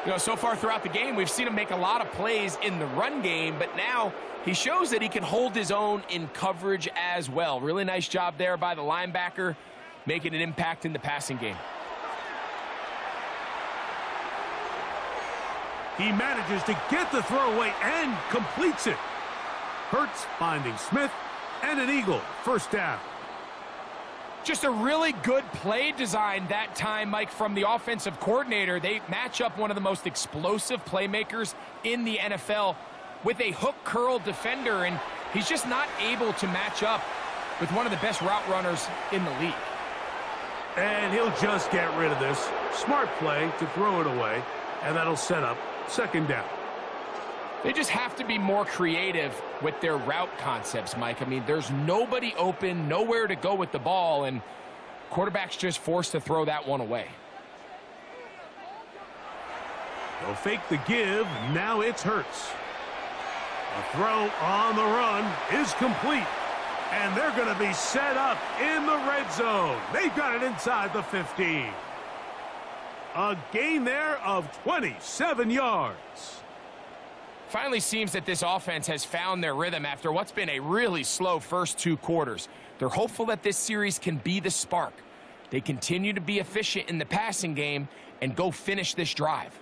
You know, so far throughout the game, we've seen him make a lot of plays in the run game, but now he shows that he can hold his own in coverage as well. Really nice job there by the linebacker, making an impact in the passing game. He manages to get the throwaway and completes it. Hurts finding Smith, and an eagle. First down. Just a really good play design that time, Mike, from the offensive coordinator. They match up one of the most explosive playmakers in the NFL with a hook curl defender, and he's just not able to match up with one of the best route runners in the league. And he'll just get rid of this. Smart play to throw it away, and that'll set up 2nd down. They just have to be more creative with their route concepts, Mike. I mean, there's nobody open, nowhere to go with the ball, and quarterback's just forced to throw that one away. They'll fake the give. Now it's Hurts. A throw on the run is complete, and they're going to be set up in the red zone. They've got it inside the 15. A gain there of 27 yards. Finally seems that this offense has found their rhythm after what's been a really slow first 2 quarters. They're hopeful that this series can be the spark. They continue to be efficient in the passing game and go finish this drive.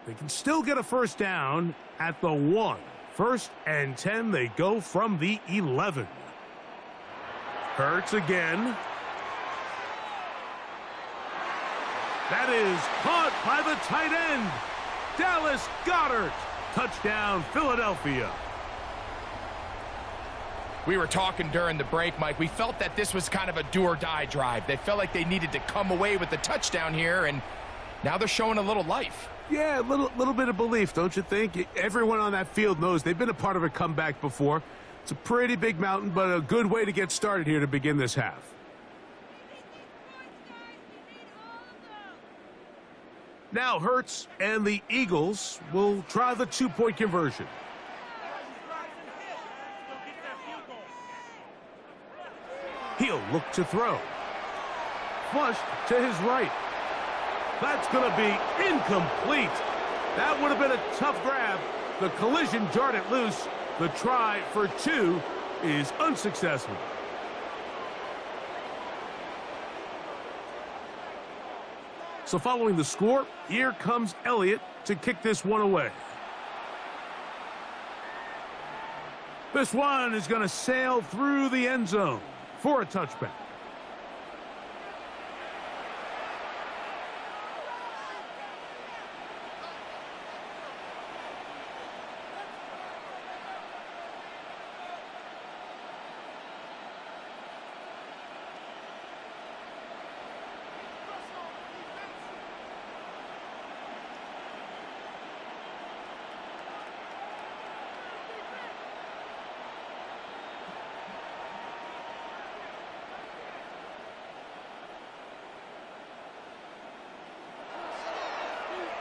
They can still get a first down at the 1. 1st and 10, they go from the 11. Hurts again. That is caught by the tight end, Dallas Goedert. Touchdown, Philadelphia. We were talking during the break, Mike. We felt that this was kind of a do-or-die drive. They felt like they needed to come away with the touchdown here, and now they're showing a little life. Yeah, a little bit of belief, don't you think? Everyone on that field knows they've been a part of a comeback before. It's a pretty big mountain, but a good way to get started here to begin this half. Now Hurts and the Eagles will try the 2-point conversion. He'll look to throw. Flushed to his right. That's going to be incomplete. That would have been a tough grab. The collision jarred it loose. The try for 2 is unsuccessful. So following the score, here comes Elliott to kick this one away. This one is going to sail through the end zone for a touchback.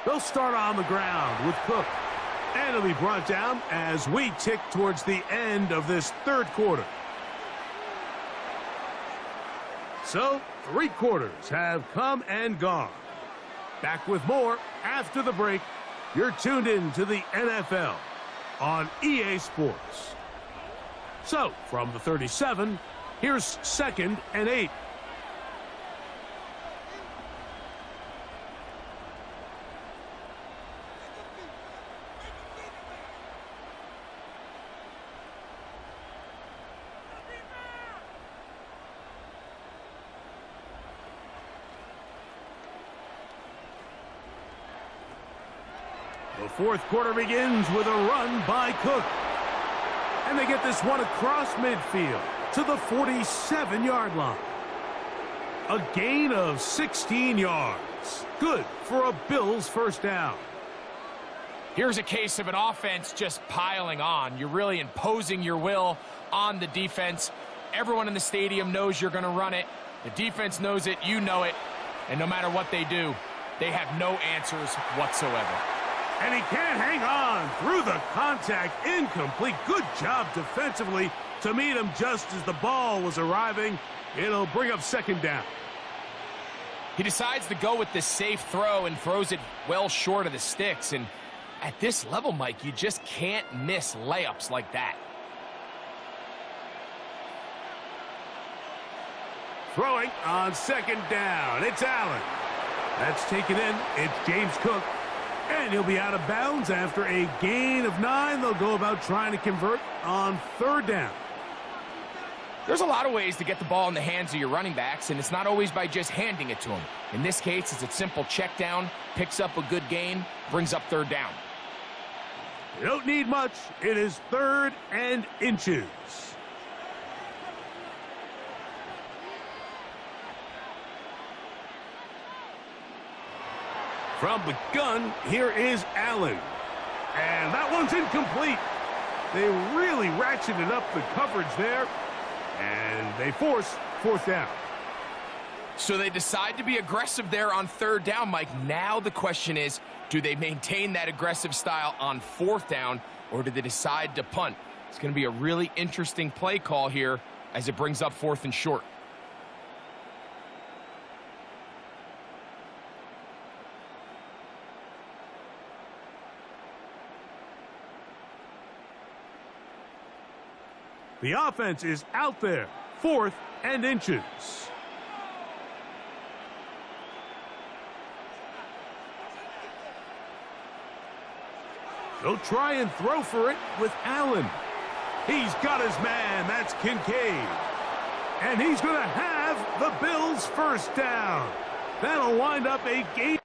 They'll start on the ground with Cook. And it'll be brought down as we tick towards the end of this 3rd quarter. So, 3 quarters have come and gone. Back with more after the break. You're tuned in to the NFL on EA Sports. So, from the 37, here's 2nd and 8. The fourth quarter begins with a run by Cook. And they get this one across midfield to the 47-yard line. A gain of 16 yards. Good for a Bills first down. Here's a case of an offense just piling on. You're really imposing your will on the defense. Everyone in the stadium knows you're going to run it. The defense knows it, you know it. And no matter what they do, they have no answers whatsoever. And he can't hang on through the contact. Incomplete. Good job defensively to meet him just as the ball was arriving. It'll bring up second down. He decides to go with this safe throw and throws it well short of the sticks. And at this level, Mike, you just can't miss layups like that. Throwing on second down. It's Allen. That's taken in. It's James Cook. And he'll be out of bounds after a gain of 9. They'll go about trying to convert on third down. There's a lot of ways to get the ball in the hands of your running backs, and it's not always by just handing it to them. In this case, it's a simple check down, picks up a good gain, brings up third down. You don't need much. It is 3rd and inches. From the gun, here is Allen. And that one's incomplete. They really ratcheted up the coverage there. And they force fourth down. So they decide to be aggressive there on third down, Mike. Now the question is, do they maintain that aggressive style on fourth down, or do they decide to punt? It's going to be a really interesting play call here as it brings up 4th and short. The offense is out there. 4th and inches. They'll try and throw for it with Allen. He's got his man. That's Kincaid. And he's going to have the Bills first down. That'll wind up a game.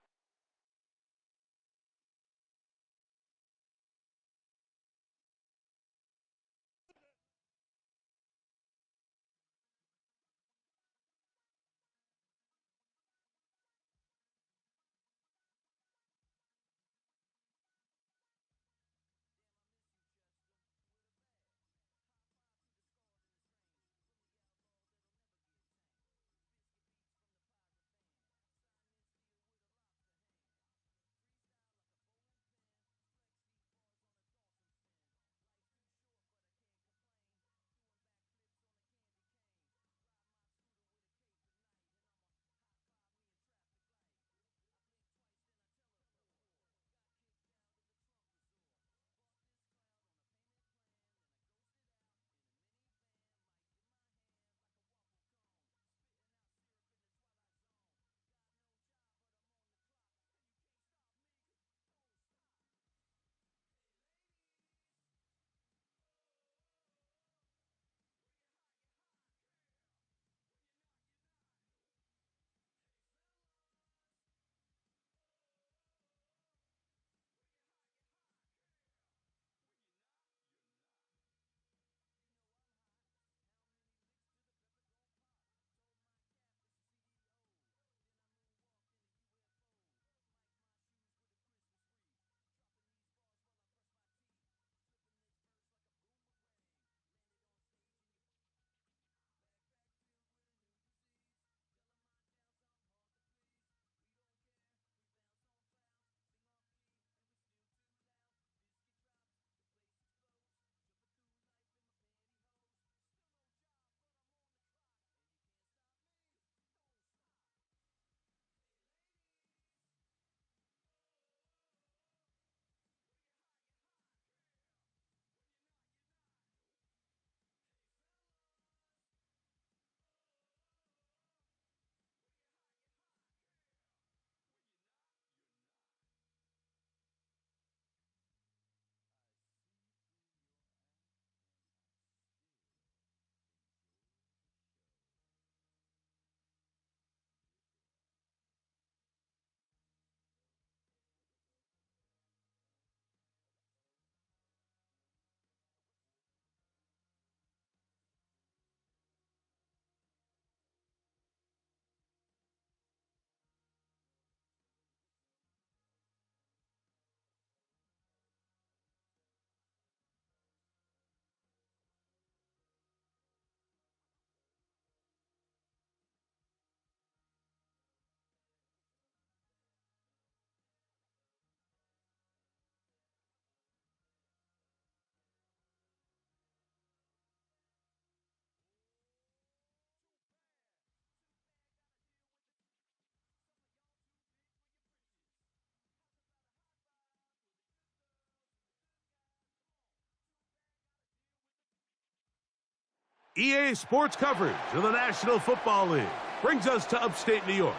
EA Sports coverage of the National Football League brings us to upstate New York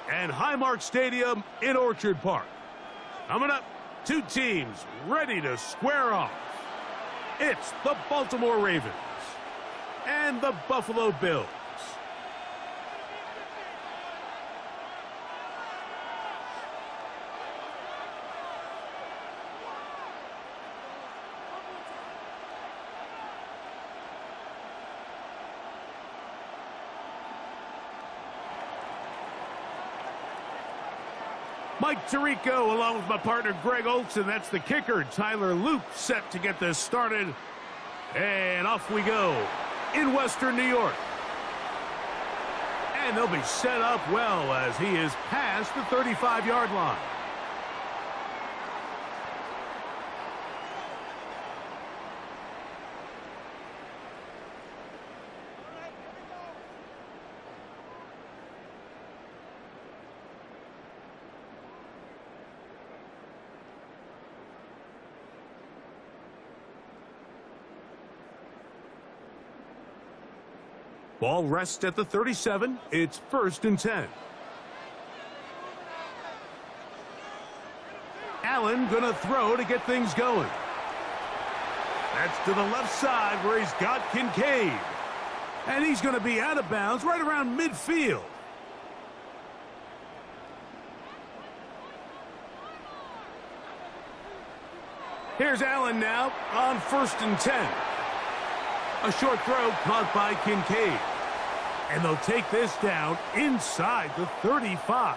and Highmark Stadium in Orchard Park. Coming up, two teams ready to square off. It's the Baltimore Ravens and the Buffalo Bills. Mike Tirico along with my partner Greg Olson. That's the kicker. Tyler Loop set to get this started. And off we go in Western New York. And they'll be set up well as he is past the 35-yard line. Ball rests at the 37. It's 1st and 10. Allen gonna throw to get things going. That's to the left side where he's got Kincaid. And he's gonna be out of bounds right around midfield. Here's Allen now on 1st and 10. A short throw caught by Kincaid. And they'll take this down inside the 35.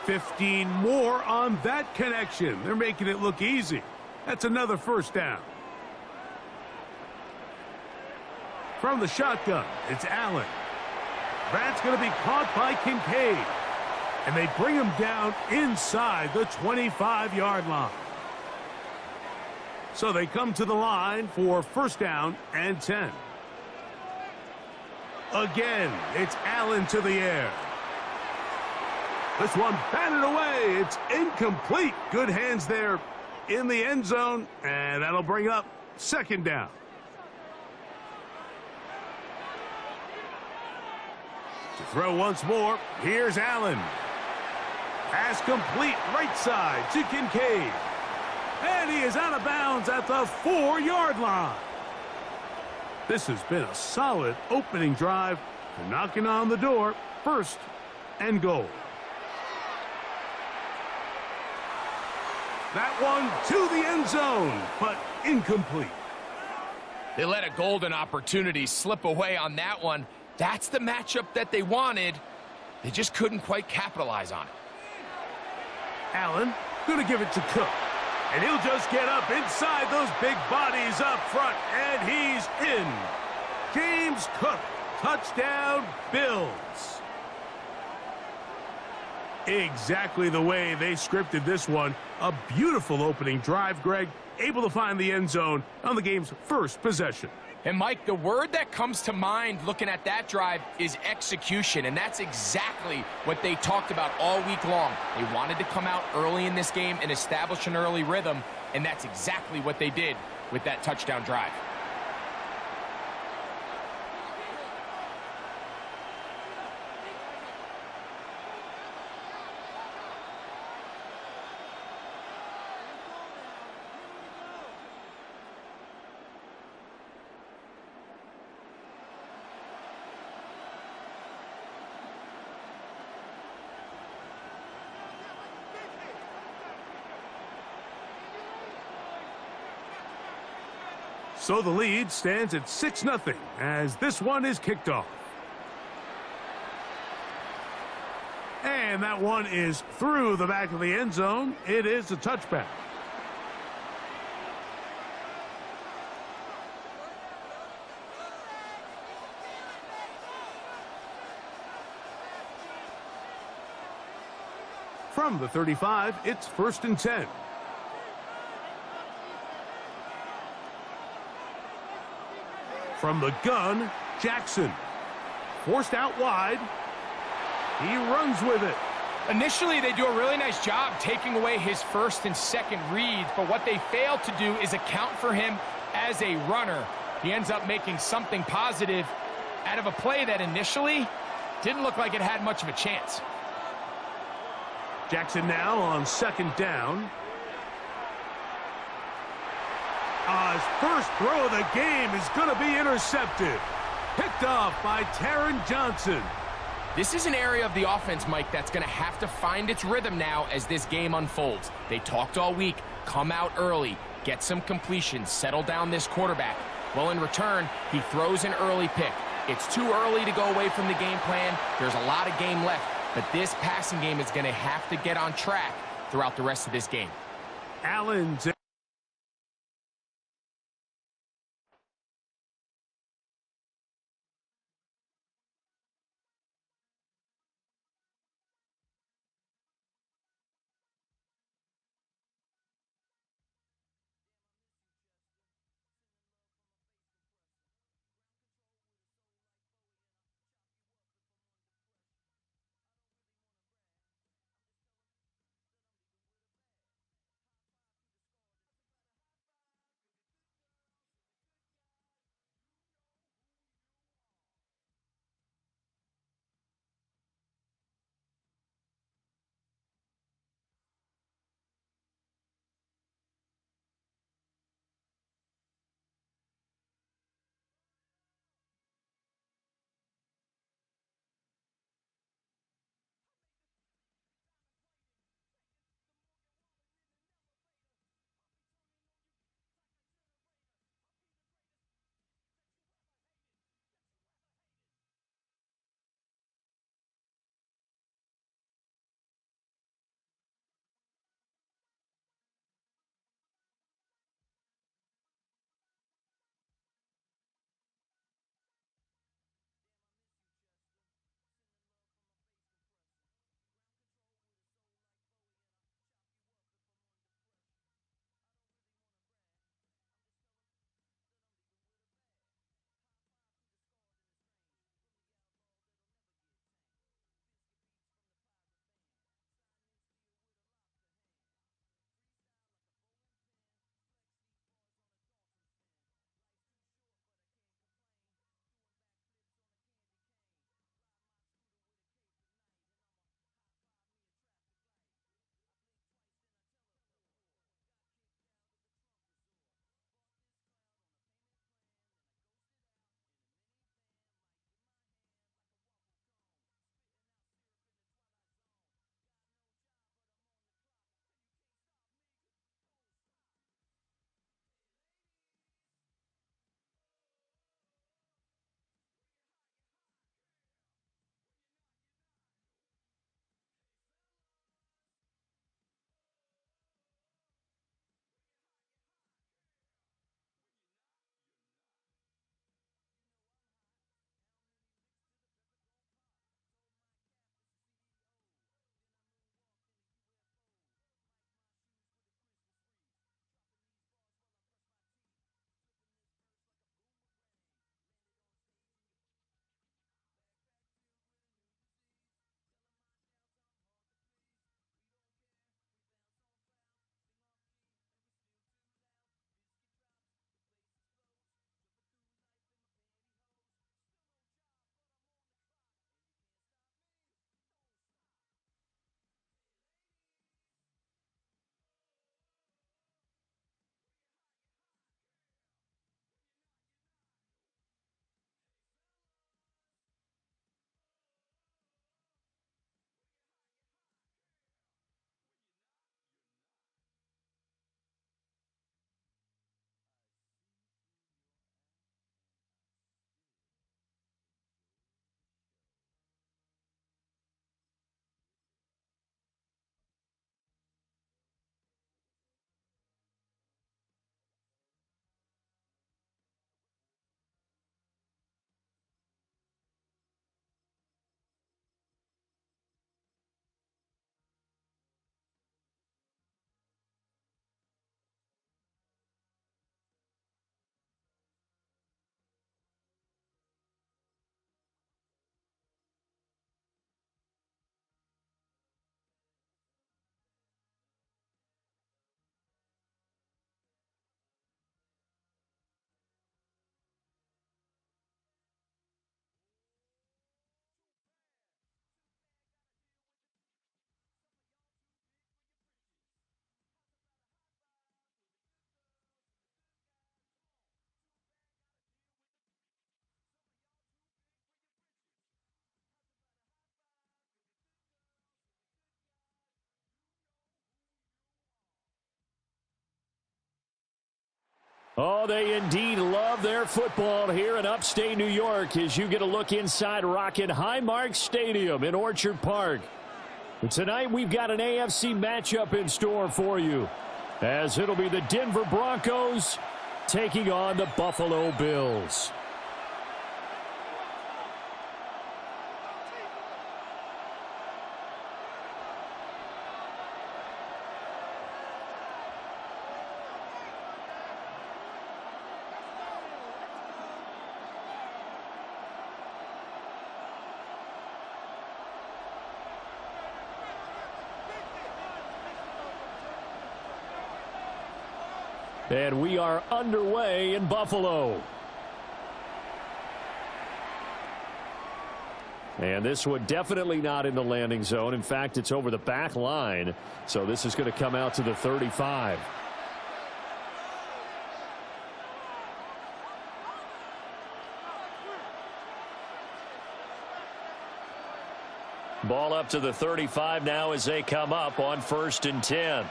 15 more on that connection. They're making it look easy. That's another 1st down. From the shotgun, it's Allen. That's going to be caught by Kincaid. And they bring him down inside the 25-yard line. So they come to the line for 1st down and 10. Again, it's Allen to the air. This one batted away. It's incomplete. Good hands there in the end zone, and that'll bring up 2nd down. To throw once more, here's Allen. Pass complete right side to Kincaid. And he is out of bounds at the 4-yard line. This has been a solid opening drive. They're knocking on the door. 1st and goal. That one to the end zone, but incomplete. They let a golden opportunity slip away on that one. That's the matchup that they wanted. They just couldn't quite capitalize on it. Allen going to give it to Cook. And he'll just get up inside those big bodies up front. And he's in. James Cook. Touchdown, Bills. Exactly the way they scripted this one. A beautiful opening drive, Greg. Able to find the end zone on the game's 1st possession. And, Mike, the word that comes to mind looking at that drive is execution, and that's exactly what they talked about all week long. They wanted to come out early in this game and establish an early rhythm, and that's exactly what they did with that touchdown drive. So the lead stands at 6-0 as this one is kicked off. And that one is through the back of the end zone. It is a touchback. From the 35, it's 1st and 10. From the gun, Jackson. Forced out wide. He runs with it. Initially, they do a really nice job taking away his 1st and 2nd reads, but what they fail to do is account for him as a runner. He ends up making something positive out of a play that initially didn't look like it had much of a chance. Jackson now on second down. His first throw of the game is going to be intercepted. Picked off by Taron Johnson. This is an area of the offense, Mike, that's going to have to find its rhythm now as this game unfolds. They talked all week, come out early, get some completions, settle down this quarterback. Well, in return, he throws an early pick. It's too early to go away from the game plan. There's a lot of game left, but this passing game is going to have to get on track throughout the rest of this game. Allen's Oh, they indeed love their football here in upstate New York as you get a look inside Rocket Highmark Stadium in Orchard Park. And tonight we've got an AFC matchup in store for you, as it'll be the Denver Broncos taking on the Buffalo Bills. And we are underway in Buffalo. And this one definitely not in the landing zone. In fact, it's over the back line. So this is going to come out to the 35. Ball up to the 35 now as they come up on 1st and 10.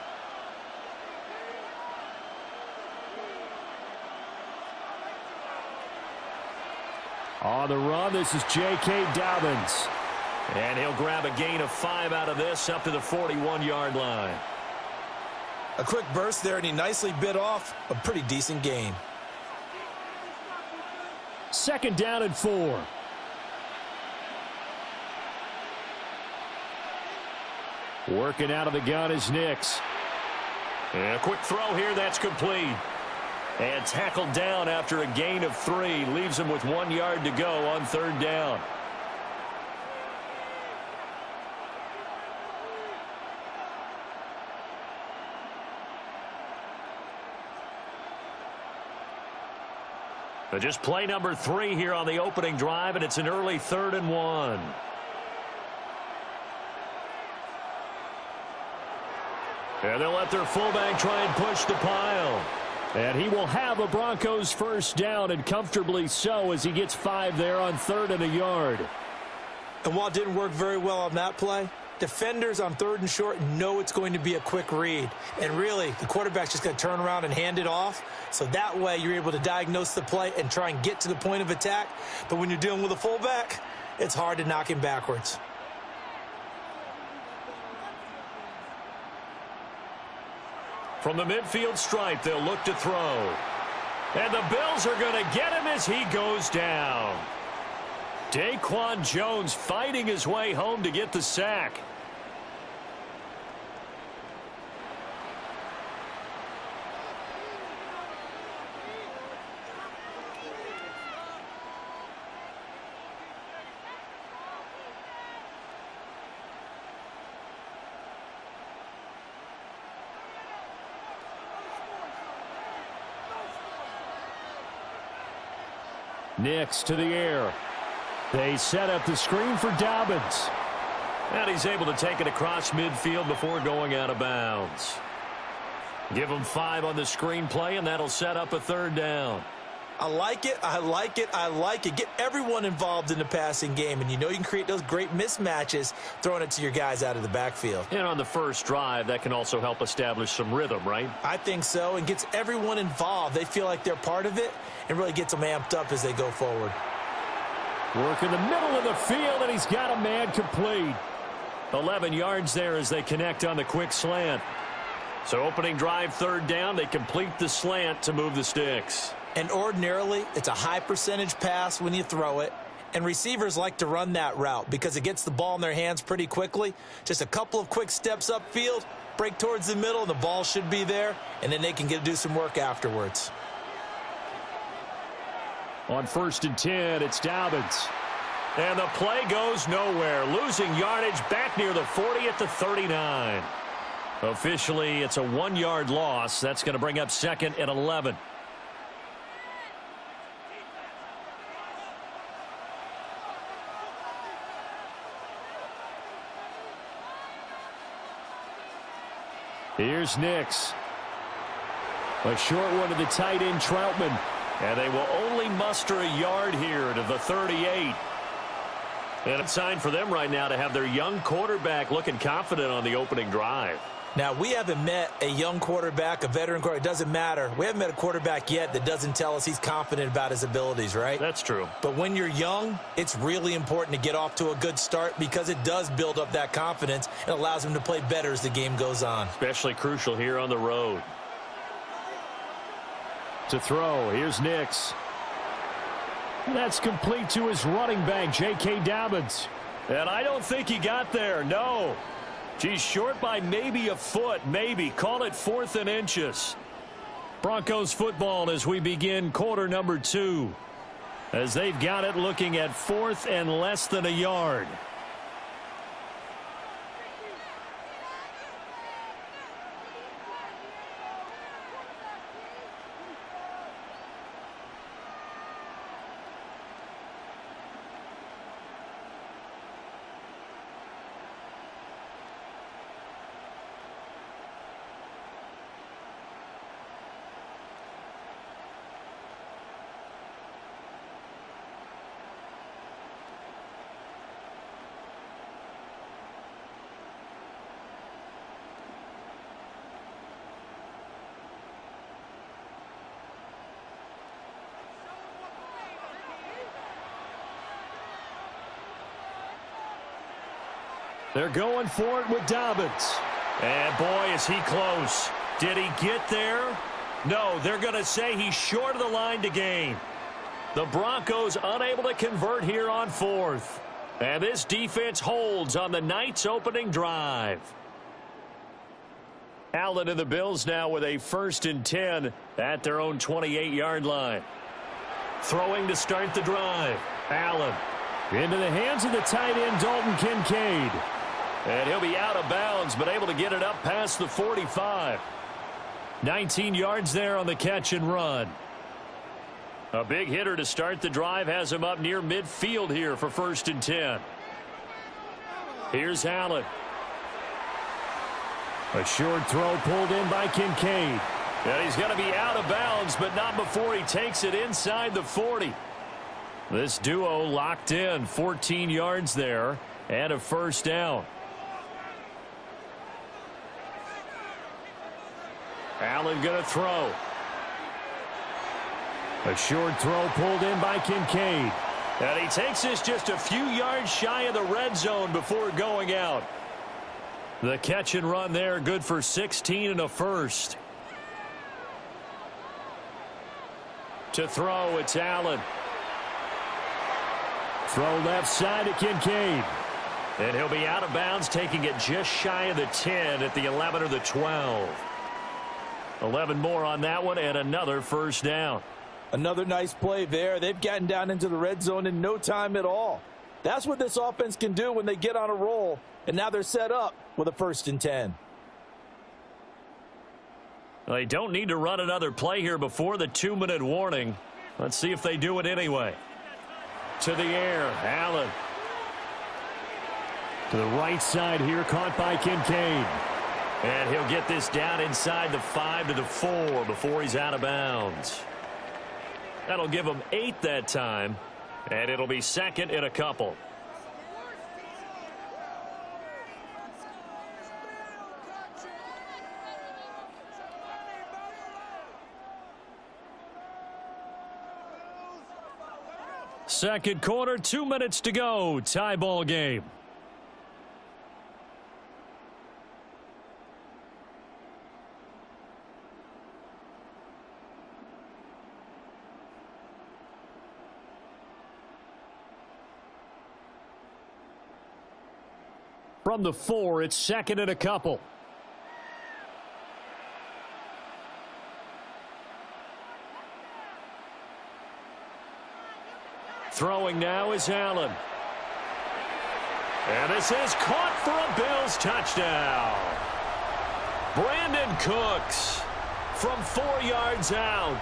On the run, this is J.K. Dobbins. And he'll grab a gain of 5 out of this up to the 41-yard line. A quick burst there, and he nicely bit off a pretty decent gain. 2nd down and 4. Working out of the gun is Nix. And a quick throw here, that's complete. And tackled down after a gain of 3. Leaves him with 1 yard to go on 3rd down. But just play number 3 here on the opening drive, and it's an early 3rd and 1. And they'll let their fullback try and push the pile. And he will have a Broncos 1st down, and comfortably so, as he gets 5 there on 3rd and a yard. And while it didn't work very well on that play, defenders on 3rd and short know it's going to be a quick read. And really, the quarterback's just going to turn around and hand it off. So that way, you're able to diagnose the play and try and get to the point of attack. But when you're dealing with a fullback, it's hard to knock him backwards. From the midfield stripe, they'll look to throw. And the Bills are going to get him as he goes down. Daquan Jones fighting his way home to get the sack. Nix to the air. They set up the screen for Dobbins. And he's able to take it across midfield before going out of bounds. Give him 5 on the screen play, and that'll set up a 3rd down. I like it, I like it, I like it. Get everyone involved in the passing game, and you know you can create those great mismatches throwing it to your guys out of the backfield. And on the first drive, that can also help establish some rhythm, right? I think so, and gets everyone involved. They feel like they're part of it and really gets them amped up as they go forward. Work in the middle of the field, and he's got a man complete. 11 yards there as they connect on the quick slant. So opening drive 3rd down, they complete the slant to move the sticks. And ordinarily, it's a high percentage pass when you throw it. And receivers like to run that route because it gets the ball in their hands pretty quickly. Just a couple of quick steps upfield, break towards the middle, and the ball should be there. And then they can do some work afterwards. On 1st and 10, it's Dobbins. And the play goes nowhere. Losing yardage back near the 40 at the 39. Officially, it's a 1-yard loss. That's going to bring up 2nd and 11. Here's Nix. A short one to the tight end, Troutman. And they will only muster a yard here to the 38. And it's time for them right now to have their young quarterback looking confident on the opening drive. Now, we haven't met a young quarterback, a veteran quarterback, it doesn't matter. We haven't met a quarterback yet that doesn't tell us he's confident about his abilities, right? That's true. But when you're young, it's really important to get off to a good start because it does build up that confidence and allows him to play better as the game goes on. Especially crucial here on the road. To throw, here's Nix. That's complete to his running back, J.K. Dobbins. And I don't think he got there, no. He's short by maybe a foot, maybe. Call it 4th and inches. Broncos football as we begin quarter number 2. As they've got it looking at 4th and less than a yard. They're going for it with Dobbins. And boy, is he close. Did he get there? No, they're going to say he's short of the line to gain. The Broncos unable to convert here on 4th. And this defense holds on the night's opening drive. Allen and the Bills now with a 1st and 10 at their own 28-yard line. Throwing to start the drive. Allen into the hands of the tight end, Dalton Kincaid. And he'll be out of bounds, but able to get it up past the 45. 19 yards there on the catch and run. A big hitter to start the drive has him up near midfield here for 1st and 10. Here's Allen. A short throw pulled in by Kincaid. And he's going to be out of bounds, but not before he takes it inside the 40. This duo locked in, 14 yards there, and a 1st down. Allen going to throw. A short throw pulled in by Kincaid. And he takes this just a few yards shy of the red zone before going out. The catch and run there, good for 16 and a 1st. To throw, it's Allen. Throw left side to Kincaid. And he'll be out of bounds, taking it just shy of the 10 at the 11 or the 12. 11 more on that one, and another 1st down. Another nice play there. They've gotten down into the red zone in no time at all. That's what this offense can do when they get on a roll, and now they're set up with a 1st and 10. They don't need to run another play here before the 2-minute warning. Let's see if they do it anyway. To the air, Allen. To the right side here, caught by Kincaid. And he'll get this down inside the 5 to the 4 before he's out of bounds. That'll give him 8 that time, and it'll be 2nd and a couple. Second quarter, 2 minutes to go. Tie ball game. From the 4, it's 2nd and a couple. Throwing now is Allen. And this is caught for a Bills touchdown. Brandon Cooks from 4 yards out.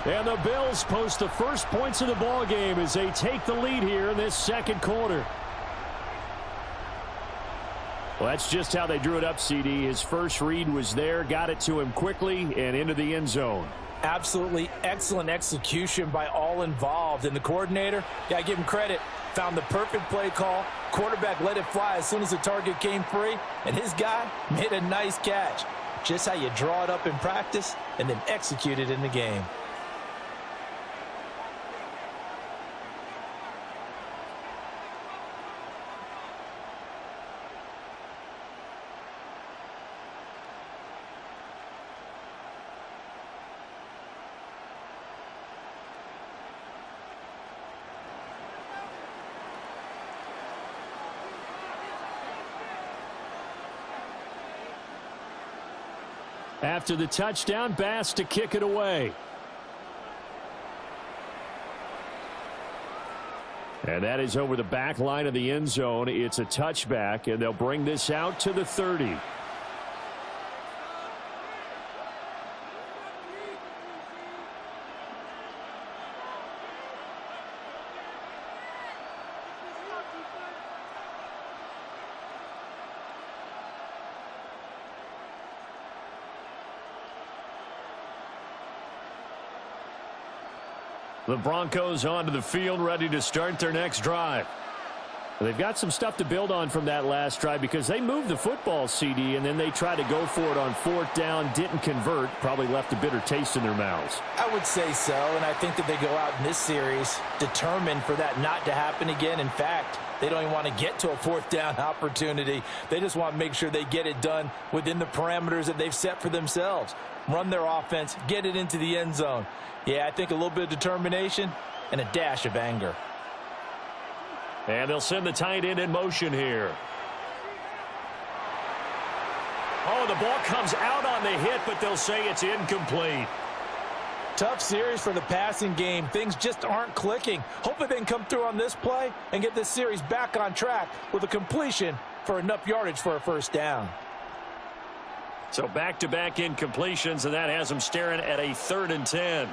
And the Bills post the first points of the ball game as they take the lead here in this second quarter. Well, that's just how they drew it up, CD. His first read was there, got it to him quickly, and into the end zone. Absolutely excellent execution by all involved. And the coordinator, got to give him credit, found the perfect play call. Quarterback let it fly as soon as the target came free, and his guy made a nice catch. Just how you draw it up in practice and then execute it in the game. After the touchdown, Bass to kick it away. And that is over the back line of the end zone. It's a touchback, and they'll bring this out to the 30. The Broncos onto the field, ready to start their next drive. They've got some stuff to build on from that last drive because they moved the football, CD, and then they tried to go for it on 4th down, didn't convert, probably left a bitter taste in their mouths. I would say so, and I think that they go out in this series determined for that not to happen again. In fact, they don't even want to get to a 4th down opportunity. They just want to make sure they get it done within the parameters that they've set for themselves. Run their offense, get it into the end zone. Yeah, I think a little bit of determination and a dash of anger. And they'll send the tight end in motion here. Oh, the ball comes out on the hit, but they'll say it's incomplete. Tough series for the passing game. Things just aren't clicking. Hopefully they can come through on this play and get this series back on track with a completion for enough yardage for a 1st down. So back-to-back incompletions, and that has them staring at a 3rd and 10.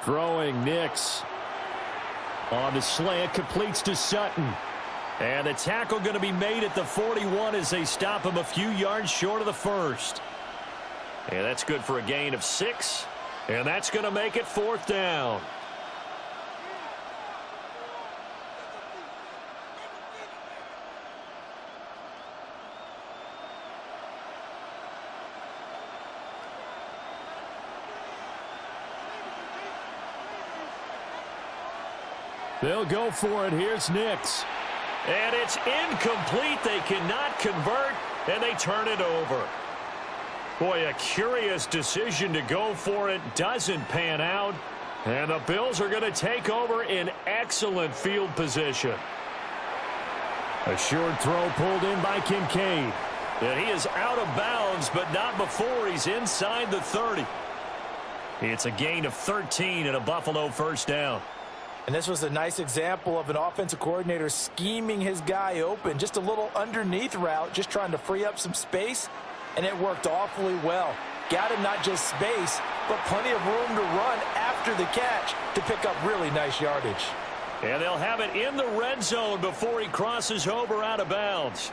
Throwing Nix. On the slant, completes to Sutton. And the tackle going to be made at the 41 as they stop him a few yards short of the 1st. And that's good for a gain of 6. And that's going to make it 4th down. They'll go for it. Here's Nix. And it's incomplete. They cannot convert, and they turn it over. Boy, a curious decision to go for it. Doesn't pan out. And the Bills are going to take over in excellent field position. A short throw pulled in by Kincaid. And he is out of bounds, but not before he's inside the 30. It's a gain of 13 and a Buffalo 1st down. And this was a nice example of an offensive coordinator scheming his guy open. Just a little underneath route, just trying to free up some space, and it worked awfully well. Got him not just space, but plenty of room to run after the catch to pick up really nice yardage. And they'll have it in the red zone before he crosses over out of bounds.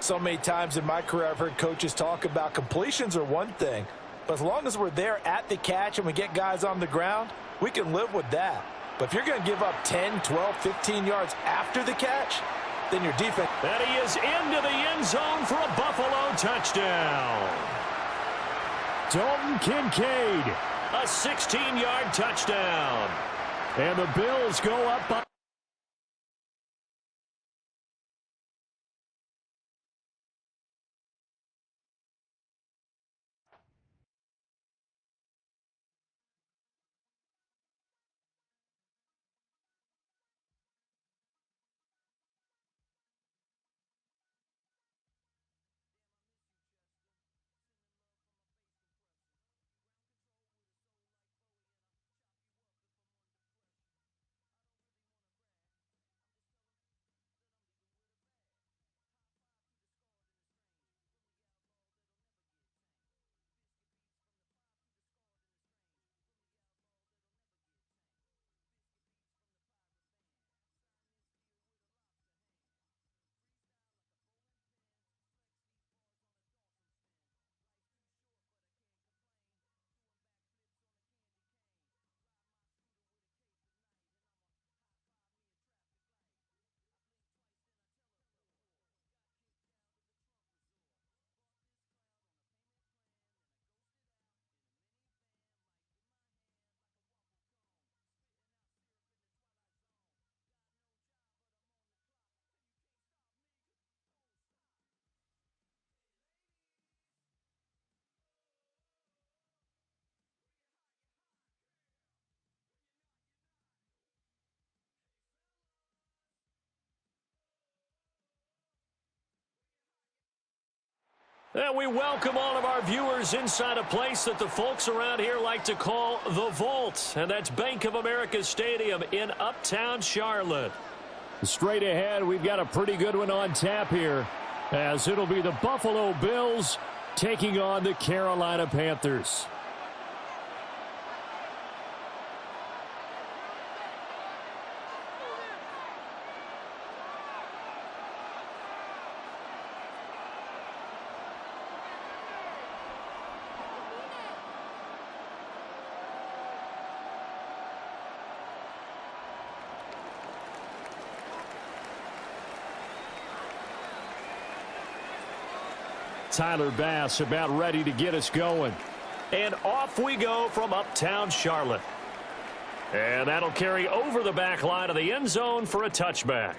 So many times in my career I've heard coaches talk about completions are one thing, but as long as we're there at the catch and we get guys on the ground, we can live with that. But if you're going to give up 10, 12, 15 yards after the catch, then your defense... And he is into the end zone for a Buffalo touchdown. Dalton Kincaid, a 16-yard touchdown. And the Bills go up by... And we welcome all of our viewers inside a place that the folks around here like to call the Vault. And that's Bank of America Stadium in Uptown Charlotte. Straight ahead, we've got a pretty good one on tap here, as it'll be the Buffalo Bills taking on the Carolina Panthers. Tyler Bass about ready to get us going. And off we go from Uptown Charlotte. And that'll carry over the back line of the end zone for a touchback.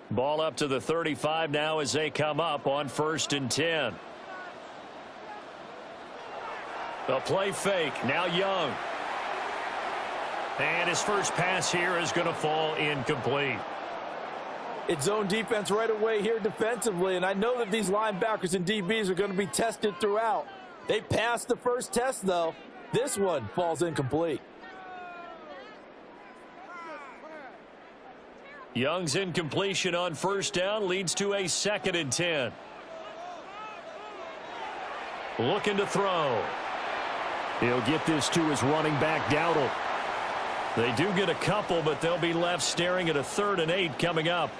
Ball up to the 35 now as they come up on 1st and 10. The play fake. Now Young. And his first pass here is going to fall incomplete. It's zone defense right away here defensively, and I know that these linebackers and DBs are going to be tested throughout. They passed the first test, though. This one falls incomplete. Young's incompletion on 1st down leads to a 2nd and 10. Looking to throw. He'll get this to his running back, Dowdle. They do get a couple, but they'll be left staring at a 3rd and 8 coming up.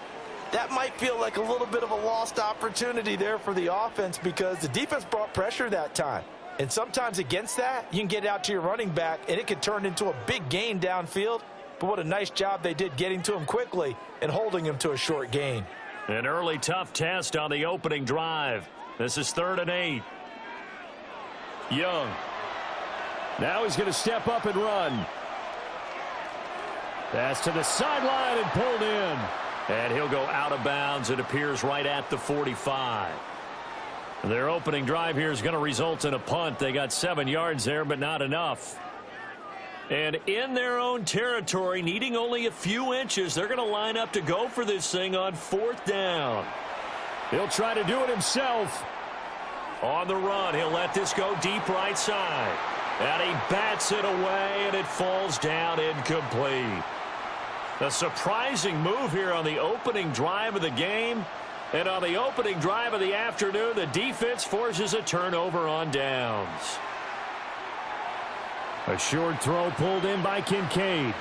That might feel like a little bit of a lost opportunity there for the offense because the defense brought pressure that time. And sometimes against that, you can get out to your running back, and it can turn into a big gain downfield. But what a nice job they did getting to him quickly and holding him to a short gain. An early tough test on the opening drive. This is 3rd and 8. Young. Now he's going to step up and run. Pass to the sideline and pulled in. And he'll go out of bounds. It appears right at the 45. Their opening drive here is going to result in a punt. They got 7 yards there, but not enough. And in their own territory, needing only a few inches, they're going to line up to go for this thing on 4th down. He'll try to do it himself. On the run, he'll let this go deep right side. And he bats it away, and it falls down incomplete. A surprising move here on the opening drive of the game. And on the opening drive of the afternoon, the defense forces a turnover on downs. A short throw pulled in by Kincaid.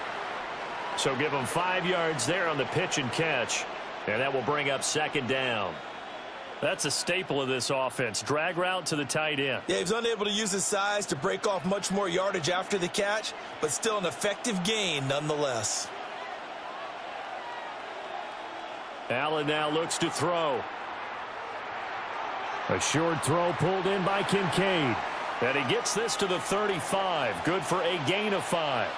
So give him 5 yards there on the pitch and catch. And that will bring up 2nd down. That's a staple of this offense. Drag route to the tight end. Yeah, he's unable to use his size to break off much more yardage after the catch, but still an effective gain nonetheless. Allen now looks to throw. A short throw pulled in by Kincaid. And he gets this to the 35. Good for a gain of 5.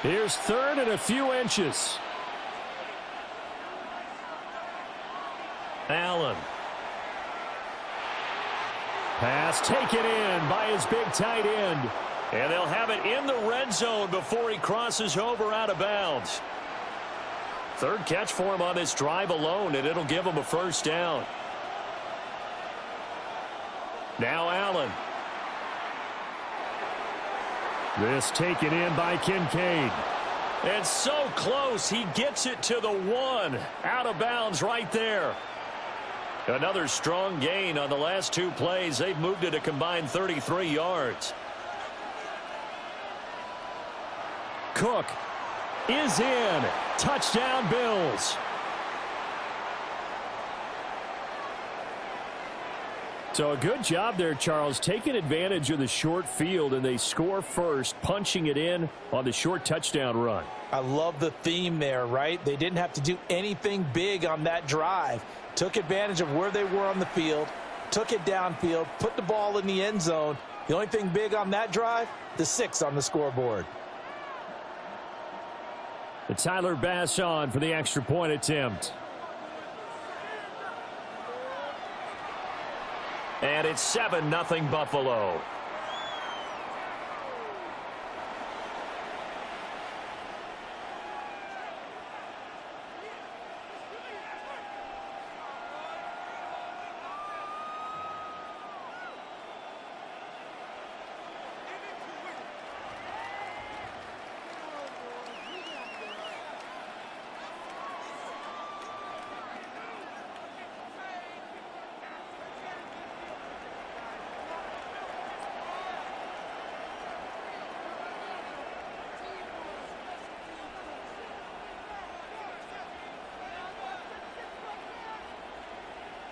Here's 3rd and a few inches. Allen. Pass taken in by his big tight end. And they'll have it in the red zone before he crosses over out of bounds. 3rd catch for him on this drive alone, and it'll give him a 1st down. Now Allen. This taken in by Kincaid. And so close, he gets it to the 1. Out of bounds right there. Another strong gain on the last 2 plays. They've moved it a combined 33 yards. Cook is in. Touchdown Bills. So a good job there, Charles, taking advantage of the short field, and they score first, punching it in on the short touchdown run. I love the theme there, right? They didn't have to do anything big on that drive. Took advantage of where they were on the field, took it downfield, put the ball in the end zone. The only thing big on that drive, the 6 on the scoreboard. Tyler Bass on for the extra point attempt. And it's 7-0 Buffalo.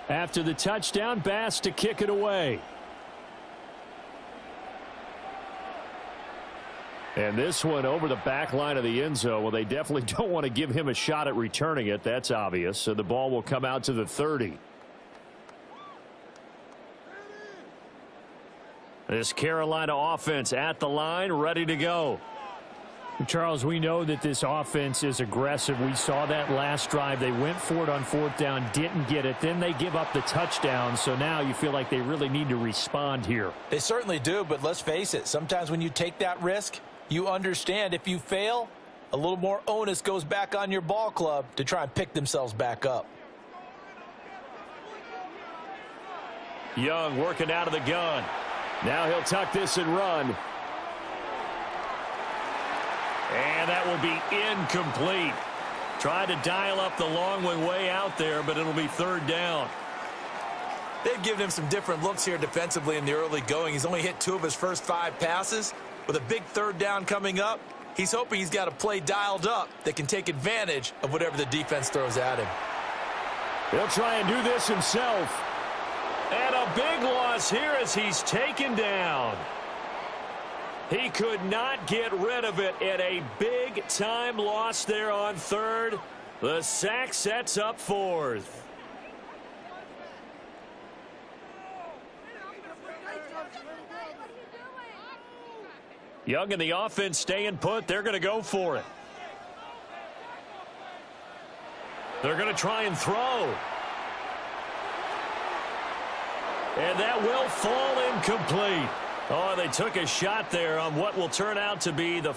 After the touchdown, Bass to kick it away. And this one over the back line of the end zone. Well, they definitely don't want to give him a shot at returning it. That's obvious. So the ball will come out to the 30. This Carolina offense at the line, ready to go. Charles, we know that this offense is aggressive. We saw that last drive. They went for it on 4th down, didn't get it. Then they give up the touchdown. So now you feel like they really need to respond here. They certainly do, but let's face it. Sometimes when you take that risk, you understand if you fail, a little more onus goes back on your ball club to try and pick themselves back up. Young working out of the gun. Now he'll tuck this and run. And that will be incomplete. Tried to dial up the long one way out there, but it'll be 3rd down. They've given him some different looks here defensively in the early going. He's only hit 2 of his first 5 passes. With a big 3rd down coming up, he's hoping he's got a play dialed up that can take advantage of whatever the defense throws at him. He'll try and do this himself. And a big loss here as he's taken down. He could not get rid of it at a big-time loss there on 3rd. The sack sets up 4th. Young and the offense staying put. They're going to go for it. They're going to try and throw. And that will fall incomplete. Oh, they took a shot there on what will turn out to be the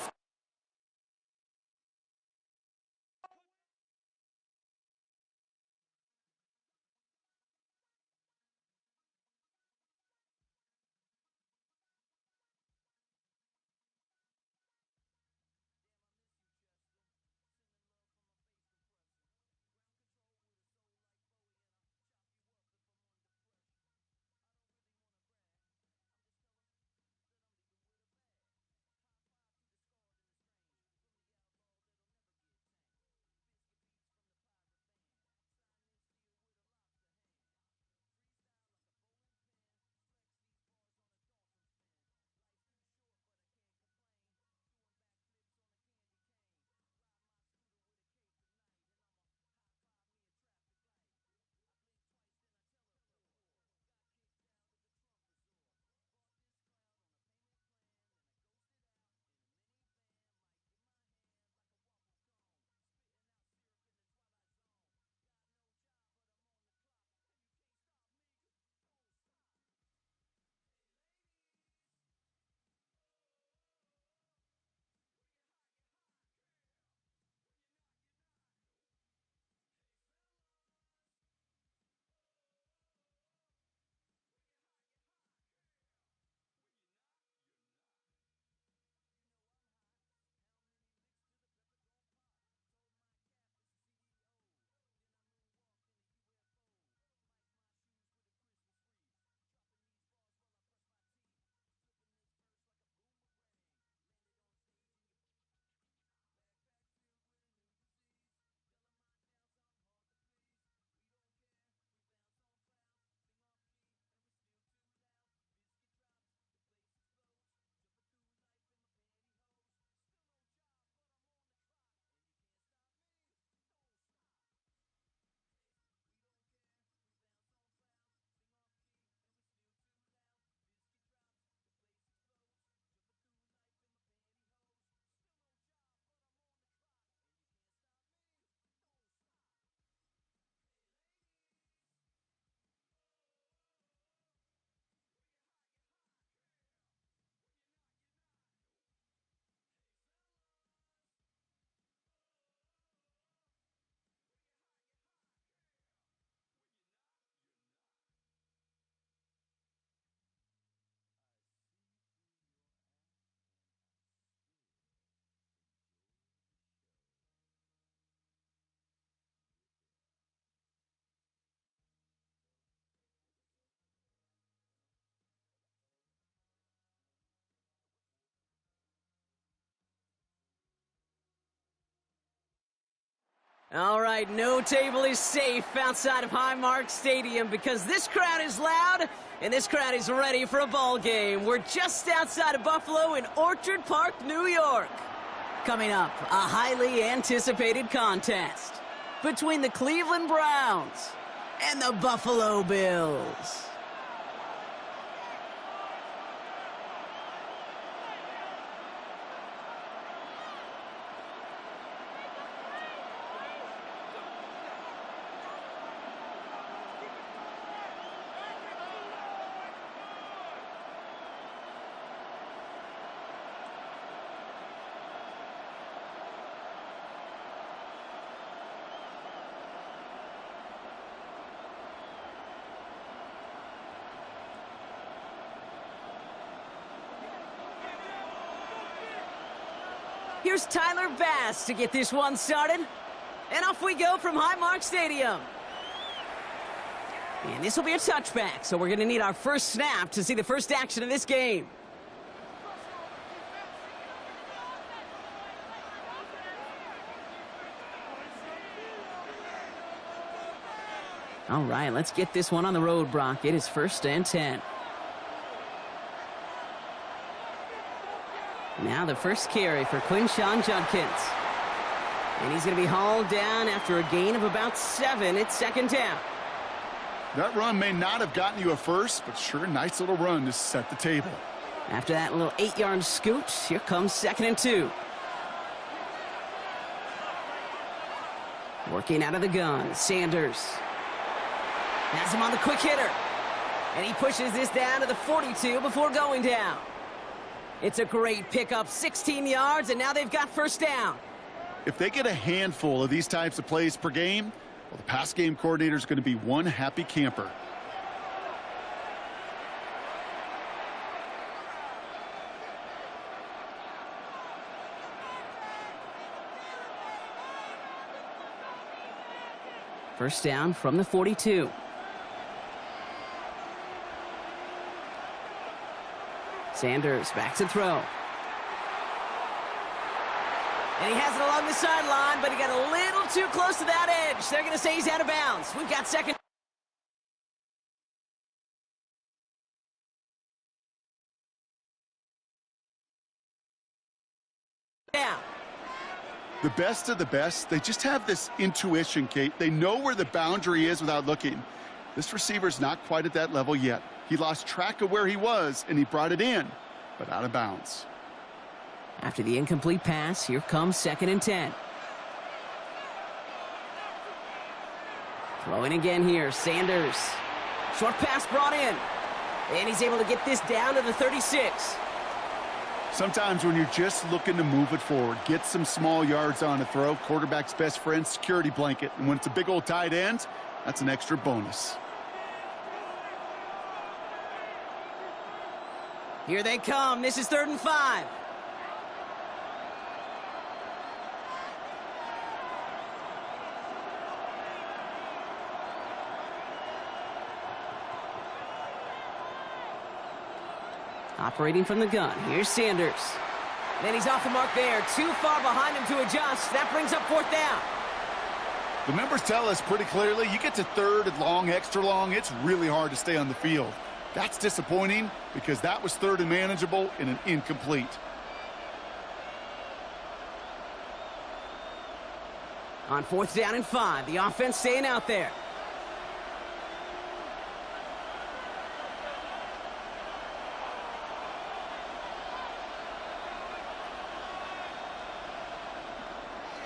All right, no table is safe outside of Highmark Stadium because this crowd is loud and this crowd is ready for a ball game. We're just outside of Buffalo in Orchard Park, New York. Coming up, a highly anticipated contest between the Cleveland Browns and the Buffalo Bills. Here's Tyler Bass to get this one started. And off we go from Highmark Stadium. And this will be a touchback, so we're going to need our first snap to see the first action of this game. All right, let's get this one on the road, Brock. It is 1st and 10. Now the first carry for Quinshawn Judkins. And he's going to be hauled down after a gain of about 7. It's 2nd down. That run may not have gotten you a first, but sure, nice little run to set the table. After that little 8-yard scoot, here comes 2nd and 2. Working out of the gun, Sanders. Has him on the quick hitter. And he pushes this down to the 42 before going down. It's a great pickup, 16 yards, and now they've got 1st down. If they get a handful of these types of plays per game, well, the pass game coordinator is going to be one happy camper. First down from the 42. Sanders back to throw. And he has it along the sideline, but he got a little too close to that edge. They're going to say he's out of bounds. We've got 2nd down. The best of the best, they just have this intuition, Kate. They know where the boundary is without looking. This receiver's not quite at that level yet. He lost track of where he was, and he brought it in, but out of bounds. After the incomplete pass, here comes 2nd and 10. Throwing again here, Sanders. Short pass brought in. And he's able to get this down to the 36. Sometimes when you're just looking to move it forward, get some small yards on a throw, quarterback's best friend, security blanket. And when it's a big old tight end, that's an extra bonus. Here they come. This is 3rd and 5. Operating from the gun. Here's Sanders. Then he's off the mark there. Too far behind him to adjust. That brings up 4th down. The numbers tell us pretty clearly, you get to 3rd and long, extra long, it's really hard to stay on the field. That's disappointing because that was 3rd and manageable and an incomplete. On 4th down and 5, the offense staying out there.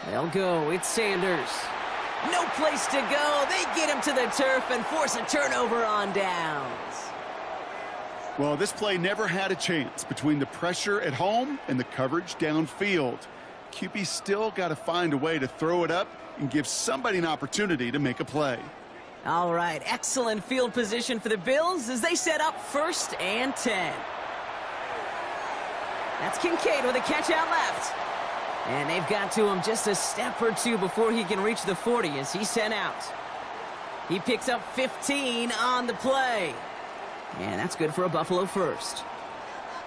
They'll go. It's Sanders. No place to go. They get him to the turf and force a turnover on downs. Well, this play never had a chance between the pressure at home and the coverage downfield. QB still got to find a way to throw it up and give somebody an opportunity to make a play. All right, excellent field position for the Bills as they set up 1st and 10. That's Kincaid with a catch out left. And they've got to him just a step or two before he can reach the 40 as he's sent out. He picks up 15 on the play. And that's good for a Buffalo first.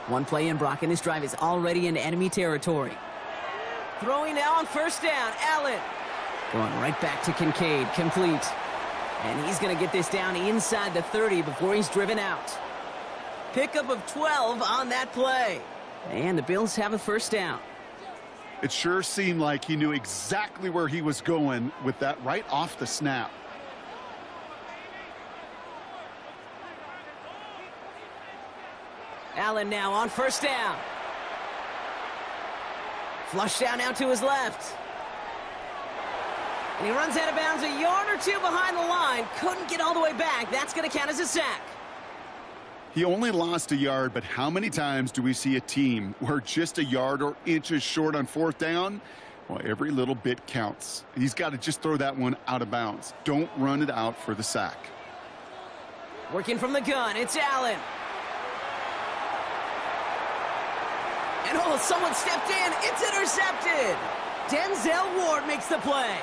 One play in, Brock, and this drive is already into enemy territory. Throwing now on 1st down, Allen. Going right back to Kincaid, complete. And he's going to get this down inside the 30 before he's driven out. Pickup of 12 on that play. And the Bills have a first down. It sure seemed like he knew exactly where he was going with that right off the snap. Allen now on first down. Flush down now to his left. And he runs out of bounds a yard or two behind the line. Couldn't get all the way back. That's going to count as a sack. He only lost a yard, but how many times do we see a team where just a yard or inches short on fourth down? Well, every little bit counts. He's got to just throw that one out of bounds. Don't run it out for the sack. Working from the gun, it's Allen. And oh, someone stepped in. It's intercepted. Denzel Ward makes the play.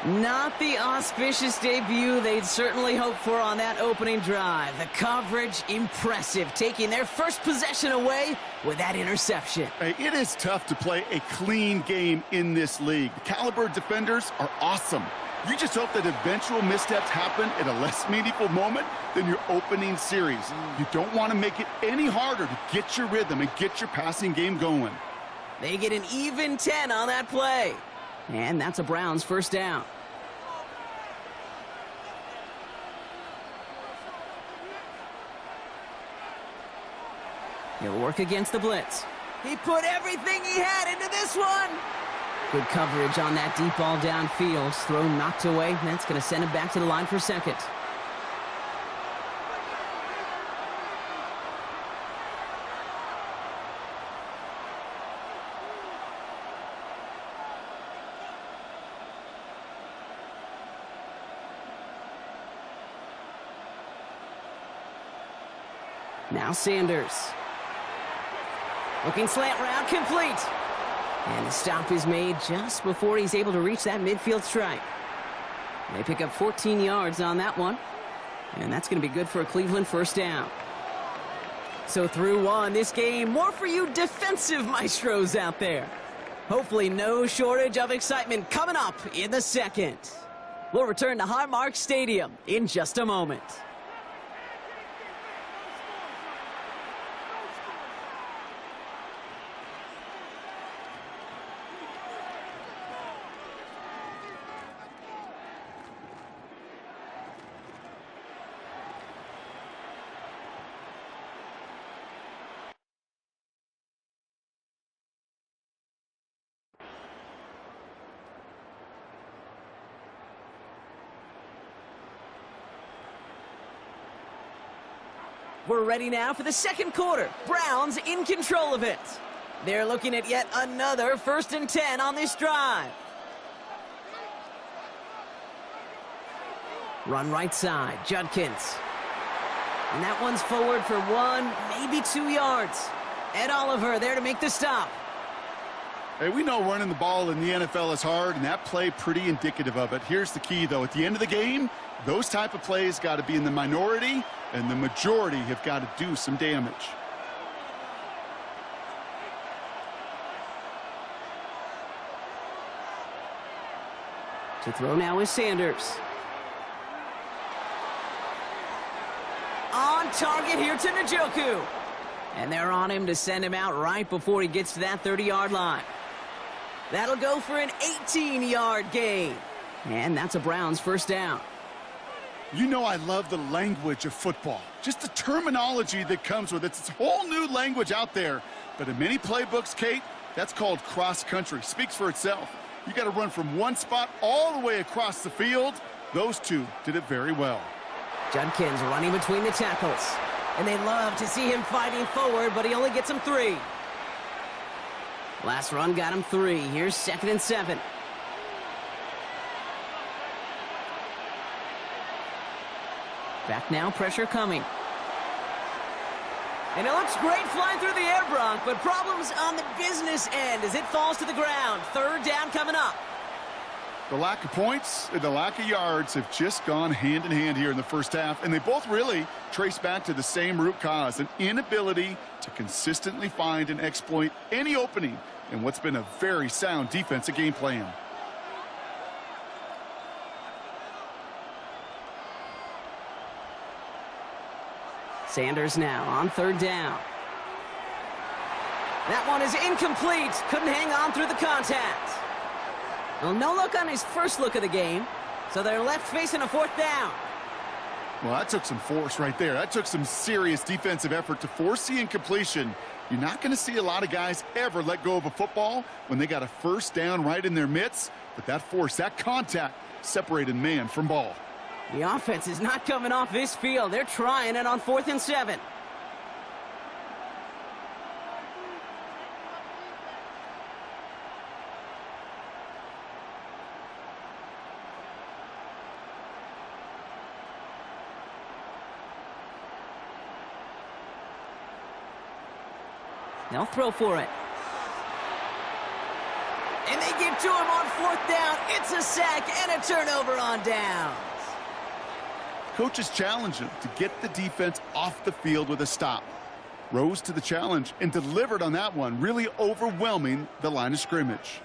Not the auspicious debut they'd certainly hoped for on that opening drive. The coverage, impressive, taking their first possession away with that interception. Hey, it is tough to play a clean game in this league. The caliber defenders are awesome. You just hope that eventual missteps happen at a less meaningful moment than your opening series. You don't want to make it any harder to get your rhythm and get your passing game going. They get an even 10 on that play. And that's a Browns first down. He'll work against the blitz. He put everything he had into this one. Good coverage on that deep ball downfield. Throw knocked away. That's going to send him back to the line for second. Now Sanders. Looking slant route, complete. And the stop is made just before he's able to reach that midfield stripe. They pick up 14 yards on that one. And that's going to be good for a Cleveland first down. So through one, this game, more for you defensive maestros out there. Hopefully no shortage of excitement coming up in the second. We'll return to Highmark Stadium in just a moment. We're ready now for the second quarter. Browns in control of it. They're looking at yet another 1st and 10 on this drive. Run right side, Judkins. And that one's forward for 1, maybe 2 yards. Ed Oliver there to make the stop. Hey, we know running the ball in the NFL is hard, and that play pretty indicative of it. Here's the key, though. At the end of the game, those type of plays got to be in the minority, and the majority have got to do some damage. To throw now is Sanders. On target here to Njoku. And they're on him to send him out right before he gets to that 30-yard line. That'll go for an 18-yard gain. And that's a Browns first down. You know I love the language of football. Just the terminology that comes with it. It's a whole new language out there. But in many playbooks, Kate, that's called cross-country. Speaks for itself. You got to run from one spot all the way across the field. Those two did it very well. Judkins running between the tackles. And they love to see him fighting forward, but he only gets him 3. Last run got him 3. Here's 2nd and 7. Back now, pressure coming. And it looks great flying through the air, Bronk, but problems on the business end as it falls to the ground. 3rd down coming up. The lack of points and the lack of yards have just gone hand in hand here in the first half, and they both really trace back to the same root cause, an inability to consistently find and exploit any opening in what's been a very sound defensive game plan. Sanders now on 3rd down. That one is incomplete. Couldn't hang on through the contact. Well, no look on his first look of the game, so they're left facing a 4th down. Well, that took some force right there. That took some serious defensive effort to force the incompletion. You're not going to see a lot of guys ever let go of a football when they got a 1st down right in their midst. But that force, that contact, separated man from ball. The offense is not coming off this field. They're trying it on 4th and 7. They'll throw for it. And they get to him on 4th down. It's a sack and a turnover on downs. Coaches challenged him to get the defense off the field with a stop. Rose to the challenge and delivered on that one, really overwhelming the line of scrimmage.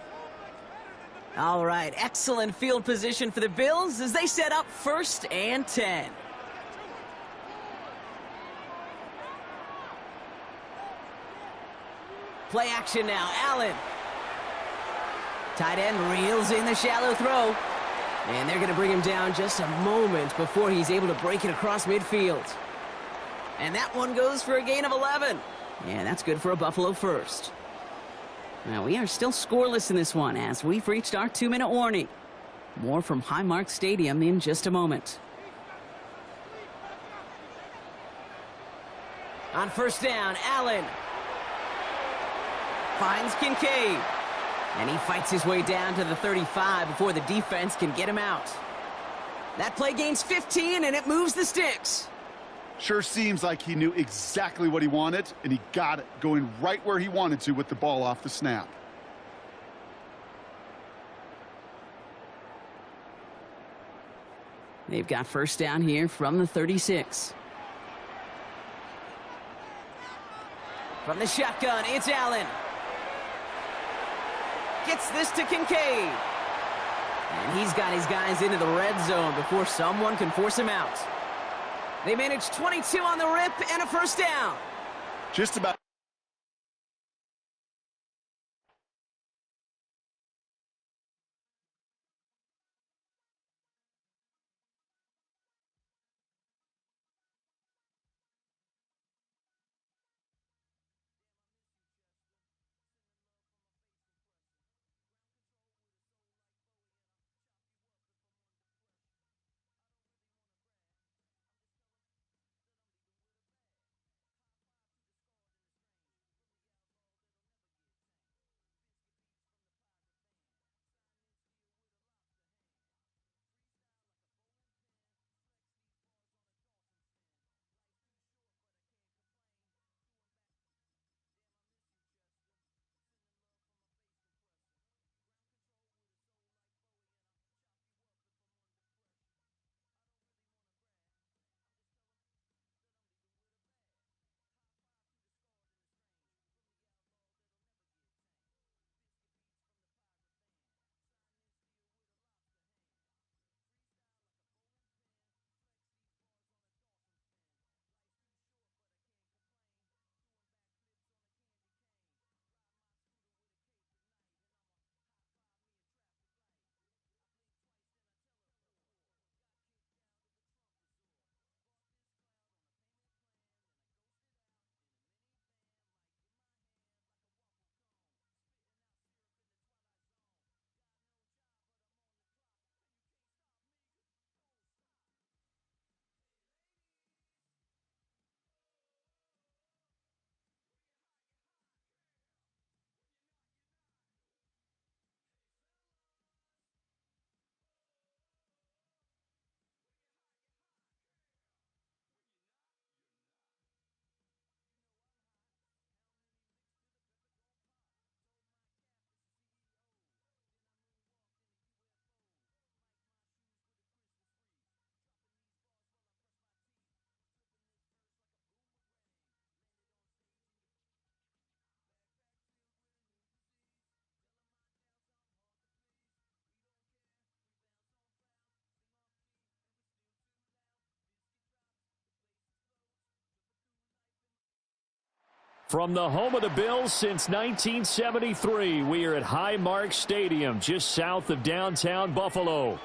All right, excellent field position for the Bills as they set up 1st and 10. Play action now, Allen. Tight end reels in the shallow throw. And they're going to bring him down just a moment before he's able to break it across midfield. And that one goes for a gain of 11. And that's good for a Buffalo first. Now, we are still scoreless in this one as we've reached our 2-minute warning. More from Highmark Stadium in just a moment. On 1st down, Allen finds Kincaid. And he fights his way down to the 35 before the defense can get him out. That play gains 15, and it moves the sticks. Sure seems like he knew exactly what he wanted, and he got it, going right where he wanted to with the ball off the snap. They've got 1st down here from the 36. From the shotgun, it's Allen. Gets this to Kincaid. And he's got his guys into the red zone before someone can force him out. They manage 22 on the rip and a 1st down. Just about. From the home of the Bills since 1973, we are at Highmark Stadium, just south of downtown Buffalo.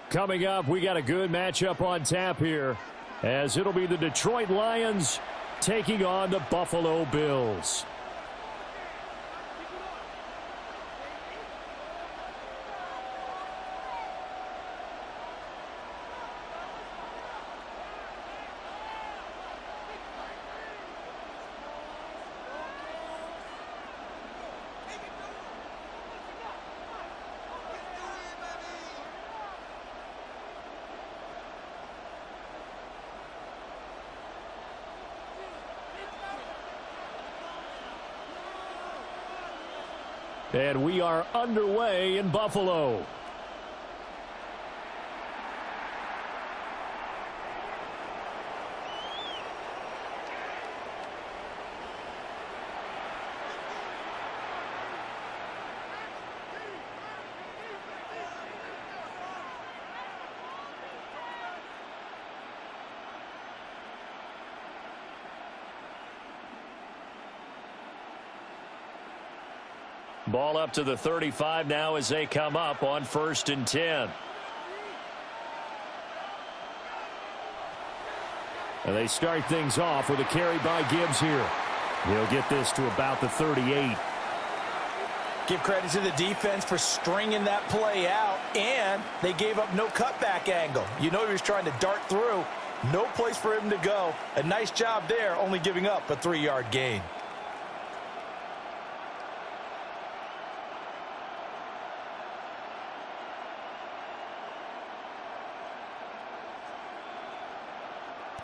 Coming up, we got a good matchup on tap here, as it'll be the Detroit Lions taking on the Buffalo Bills. And we are underway in Buffalo. Ball up to the 35 now as they come up on 1st and 10. And they start things off with a carry by Gibbs here. He'll get this to about the 38. Give credit to the defense for stringing that play out, and they gave up no cutback angle. You know he was trying to dart through. No place for him to go. A nice job there, only giving up a 3-yard gain.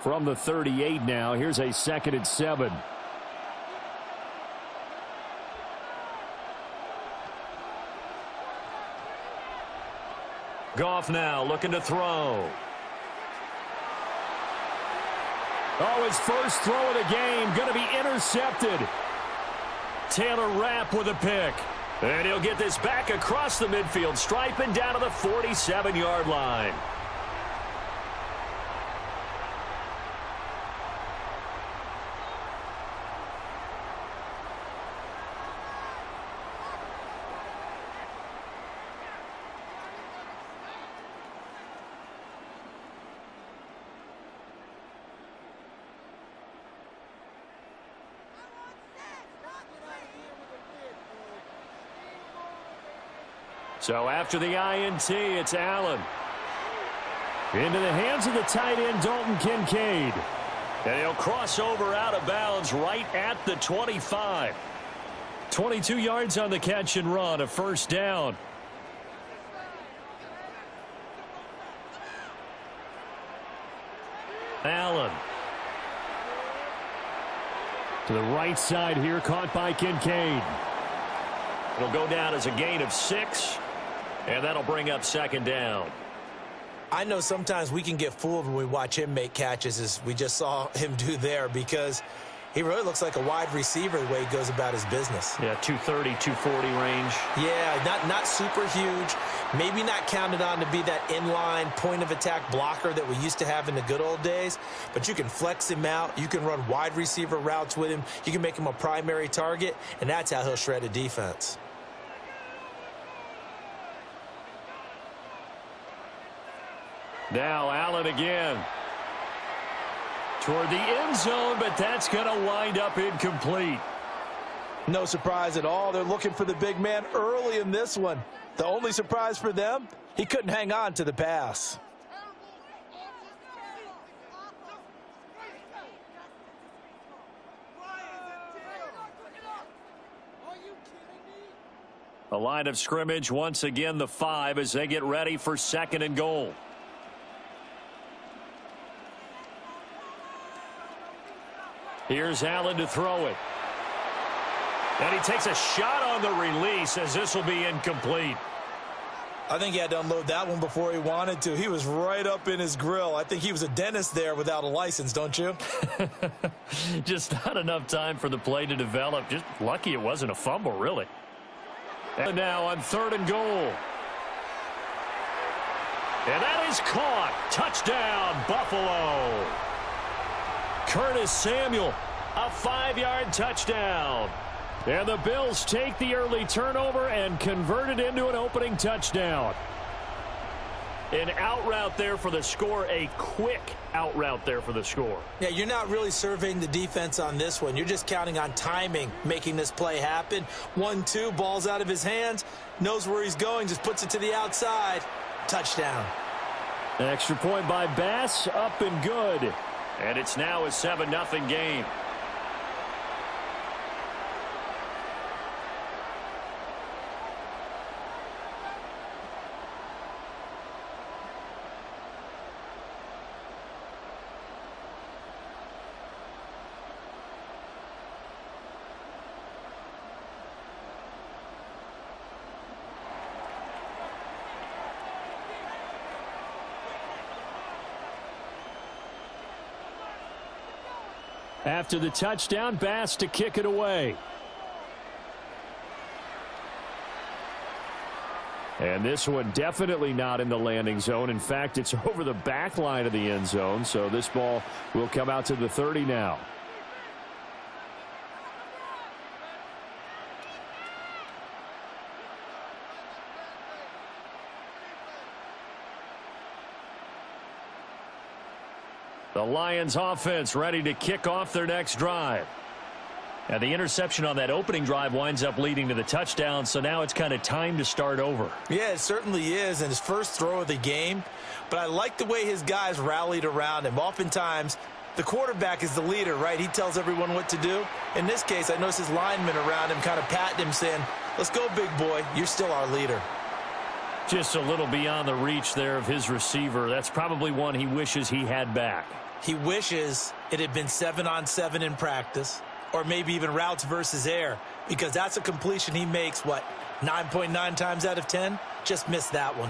From the 38 now, here's a 2nd and 7. Goff now looking to throw. Oh, his first throw of the game going to be intercepted. Taylor Rapp with a pick. And he'll get this back across the midfield stripe and down to the 47-yard line. So after the INT, it's Allen. Into the hands of the tight end, Dalton Kincaid. And he'll cross over out of bounds right at the 25. 22 yards on the catch and run, a 1st down. Allen. To the right side here, caught by Kincaid. It'll go down as a gain of 6. And that'll bring up 2nd down. I know sometimes we can get fooled when we watch him make catches, as we just saw him do there, because he really looks like a wide receiver the way he goes about his business. Yeah, 230, 240 range. Yeah, not super huge. Maybe not counted on to be that inline point-of-attack blocker that we used to have in the good old days. But you can flex him out. You can run wide receiver routes with him. You can make him a primary target, and that's how he'll shred a defense. Now Allen again. Toward the end zone, but that's going to wind up incomplete. No surprise at all. They're looking for the big man early in this one. The only surprise for them, he couldn't hang on to the pass. A line of scrimmage once again, the 5, as they get ready for 2nd and goal. Here's Allen to throw it. And he takes a shot on the release, as this will be incomplete. I think he had to unload that one before he wanted to. He was right up in his grill. I think he was a dentist there without a license, don't you? Just not enough time for the play to develop. Just lucky it wasn't a fumble, really. And now on 3rd and goal. And that is caught. Touchdown, Buffalo. Curtis Samuel a 5-yard touchdown. And the Bills take the early turnover and convert it into an opening touchdown. An out route there for the score, a quick out route there for the score. Yeah, you're not really surveying the defense on this one. You're just counting on timing, making this play happen. 1-2, ball's out of his hands, knows where he's going, just puts it to the outside. Touchdown. An extra point by Bass, up and good. And it's now a 7-0 game. After the touchdown, Bass to kick it away. And this one definitely not in the landing zone. In fact, it's over the back line of the end zone, so this ball will come out to the 30 now. The Lions offense ready to kick off their next drive. And the interception on that opening drive winds up leading to the touchdown, so now it's kind of time to start over. Yeah, it certainly is, and his first throw of the game. But I like the way his guys rallied around him. Oftentimes, the quarterback is the leader, right? He tells everyone what to do. In this case, I noticed his linemen around him kind of patting him, saying, let's go, big boy. You're still our leader. Just a little beyond the reach there of his receiver. That's probably one he wishes he had back. He wishes it had been 7-on-7 in practice, or maybe even routes versus air, because that's a completion he makes, 9.9 times out of 10? Just missed that one.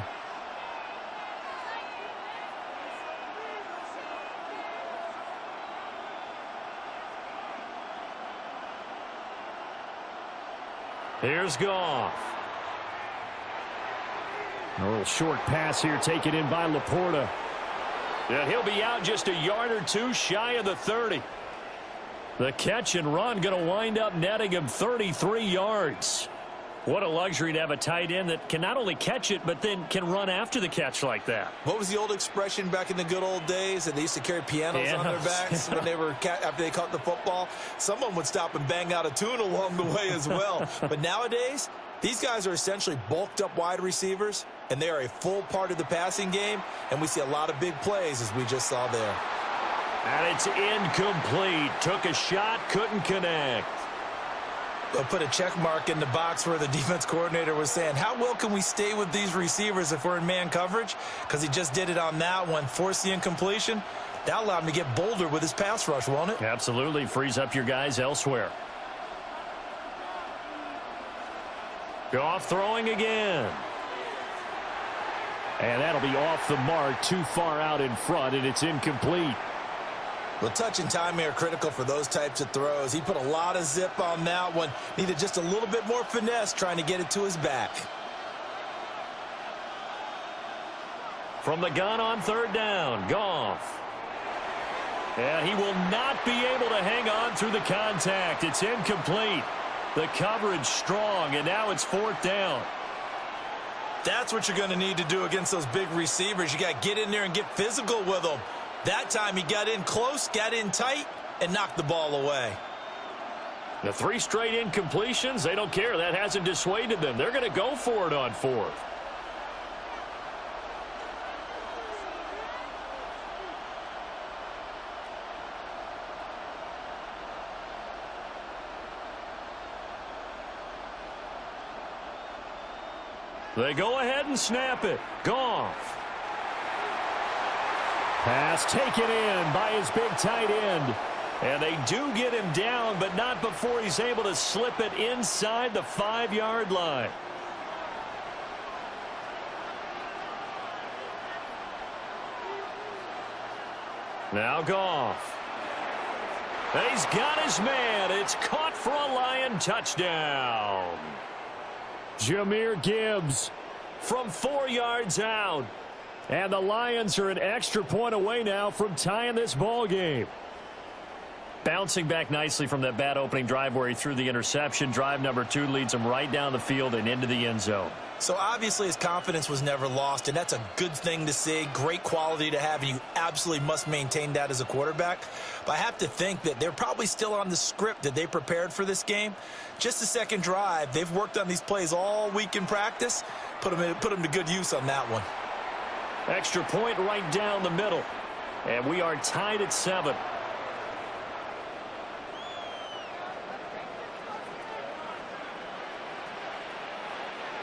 Here's Goff. A little short pass here taken in by Laporta. Yeah, he'll be out just a yard or two shy of the 30. The catch and run going to wind up netting him 33 yards. What a luxury to have a tight end that can not only catch it, but then can run after the catch like that. What was the old expression back in the good old days? And they used to carry pianos on their backs when they were after they caught the football. Someone would stop and bang out a tune along the way as well. But nowadays, these guys are essentially bulked up wide receivers, and they are a full part of the passing game, and we see a lot of big plays as we just saw there. And it's incomplete. Took a shot, couldn't connect. They'll put a check mark in the box where the defense coordinator was saying, how well can we stay with these receivers if we're in man coverage? Because he just did it on that one, forced the incompletion. That allowed him to get bolder with his pass rush, won't it? Absolutely. Frees up your guys elsewhere. Goff throwing again. And that'll be off the mark, too far out in front, and it's incomplete. Well, touch and timing are critical for those types of throws. He put a lot of zip on that one. Needed just a little bit more finesse trying to get it to his back. From the gun on third down, Goff. And he will not be able to hang on through the contact. It's incomplete. The coverage strong, and now it's fourth down. That's what you're going to need to do against those big receivers. You got to get in there and get physical with them. That time he got in close, got in tight, and knocked the ball away. The 3 straight incompletions, they don't care. That hasn't dissuaded them. They're going to go for it on fourth. They go ahead and snap it. Goff. Pass taken in by his big tight end. And they do get him down, but not before he's able to slip it inside the 5-yard line. Now Goff. He's got his man. It's caught for a Lion touchdown. Jahmyr Gibbs from 4 yards out. And the Lions are an extra point away now from tying this ball game. Bouncing back nicely from that bad opening drive where he threw the interception. Drive number 2 leads him right down the field and into the end zone. So obviously his confidence was never lost, and that's a good thing to see. Great quality to have, and you absolutely must maintain that as a quarterback. But I have to think that they're probably still on the script that they prepared for this game. Just the second drive, they've worked on these plays all week in practice. Put them to good use on that one. Extra point right down the middle. And we are tied at 7.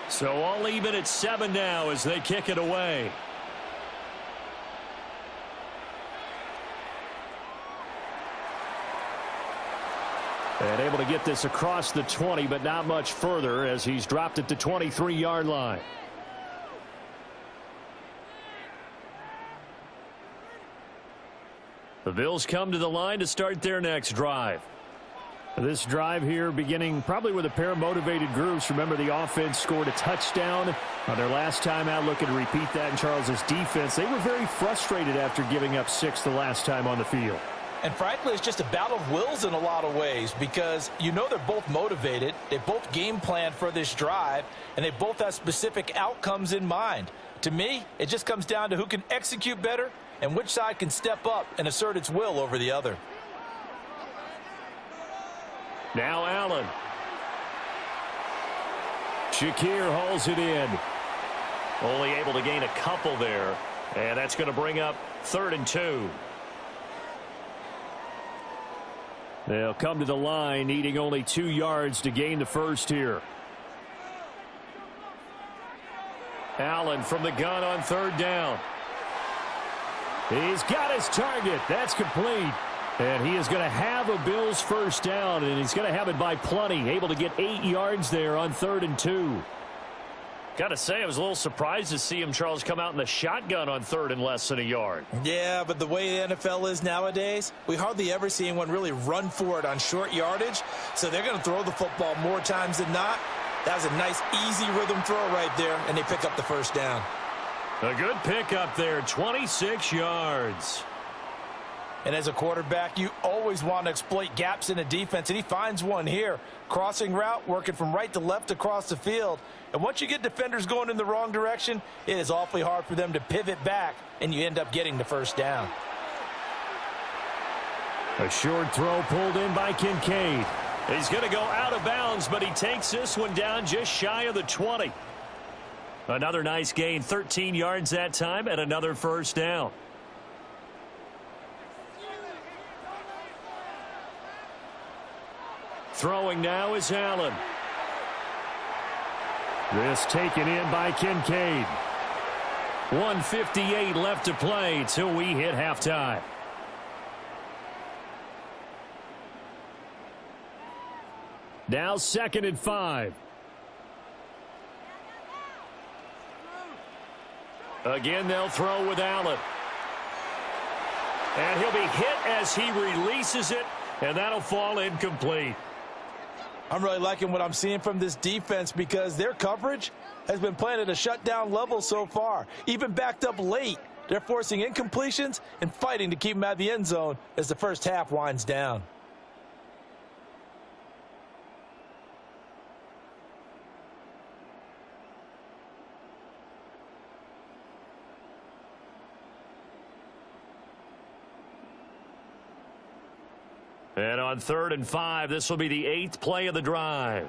So all even at 7 now as they kick it away. And able to get this across the 20, but not much further as he's dropped it to 23-yard line. The Bills come to the line to start their next drive. This drive here beginning probably with a pair of motivated groups. Remember, the offense scored a touchdown on their last time out. Looking to repeat that in Charles's defense. They were very frustrated after giving up 6 the last time on the field. And frankly, it's just a battle of wills in a lot of ways because you know they're both motivated. They both game plan for this drive, and they both have specific outcomes in mind. To me, it just comes down to who can execute better and which side can step up and assert its will over the other. Now Allen. Shakir hauls it in. Only able to gain a couple there. And that's going to bring up 3rd and 2. They'll come to the line needing only 2 yards to gain the first here. Allen from the gun on 3rd down. He's got his target. That's complete. And he is going to have a Bills first down, and he's going to have it by plenty. Able to get 8 yards there on 3rd and 2. Got to say, I was a little surprised to see him, Charles, come out in the shotgun on 3rd and less than a yard. Yeah, but the way the NFL is nowadays, we hardly ever see anyone really run for it on short yardage. So they're going to throw the football more times than not. That was a nice, easy rhythm throw right there, and they pick up the first down. A good pickup there, 26 yards. And as a quarterback, you always want to exploit gaps in a defense, and he finds one here. Crossing route, working from right to left across the field. And once you get defenders going in the wrong direction, it is awfully hard for them to pivot back, and you end up getting the first down. A short throw pulled in by Kincaid. He's going to go out of bounds, but he takes this one down just shy of the 20. Another nice gain, 13 yards that time, and another first down. Throwing now is Allen. This taken in by Kincaid. 1:58 left to play till we hit halftime. Now 2nd and 5. Again, they'll throw with Allen. And he'll be hit as he releases it, and that'll fall incomplete. I'm really liking what I'm seeing from this defense because their coverage has been playing at a shutdown level so far. Even backed up late, they're forcing incompletions and fighting to keep them out of the end zone as the first half winds down. And on 3rd and 5, this will be the 8th play of the drive.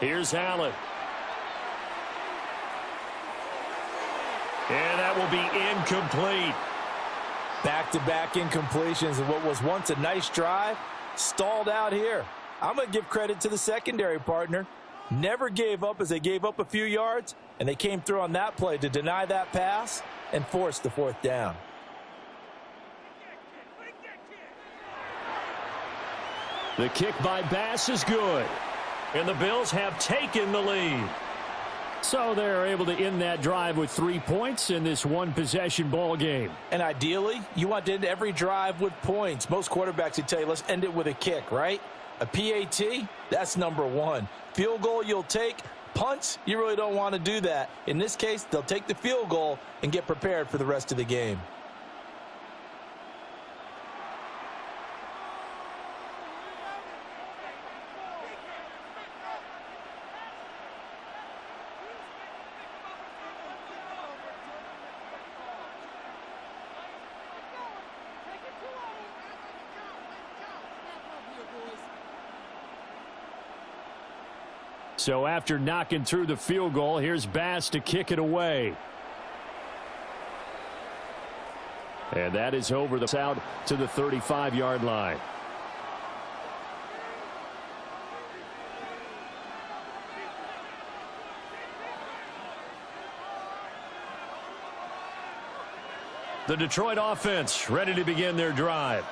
Here's Allen. And that will be incomplete. Back-to-back incompletions of what was once a nice drive, stalled out here. I'm going to give credit to the secondary partner. Never gave up as they gave up a few yards, and they came through on that play to deny that pass and force the 4th down. The kick by Bass is good, and the Bills have taken the lead. So they're able to end that drive with 3 points in this one-possession ball game. And ideally, you want to end every drive with points. Most quarterbacks would tell you, let's end it with a kick, right? A PAT, that's number 1. Field goal you'll take, punts, you really don't want to do that. In this case, they'll take the field goal and get prepared for the rest of the game. So after knocking through the field goal, here's Bass to kick it away. And that is over the out to the 35-yard line. The Detroit offense ready to begin their drive.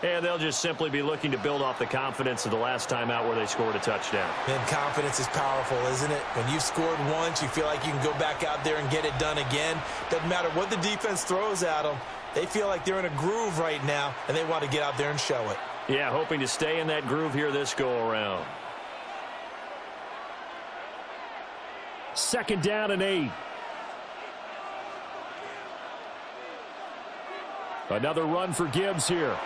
And they'll just simply be looking to build off the confidence of the last time out where they scored a touchdown. And confidence is powerful, isn't it? When you've scored once, you feel like you can go back out there and get it done again. Doesn't matter what the defense throws at them. They feel like they're in a groove right now, and they want to get out there and show it. Yeah, hoping to stay in that groove here this go-around. 2nd down and 8. Another run for Gibbs here.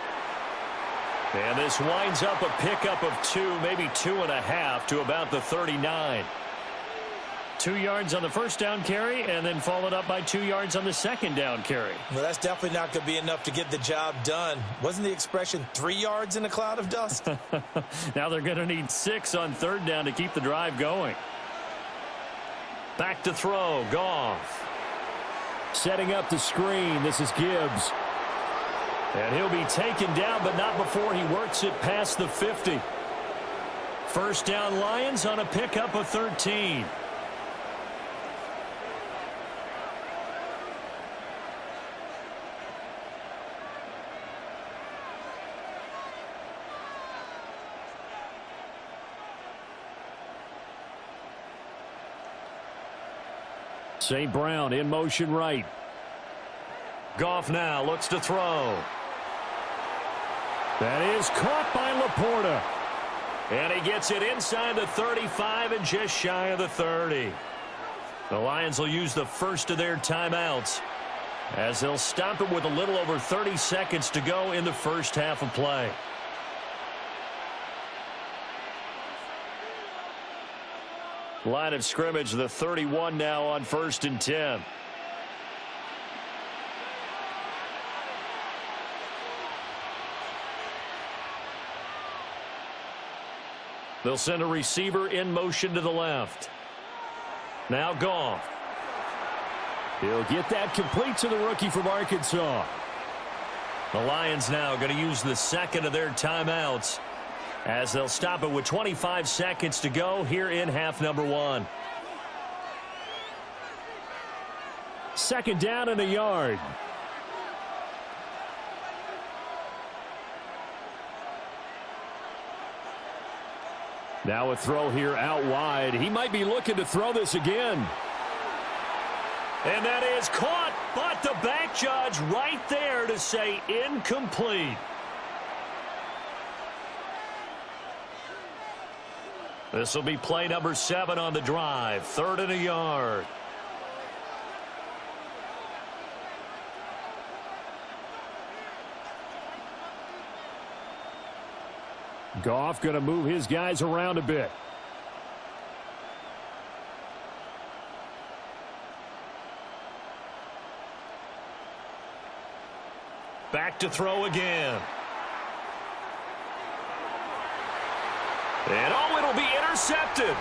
And this winds up a pickup of 2, maybe 2.5 to about the 39. 2 yards on the first down carry, and then followed up by 2 yards on the second down carry. Well, that's definitely not going to be enough to get the job done. Wasn't the expression 3 yards in a cloud of dust? Now they're going to need 6 on 3rd down to keep the drive going. Back to throw, Goff. Setting up the screen, this is Gibbs. And he'll be taken down, but not before he works it past the 50. 1st down Lions on a pickup of 13. St. Brown in motion right. Goff now looks to throw. That is caught by Laporta. And he gets it inside the 35 and just shy of the 30. The Lions will use the first of their timeouts as they'll stop it with a little over 30 seconds to go in the first half of play. Line of scrimmage, the 31 now on 1st and 10. They'll send a receiver in motion to the left. Now Goff. He'll get that complete to the rookie from Arkansas. The Lions now going to use the second of their timeouts as they'll stop it with 25 seconds to go here in half number 1. 2nd down and a yard. Now a throw here out wide. He might be looking to throw this again. And that is caught, but the back judge right there to say incomplete. This will be play number 7 on the drive. 3rd and a yard. Goff going to move his guys around a bit. Back to throw again. And oh, it'll be intercepted.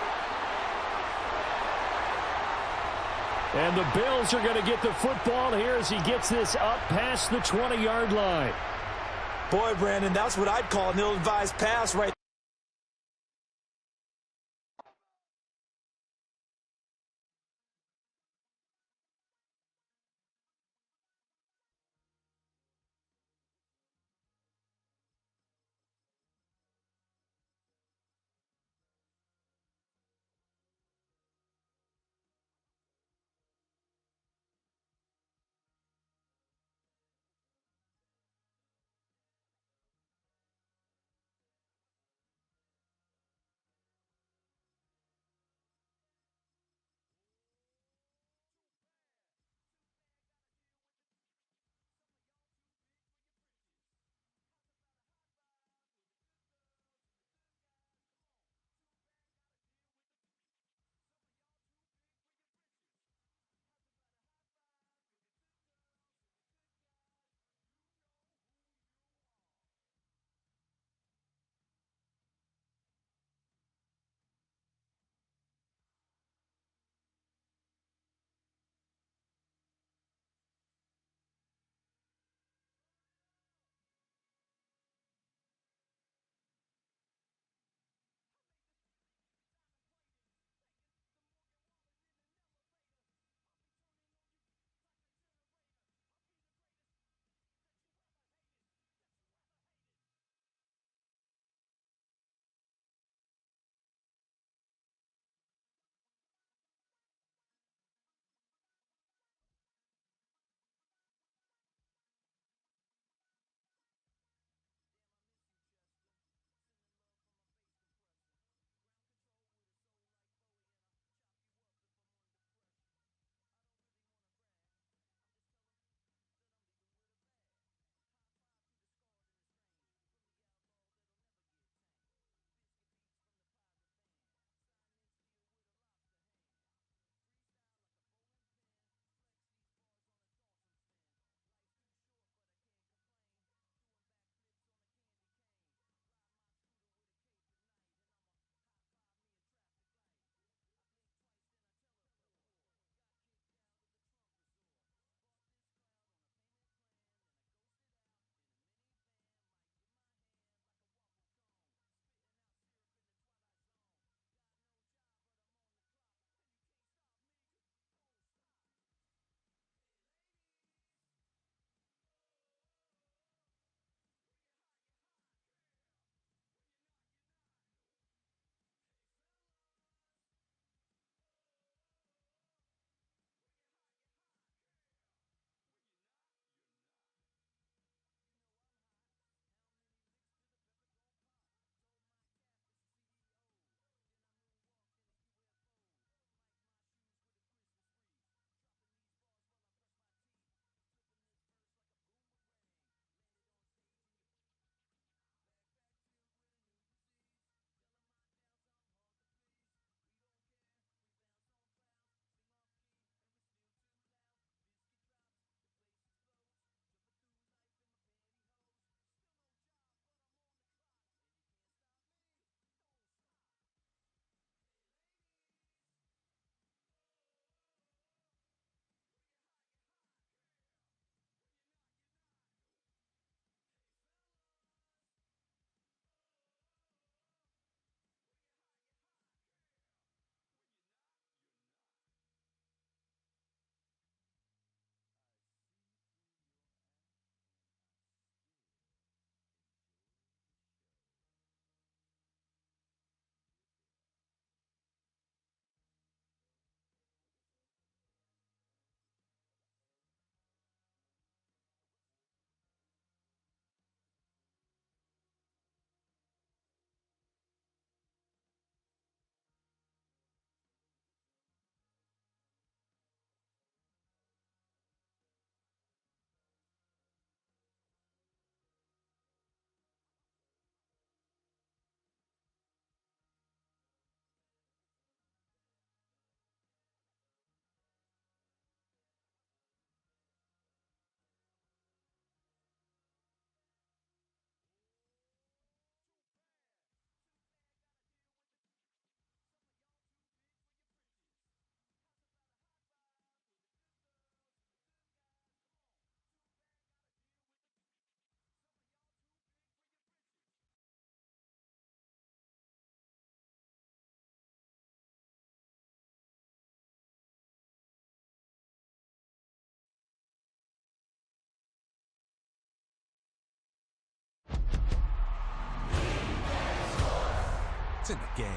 And the Bills are going to get the football here as he gets this up past the 20-yard line. Boy, Brandon, that's what I'd call an ill-advised pass right It's in the game.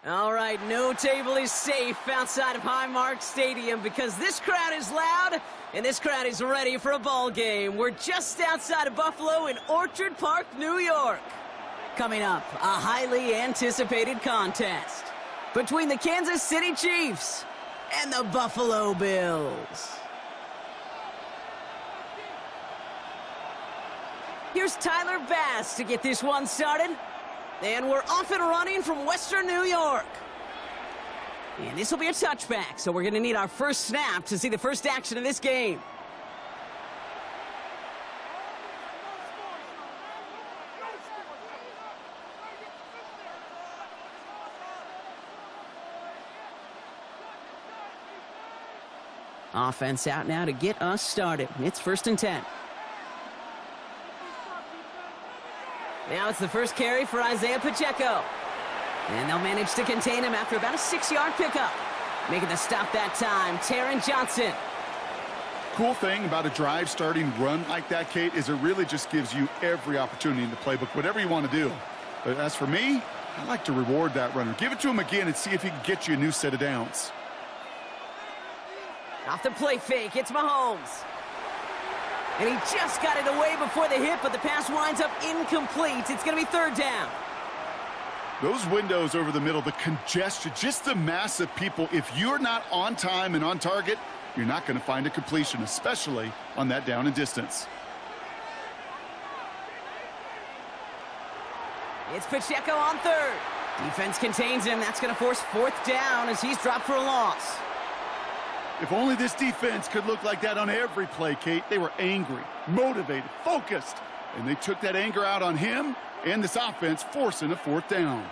All right, no table is safe outside of Highmark Stadium because this crowd is loud and this crowd is ready for a ball game. We're just outside of Buffalo in Orchard Park, New York. Coming up, a highly anticipated contest between the Kansas City Chiefs and the Buffalo Bills. Here's Tyler Bass to get this one started. And we're off and running from Western New York. And this will be a touchback, so we're going to need our first snap to see the first action of this game. Offense out now to get us started. It's 1st and 10. Now it's the first carry for Isaiah Pacheco. And they'll manage to contain him after about a 6-yard pickup. Making the stop that time, Taron Johnson. Cool thing about a drive starting run like that, Kate, is it really just gives you every opportunity in the playbook, whatever you want to do. But as for me, I like to reward that runner. Give it to him again and see if he can get you a new set of downs. Off the play fake, it's Mahomes. And he just got it away before the hit, but the pass winds up incomplete. It's going to be 3rd down. Those windows over the middle, the congestion, just the mass of people. If you're not on time and on target, you're not going to find a completion, especially on that down and distance. It's Pacheco on 3rd. Defense contains him. That's going to force 4th down as he's dropped for a loss. If only this defense could look like that on every play, Kate. They were angry, motivated, focused, and they took that anger out on him and this offense, forcing a 4th down.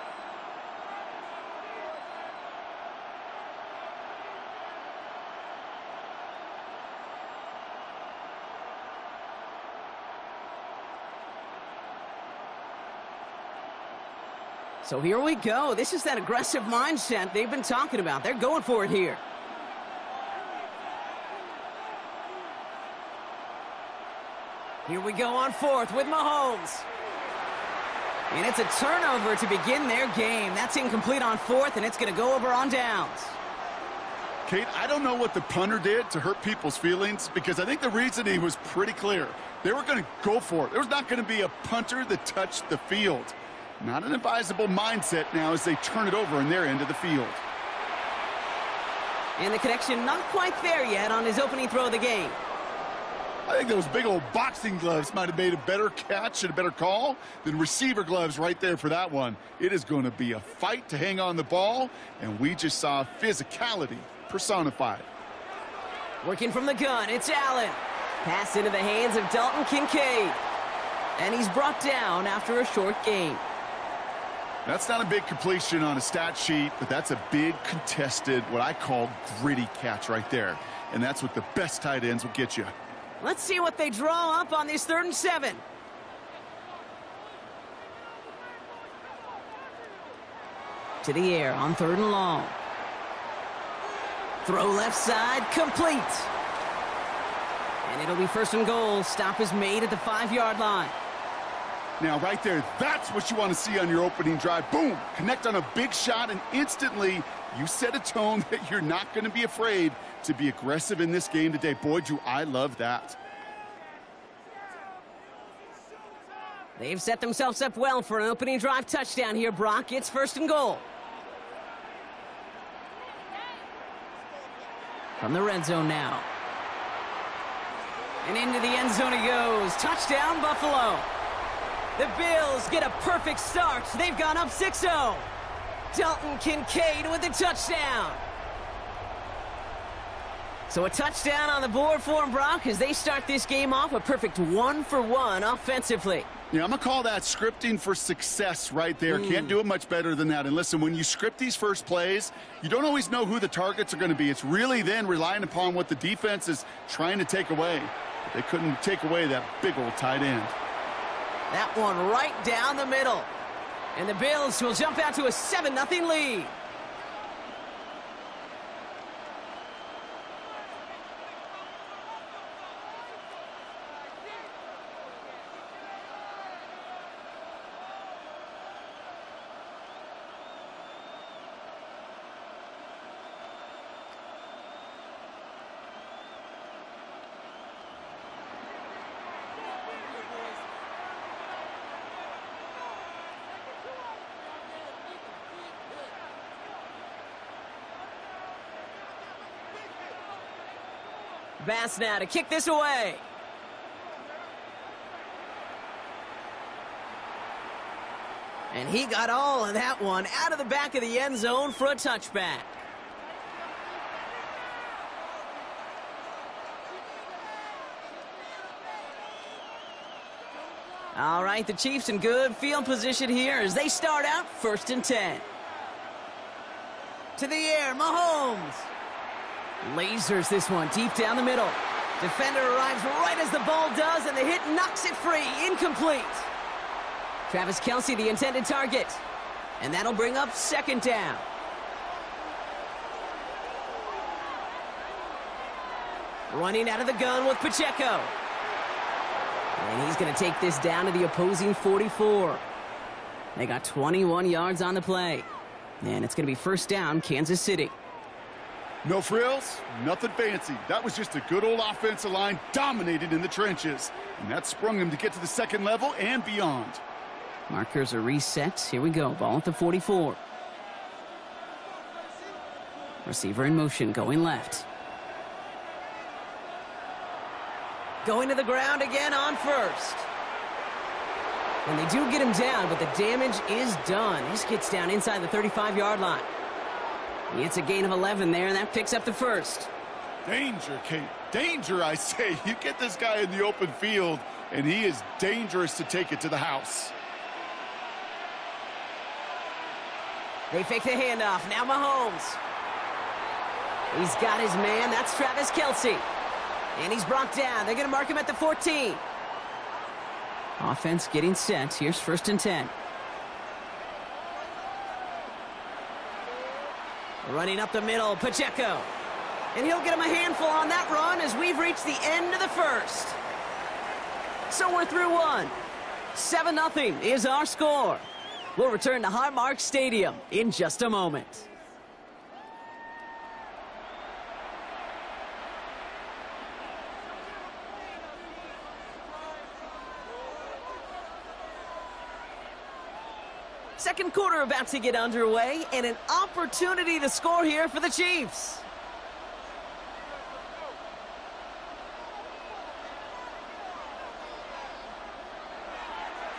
So here we go. This is that aggressive mindset they've been talking about. They're going for it here. Here we go on 4th with Mahomes. And it's a turnover to begin their game. That's incomplete on 4th, and it's going to go over on downs. Kate, I don't know what the punter did to hurt people's feelings, because I think the reasoning was pretty clear. They were going to go for it. There was not going to be a punter that touched the field. Not an advisable mindset now as they turn it over in their end of the field. And the connection not quite there yet on his opening throw of the game. I think those big old boxing gloves might have made a better catch and a better call than receiver gloves right there for that one. It is going to be a fight to hang on the ball, and we just saw physicality personified. Working from the gun, it's Allen. Pass into the hands of Dalton Kincaid. And he's brought down after a short gain. That's not a big completion on a stat sheet, but that's a big contested, what I call gritty catch right there. And that's what the best tight ends will get you. Let's see what they draw up on this 3rd and 7. To the air on 3rd and long. Throw left side, complete. And it'll be 1st and goal. Stop is made at the 5-yard line. Now, right there, that's what you want to see on your opening drive. Boom! Connect on a big shot, and instantly you set a tone that you're not going to be afraid to be aggressive in this game today. Boy, do I love that. They've set themselves up well for an opening drive touchdown here, Brock. It's 1st and goal. From the red zone now. And into the end zone he goes. Touchdown, Buffalo. The Bills get a perfect start. They've gone up 6-0. Dalton Kincaid with the touchdown. So a touchdown on the board for them, Brock, as they start this game off a perfect 1-for-1 offensively. Yeah, I'm going to call that scripting for success right there. Can't do it much better than that. And listen, when you script these first plays, you don't always know who the targets are going to be. It's really then relying upon what the defense is trying to take away. But they couldn't take away that big old tight end. That one right down the middle. And the Bills will jump out to a 7-0 lead. Bass now to kick this away. And he got all of that one out of the back of the end zone for a touchback. All right, the Chiefs in good field position here as they start out 1st and 10. To the air, Mahomes. Lasers this one deep down the middle. Defender arrives right as the ball does, and the hit knocks it free. Incomplete. Travis Kelce, the intended target. And that'll bring up 2nd down. Running out of the gun with Pacheco. And he's going to take this down to the opposing 44. They got 21 yards on the play. And it's going to be 1st down, Kansas City. No frills, nothing fancy. That was just a good old offensive line dominated in the trenches. And that sprung him to get to the 2nd level and beyond. Markers are reset. Here we go. Ball at the 44. Receiver in motion, going left. Going to the ground again on 1st. And they do get him down, but the damage is done. This gets down inside the 35-yard line. It's a gain of 11 there, and that picks up the 1st. Danger, Kate. Danger, I say. You get this guy in the open field, and he is dangerous to take it to the house. They fake the handoff. Now Mahomes. He's got his man. That's Travis Kelce. And he's brought down. They're going to mark him at the 14. Offense getting set. Here's 1st and 10. Running up the middle, Pacheco. And he'll get him a handful on that run as we've reached the end of the 1st. So we're through one. 7-0 is our score. We'll return to Highmark Stadium in just a moment. Second quarter about to get underway, and an opportunity to score here for the Chiefs.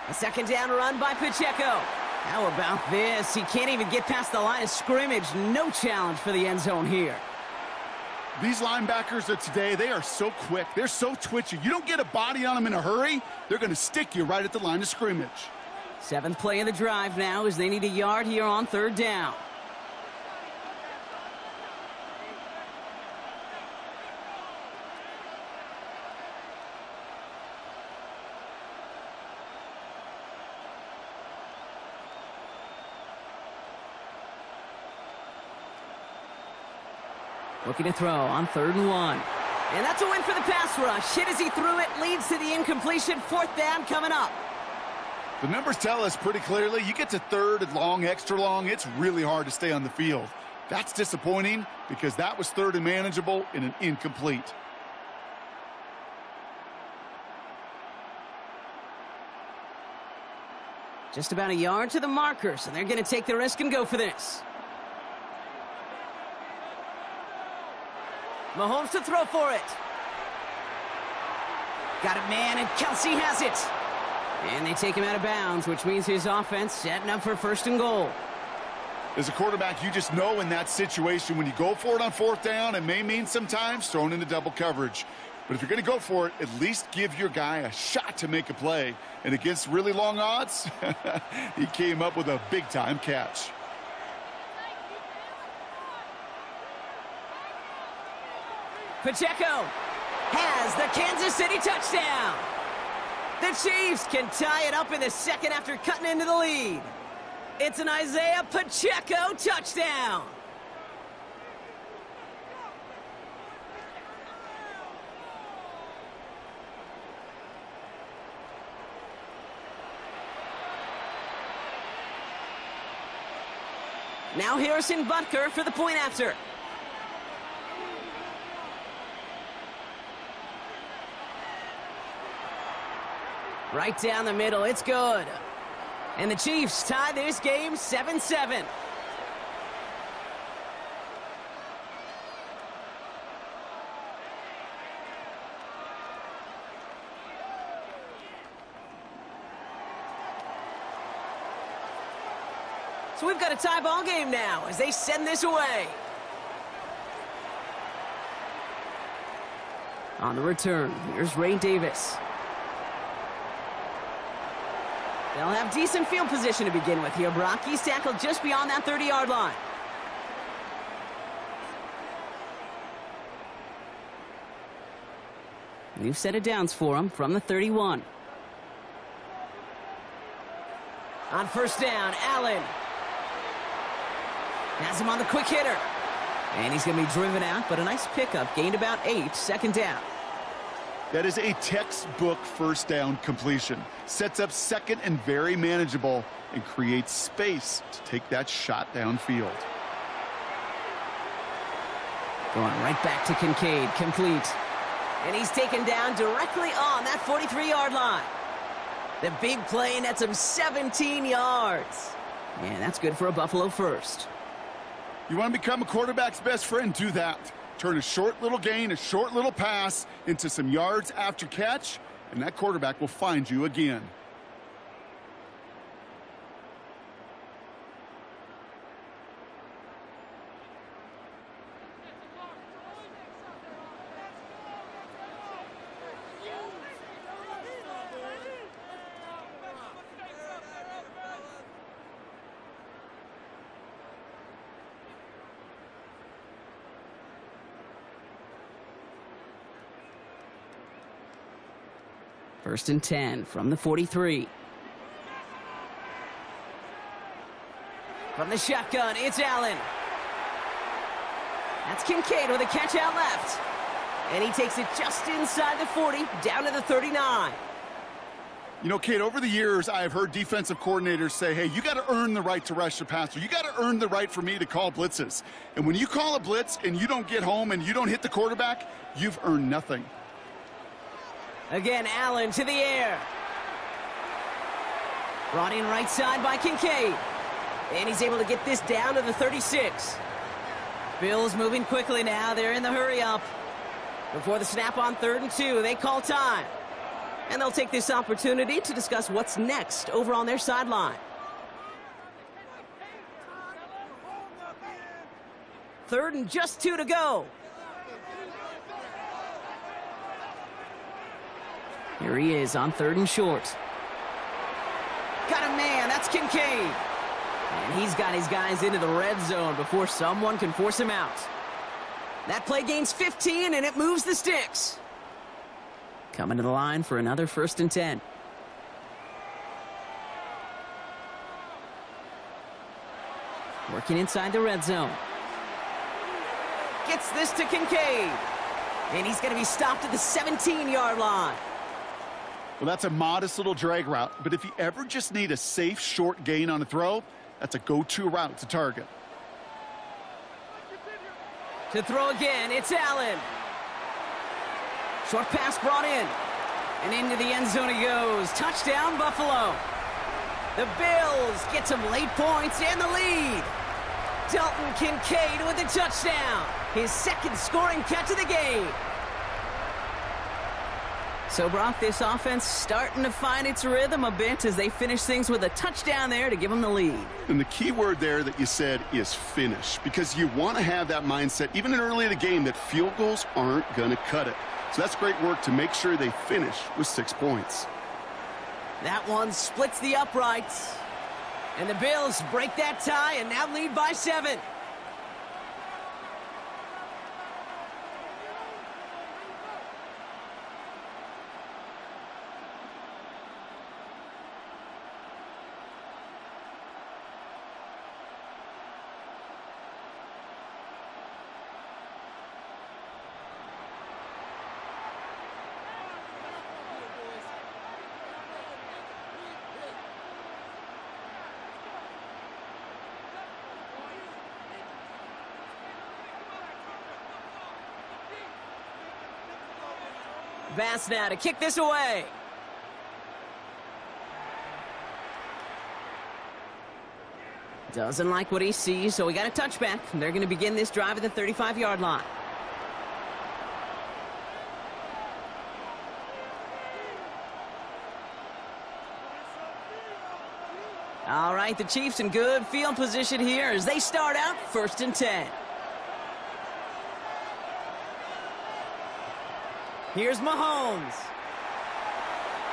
A 2nd down run by Pacheco. How about this? He can't even get past the line of scrimmage. No challenge for the end zone here. These linebackers of today, they are so quick. They're so twitchy. You don't get a body on them in a hurry, they're going to stick you right at the line of scrimmage. 7th play of the drive now as they need a yard here on 3rd down. Looking to throw on 3rd and 1. And that's a win for the pass rush. Hit as he threw it, leads to the incompletion. 4th down coming up. The numbers tell us pretty clearly, you get to 3rd and long, extra long, it's really hard to stay on the field. That's disappointing because that was 3rd and manageable in an incomplete. Just about a yard to the marker, so they're going to take the risk and go for this. Mahomes to throw for it. Got it, man, and Kelsey has it. And they take him out of bounds, which means his offense setting up for 1st and goal. As a quarterback, you just know in that situation when you go for it on 4th down, it may mean sometimes thrown into double coverage. But if you're going to go for it, at least give your guy a shot to make a play. And against really long odds, he came up with a big-time catch. Pacheco has the Kansas City touchdown. The Chiefs can tie it up in the 2nd after cutting into the lead. It's an Isaiah Pacheco touchdown. Now Harrison Butker for the point after. Right down the middle, it's good. And the Chiefs tie this game 7-7. So we've got a tie ball game now as they send this away. On the return, here's Ray Davis. They'll have decent field position to begin with here, Brock. He's tackled just beyond that 30-yard line. New set of downs for him from the 31. On 1st down, Allen has him on the quick hitter. And he's going to be driven out, but a nice pickup. Gained about 8, 2nd down. That is a textbook 1st down completion. Sets up 2nd and very manageable and creates space to take that shot downfield. Going right back to Kincaid, complete. And he's taken down directly on that 43-yard line. The big play nets him 17 yards. And that's good for a Buffalo first. You want to become a quarterback's best friend, do that. Turn a short little gain, a short little pass into some yards after catch, and that quarterback will find you again. First and 10 from the 43. From the shotgun, it's Allen. That's Kincaid with a catch out left. And he takes it just inside the 40, down to the 39. You know, Kate, over the years, I have heard defensive coordinators say, hey, you got to earn the right to rush the passer. You got to earn the right for me to call blitzes. And when you call a blitz and you don't get home and you don't hit the quarterback, you've earned nothing. Again, Allen to the air. Brought in right side by Kincaid. And he's able to get this down to the 36. Bills moving quickly now. They're in the hurry up. Before the snap on 3rd and 2, they call time. And they'll take this opportunity to discuss what's next over on their sideline. 3rd and just 2 to go. Here he is on 3rd and short. Got a man, that's Kincaid. And he's got his guys into the red zone before someone can force him out. That play gains 15, and it moves the sticks. Coming to the line for another 1st and 10. Working inside the red zone. Gets this to Kincaid. And he's going to be stopped at the 17-yard line. Well, that's a modest little drag route, but if you ever just need a safe, short gain on a throw, that's a go-to route to target. To throw again, it's Allen. Short pass brought in. And into the end zone he goes. Touchdown, Buffalo. The Bills get some late points and the lead. Dalton Kincaid with the touchdown. His 2nd scoring catch of the game. So, Brock, this offense starting to find its rhythm a bit as they finish things with a touchdown there to give them the lead. And the key word there that you said is finish, because you want to have that mindset, even early in the game, that field goals aren't going to cut it. So that's great work to make sure they finish with 6 points. That one splits the uprights. And the Bills break that tie and now lead by 7. Bass now to kick this away. Doesn't like what he sees, so we got a touchback. They're going to begin this drive at the 35-yard line. All right, the Chiefs in good field position here as they start out 1st and 10. Here's Mahomes.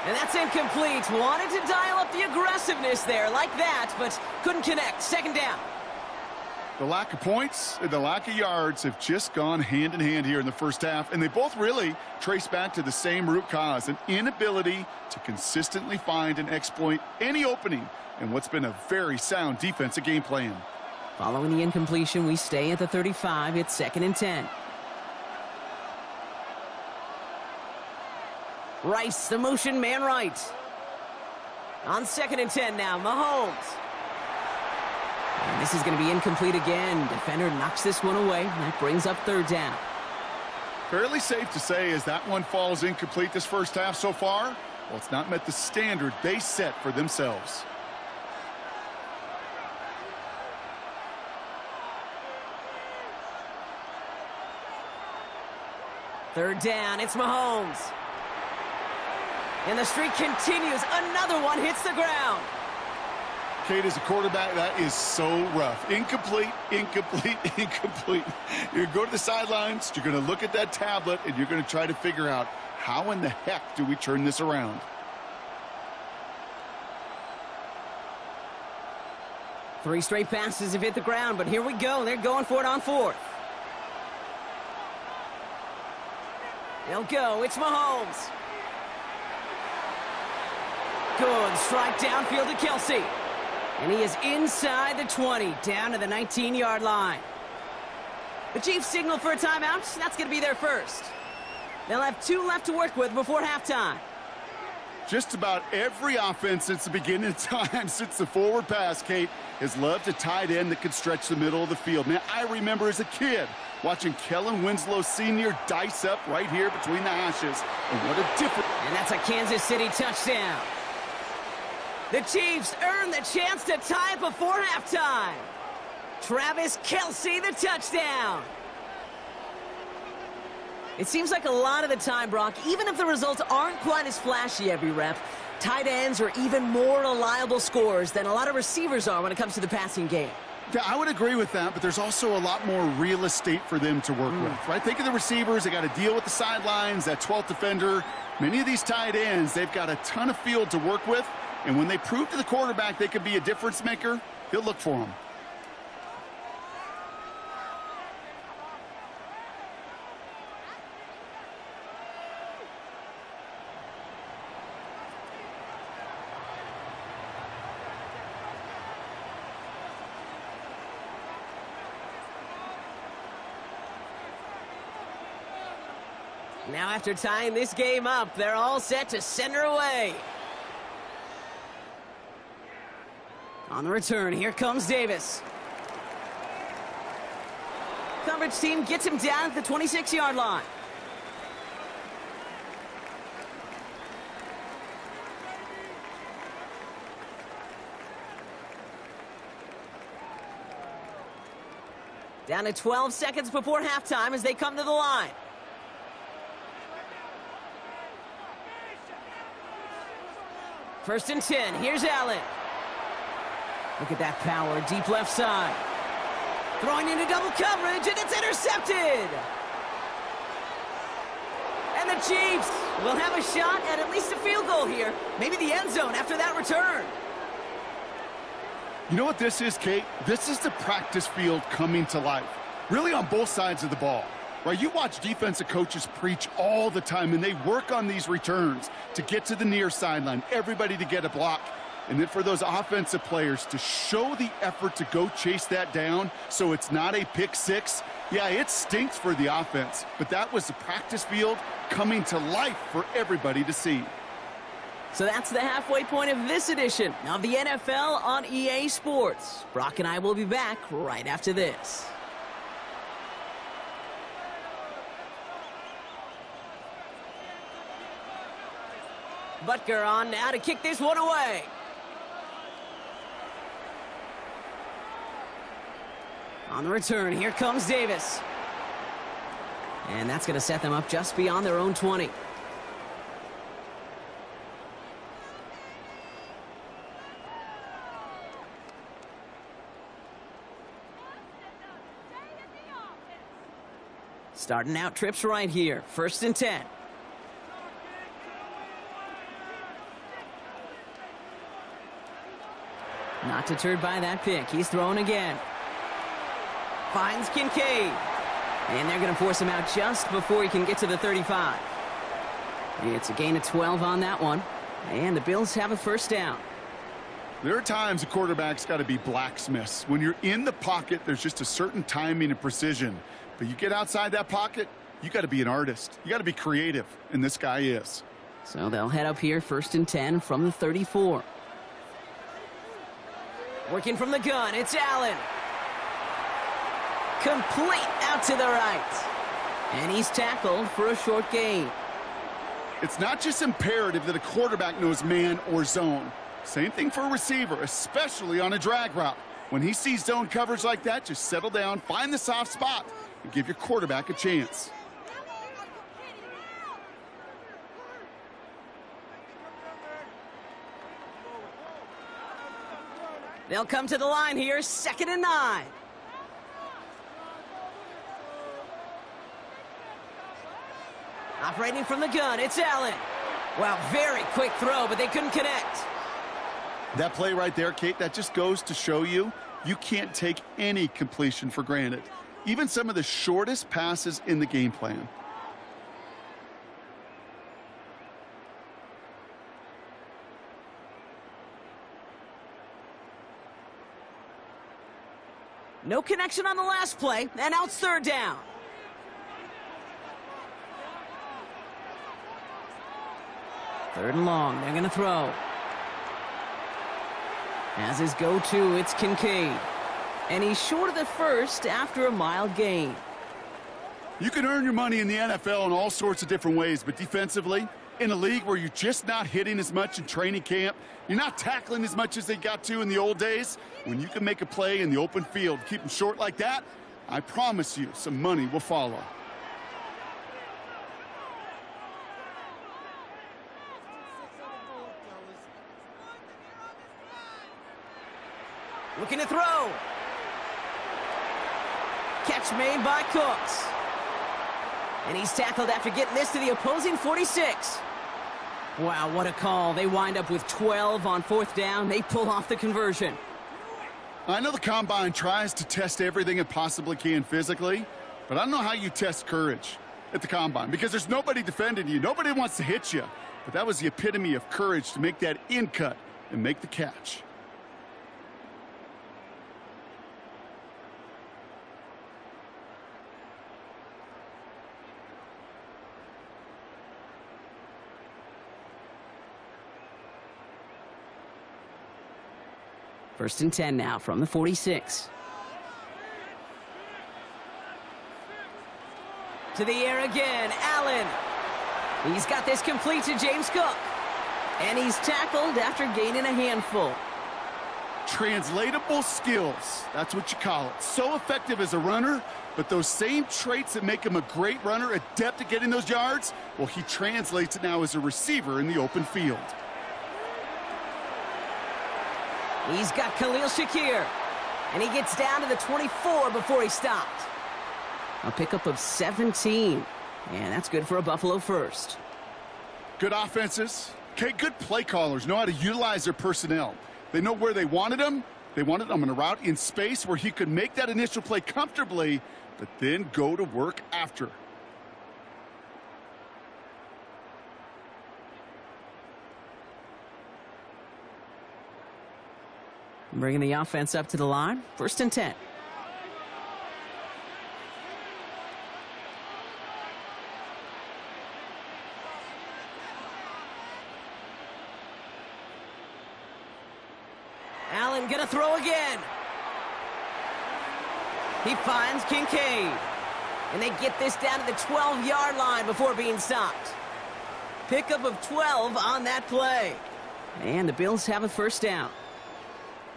And that's incomplete. Wanted to dial up the aggressiveness there like that, but couldn't connect. 2nd down. The lack of points and the lack of yards have just gone hand in hand here in the first half, and they both really trace back to the same root cause, an inability to consistently find and exploit any opening in what's been a very sound defensive game plan. Following the incompletion, we stay at the 35. It's 2nd and 10. Rice, the motion man right. On 2nd and 10 now, Mahomes. And this is going to be incomplete again. Defender knocks this one away, and that brings up 3rd down. Fairly safe to say as that one falls incomplete this first half so far, well, it's not met the standard they set for themselves. Third down, it's Mahomes. And the streak continues. Another one hits the ground. Kate, as a quarterback, that is so rough. Incomplete, incomplete, incomplete. You're going to go to the sidelines, you're going to look at that tablet, and you're going to try to figure out how in the heck do we turn this around. Three straight passes have hit the ground, but here we go. They're going for it on 4th. They'll go. It's Mahomes. Good strike downfield to Kelsey. And he is inside the 20, down to the 19-yard line. The Chiefs signal for a timeout. That's going to be their first. They'll have 2 left to work with before halftime. Just about every offense since the beginning of time, since the forward pass, Kate, has loved a tight end that could stretch the middle of the field. Man, I remember as a kid watching Kellen Winslow Sr. dice up right here between the hashes. And what a difference. And that's a Kansas City touchdown. The Chiefs earn the chance to tie it before halftime. Travis Kelce, the touchdown. It seems like a lot of the time, Brock, even if the results aren't quite as flashy every rep, tight ends are even more reliable scorers than a lot of receivers are when it comes to the passing game. Yeah, I would agree with that, but there's also a lot more real estate for them to work with, right? Think of the receivers. They got to deal with the sidelines, that 12th defender. Many of these tight ends, they've got a ton of field to work with, and when they prove to the quarterback they could be a difference maker, he'll look for them. Now after tying this game up, they're all set to send her away. On the return, here comes Davis. Coverage team gets him down at the 26-yard line. Down to 12 seconds before halftime as they come to the line. First and 10, here's Allen. Look at that power, deep left side. Throwing into double coverage, and it's intercepted! And the Chiefs will have a shot at least a field goal here. Maybe the end zone after that return. You know what this is, Kate? This is the practice field coming to life. Really on both sides of the ball. Right, you watch defensive coaches preach all the time, and they work on these returns to get to the near sideline, everybody to get a block, and then for those offensive players to show the effort to go chase that down so it's not a pick six. Yeah, it stinks for the offense, but that was the practice field coming to life for everybody to see. So that's the halfway point of this edition of the NFL on EA Sports. Brock and I will be back right after this. Butker on now to kick this one away. On the return, here comes Davis. And that's going to set them up just beyond their own 20. Starting out trips right here. First and 10. Not deterred by that pick. He's throwing again. Finds Kincaid. And they're going to force him out just before he can get to the 35. It's a gain of 12 on that one. And the Bills have a first down. There are times a quarterback's got to be blacksmiths. When you're in the pocket, there's just a certain timing and precision. But you get outside that pocket, you got to be an artist. You got to be creative, and this guy is. So they'll head up here first and 10 from the 34. Working from the gun, it's Allen. Complete out to the right. And he's tackled for a short gain. It's not just imperative that a quarterback knows man or zone. Same thing for a receiver, especially on a drag route. When he sees zone coverage like that, just settle down, find the soft spot, and give your quarterback a chance. They'll come to the line here, 2nd and 9. Operating from the gun, it's Allen. Wow, very quick throw, but they couldn't connect. That play right there, Kate, that just goes to show you, you can't take any completion for granted. Even some of the shortest passes in the game plan. No connection on the last play, and now it's 3rd down. Third and long, they're going to throw. As his go-to, it's Kincaid. And he's short of the first after a mild gain. You can earn your money in the NFL in all sorts of different ways, but defensively, in a league where you're just not hitting as much in training camp, you're not tackling as much as they got to in the old days, when you can make a play in the open field, keep them short like that, I promise you some money will follow. Looking to throw. Catch made by Cooks. And he's tackled after getting this to the opposing 46. Wow, what a call. They wind up with 12 on 4th down. They pull off the conversion. I know the Combine tries to test everything it possibly can physically, but I don't know how you test courage at the Combine because there's nobody defending you. Nobody wants to hit you. But that was the epitome of courage to make that in cut and make the catch. First and 10 now from the 46. To the air again, Allen. He's got this complete to James Cook. And he's tackled after gaining a handful. Translatable skills, that's what you call it. So effective as a runner, but those same traits that make him a great runner, adept at getting those yards, well, he translates it now as a receiver in the open field. He's got Khalil Shakir, and he gets down to the 24 before he stopped. A pickup of 17, and that's good for a Buffalo first. Good offenses. Okay, good play callers know how to utilize their personnel. They know where they wanted him. They wanted him in a route in space where he could make that initial play comfortably, but then go to work after. Bringing the offense up to the line. First and 10. Allen gonna throw again. He finds Kincaid. And they get this down to the 12-yard line before being stopped. Pickup of 12 on that play. And the Bills have a first down.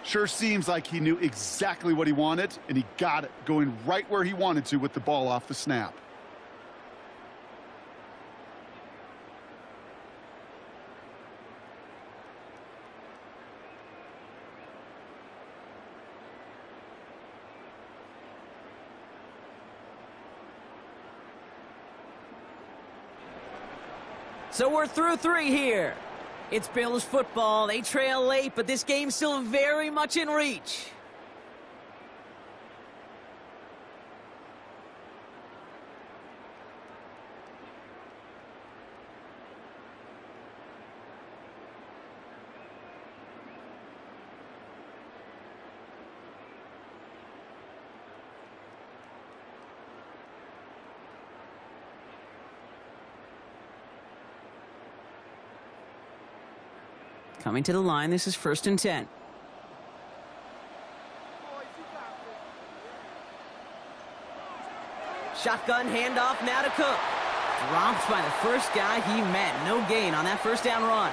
Sure seems like he knew exactly what he wanted, and he got it, going right where he wanted to with the ball off the snap. So we're through 3 here. It's Bills football. They trail late, but this game's still very much in reach. Coming to the line, this is first and 10. Shotgun handoff now to Cook. Dropped by the first guy he met. No gain on that first down run.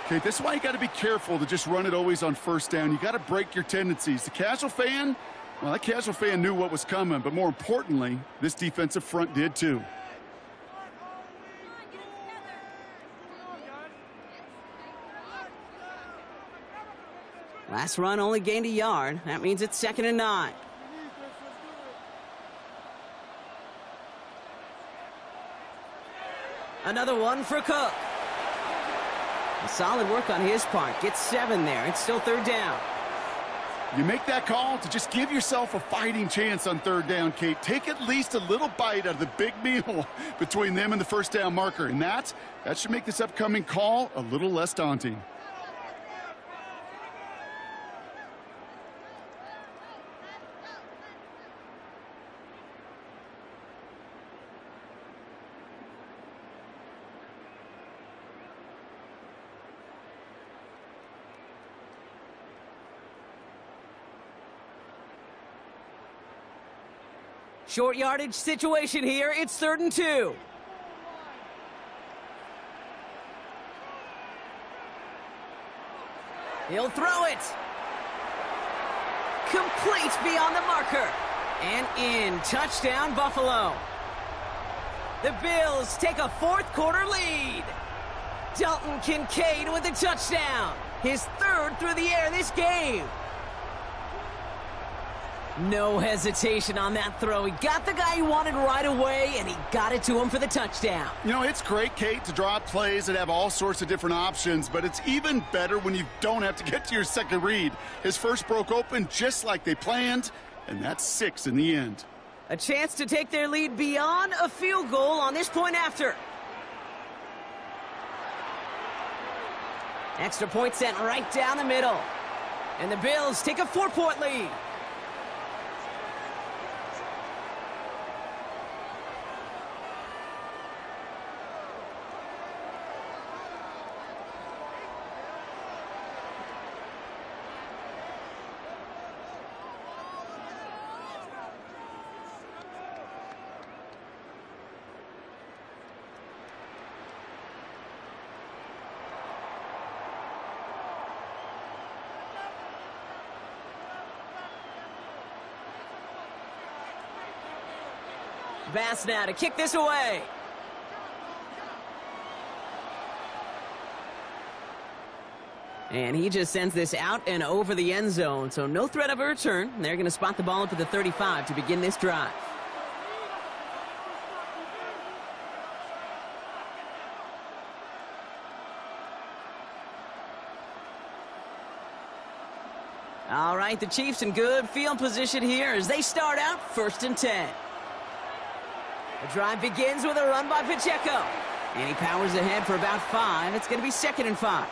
Okay, this is why you got to be careful to just run it always on first down. You got to break your tendencies. The casual fan, well, that casual fan knew what was coming, but more importantly, this defensive front did too. Last run only gained a yard. That means it's 2nd and 9. Another one for Cook. Solid work on his part. Gets 7 there. It's still 3rd down. You make that call to just give yourself a fighting chance on 3rd down, Kate. Take at least a little bite out of the big meal between them and the first down marker. And that should make this upcoming call a little less daunting. Short yardage situation here. It's 3rd and 2. He'll throw it. Complete beyond the marker. And in. Touchdown, Buffalo. The Bills take a 4th quarter lead. Dalton Kincaid with a touchdown. His 3rd through the air this game. No hesitation on that throw. He got the guy he wanted right away, and he got it to him for the touchdown. You know, it's great, Kate, to draw up plays that have all sorts of different options, but it's even better when you don't have to get to your second read. His first broke open just like they planned, and that's 6 in the end. A chance to take their lead beyond a field goal on this point after. Extra point sent right down the middle. And the Bills take a 4-point lead. Bass now to kick this away. And he just sends this out and over the end zone, so no threat of a return. They're going to spot the ball up at the 35 to begin this drive. All right, the Chiefs in good field position here as they start out 1st and 10. The drive begins with a run by Pacheco. And he powers ahead for about 5. It's going to be 2nd and 5.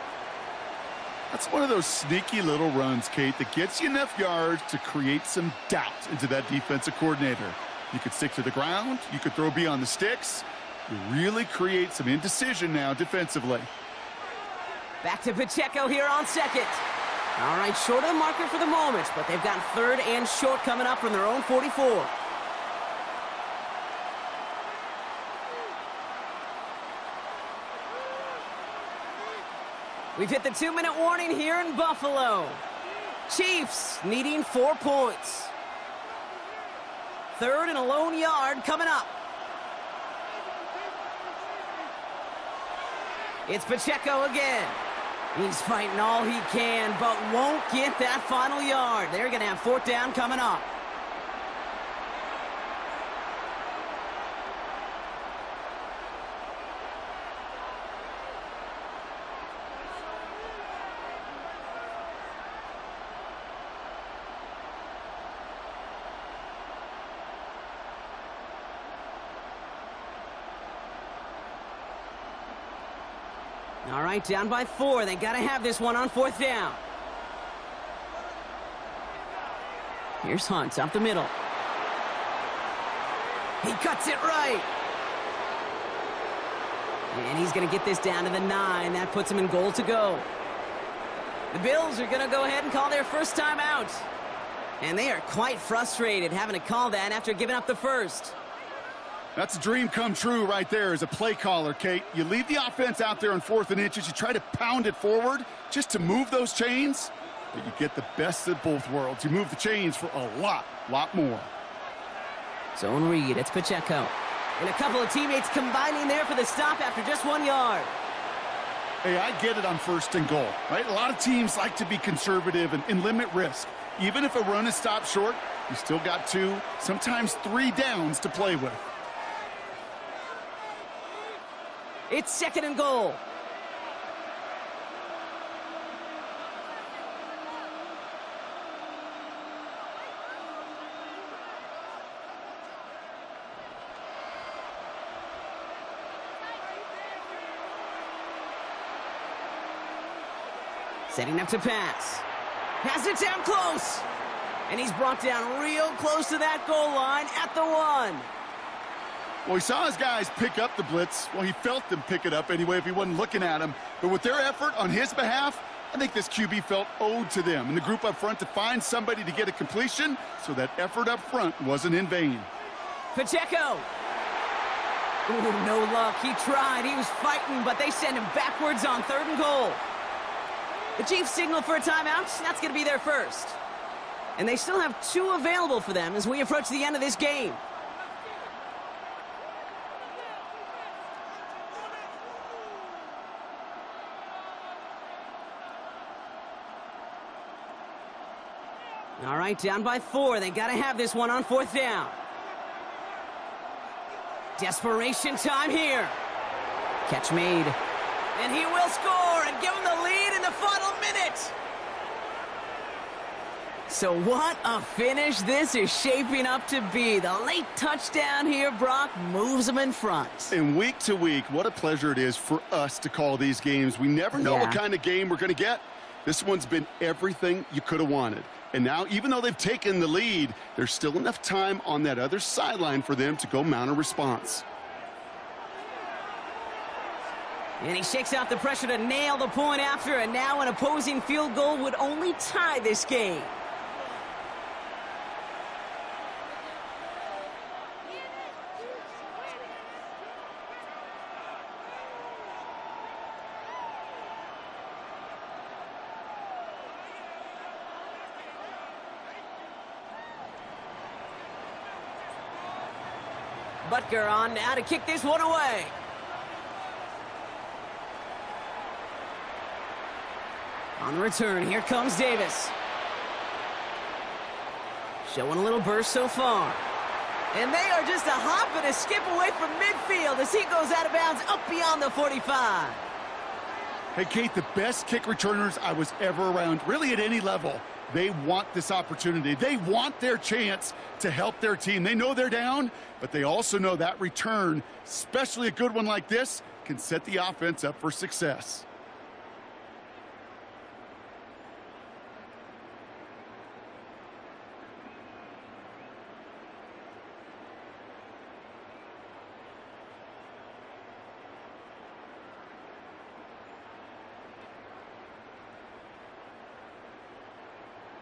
That's one of those sneaky little runs, Kate, that gets you enough yards to create some doubt into that defensive coordinator. You could stick to the ground. You could throw beyond the sticks. You really create some indecision now defensively. Back to Pacheco here on 2nd. All right, short of the marker for the moment, but they've got 3rd and short coming up from their own 44. We've hit the 2-minute warning here in Buffalo. Chiefs needing 4 points. 3rd and a lone yard coming up. It's Pacheco again. He's fighting all he can, but won't get that final yard. They're going to have 4th down coming up. All right, down by 4. They got to have this one on 4th down. Here's Hunt up the middle. He cuts it right. And he's going to get this down to the 9. That puts him in goal to go. The Bills are going to go ahead and call their first time out. And they are quite frustrated having to call that after giving up the first. That's a dream come true right there as a play caller, Kate. You leave the offense out there on 4th and inches. You try to pound it forward just to move those chains, but you get the best of both worlds. You move the chains for a lot more. Zone read, it's Pacheco. And a couple of teammates combining there for the stop after just 1 yard. Hey, I get it on 1st and goal, right? A lot of teams like to be conservative and limit risk. Even if a run is stopped short, you still got 2, sometimes 3 downs to play with. It's 2nd and goal. Setting up to pass. Has it down close. And he's brought down real close to that goal line at the 1. Well, he saw his guys pick up the blitz. Well, he felt them pick it up anyway if he wasn't looking at him. But with their effort on his behalf, I think this QB felt owed to them and the group up front to find somebody to get a completion, so that effort up front wasn't in vain. Pacheco. Ooh, no luck. He tried. He was fighting, but they send him backwards on 3rd and goal. The Chiefs signal for a timeout. That's going to be their first. And they still have 2 available for them as we approach the end of this game. All right, down by 4. They got to have this one on 4th down. Desperation time here. Catch made. And he will score and give him the lead in the final minute. So what a finish this is shaping up to be. The late touchdown here, Brock, moves them in front. And week to week, what a pleasure it is for us to call these games. We never know what kind of game we're going to get. This one's been everything you could have wanted. And now, even though they've taken the lead, there's still enough time on that other sideline for them to go mount a response. And he shakes out the pressure to nail the point after, and now an opposing field goal would only tie this game. Butker on now to kick this one away. On the return, here comes Davis. Showing a little burst so far. And they are just a hop and a skip away from midfield as he goes out of bounds up beyond the 45. Hey, Kate, the best kick returners I was ever around, really at any level, they want this opportunity. They want their chance to help their team. They know they're down, but they also know that return, especially a good one like this, can set the offense up for success.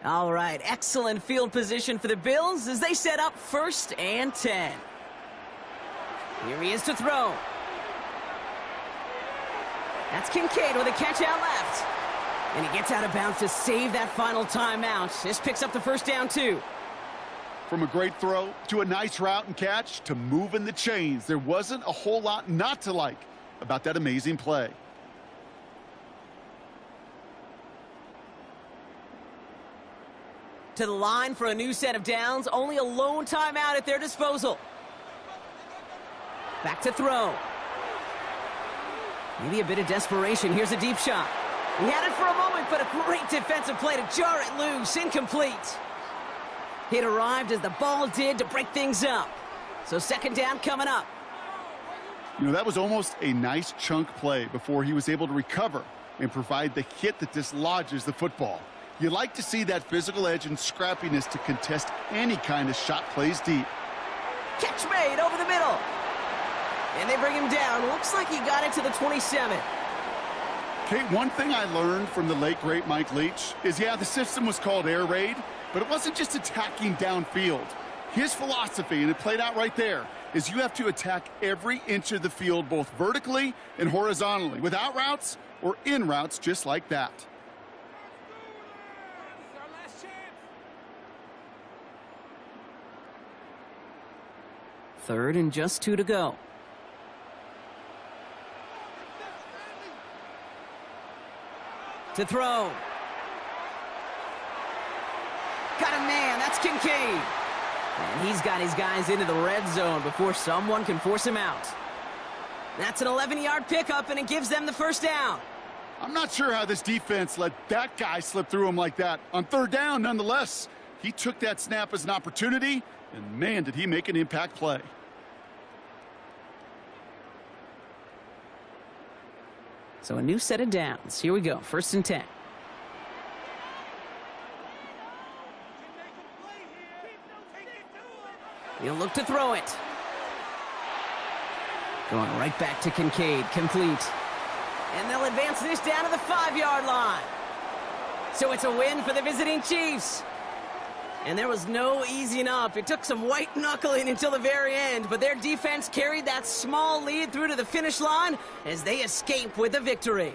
All right, excellent field position for the Bills as they set up 1st and 10. Here he is to throw. That's Kincaid with a catch out left. And he gets out of bounds to save that final timeout. This picks up the 1st down, too. From a great throw to a nice route and catch to moving the chains, there wasn't a whole lot not to like about that amazing play. To the line for a new set of downs. Only a lone timeout at their disposal. Back to throw. Maybe a bit of desperation. Here's a deep shot. He had it for a moment, but a great defensive play to jar it loose. Incomplete. It arrived as the ball did to break things up. So 2nd down coming up. You know, that was almost a nice chunk play before he was able to recover and provide the hit that dislodges the football. You like to see that physical edge and scrappiness to contest any kind of shot plays deep. Catch made over the middle. And they bring him down. Looks like he got it to the 27. Kate, one thing I learned from the late, great Mike Leach is, yeah, the system was called air raid, but it wasn't just attacking downfield. His philosophy, and it played out right there, is you have to attack every inch of the field, both vertically and horizontally, without routes or in routes just like that. 3rd and just 2 to go. To throw. Got a man. That's Kincaid. And he's got his guys into the red zone before someone can force him out. That's an 11-yard pickup, and it gives them the 1st down. I'm not sure how this defense let that guy slip through him like that. On 3rd down, nonetheless, he took that snap as an opportunity, and man, did he make an impact play. So a new set of downs. Here we go. 1st and 10. He'll look to throw it. Going right back to Kincaid. Complete. And they'll advance this down to the 5-yard line. So it's a win for the visiting Chiefs. And there was no easing up. It took some white knuckling until the very end, but their defense carried that small lead through to the finish line as they escape with the victory.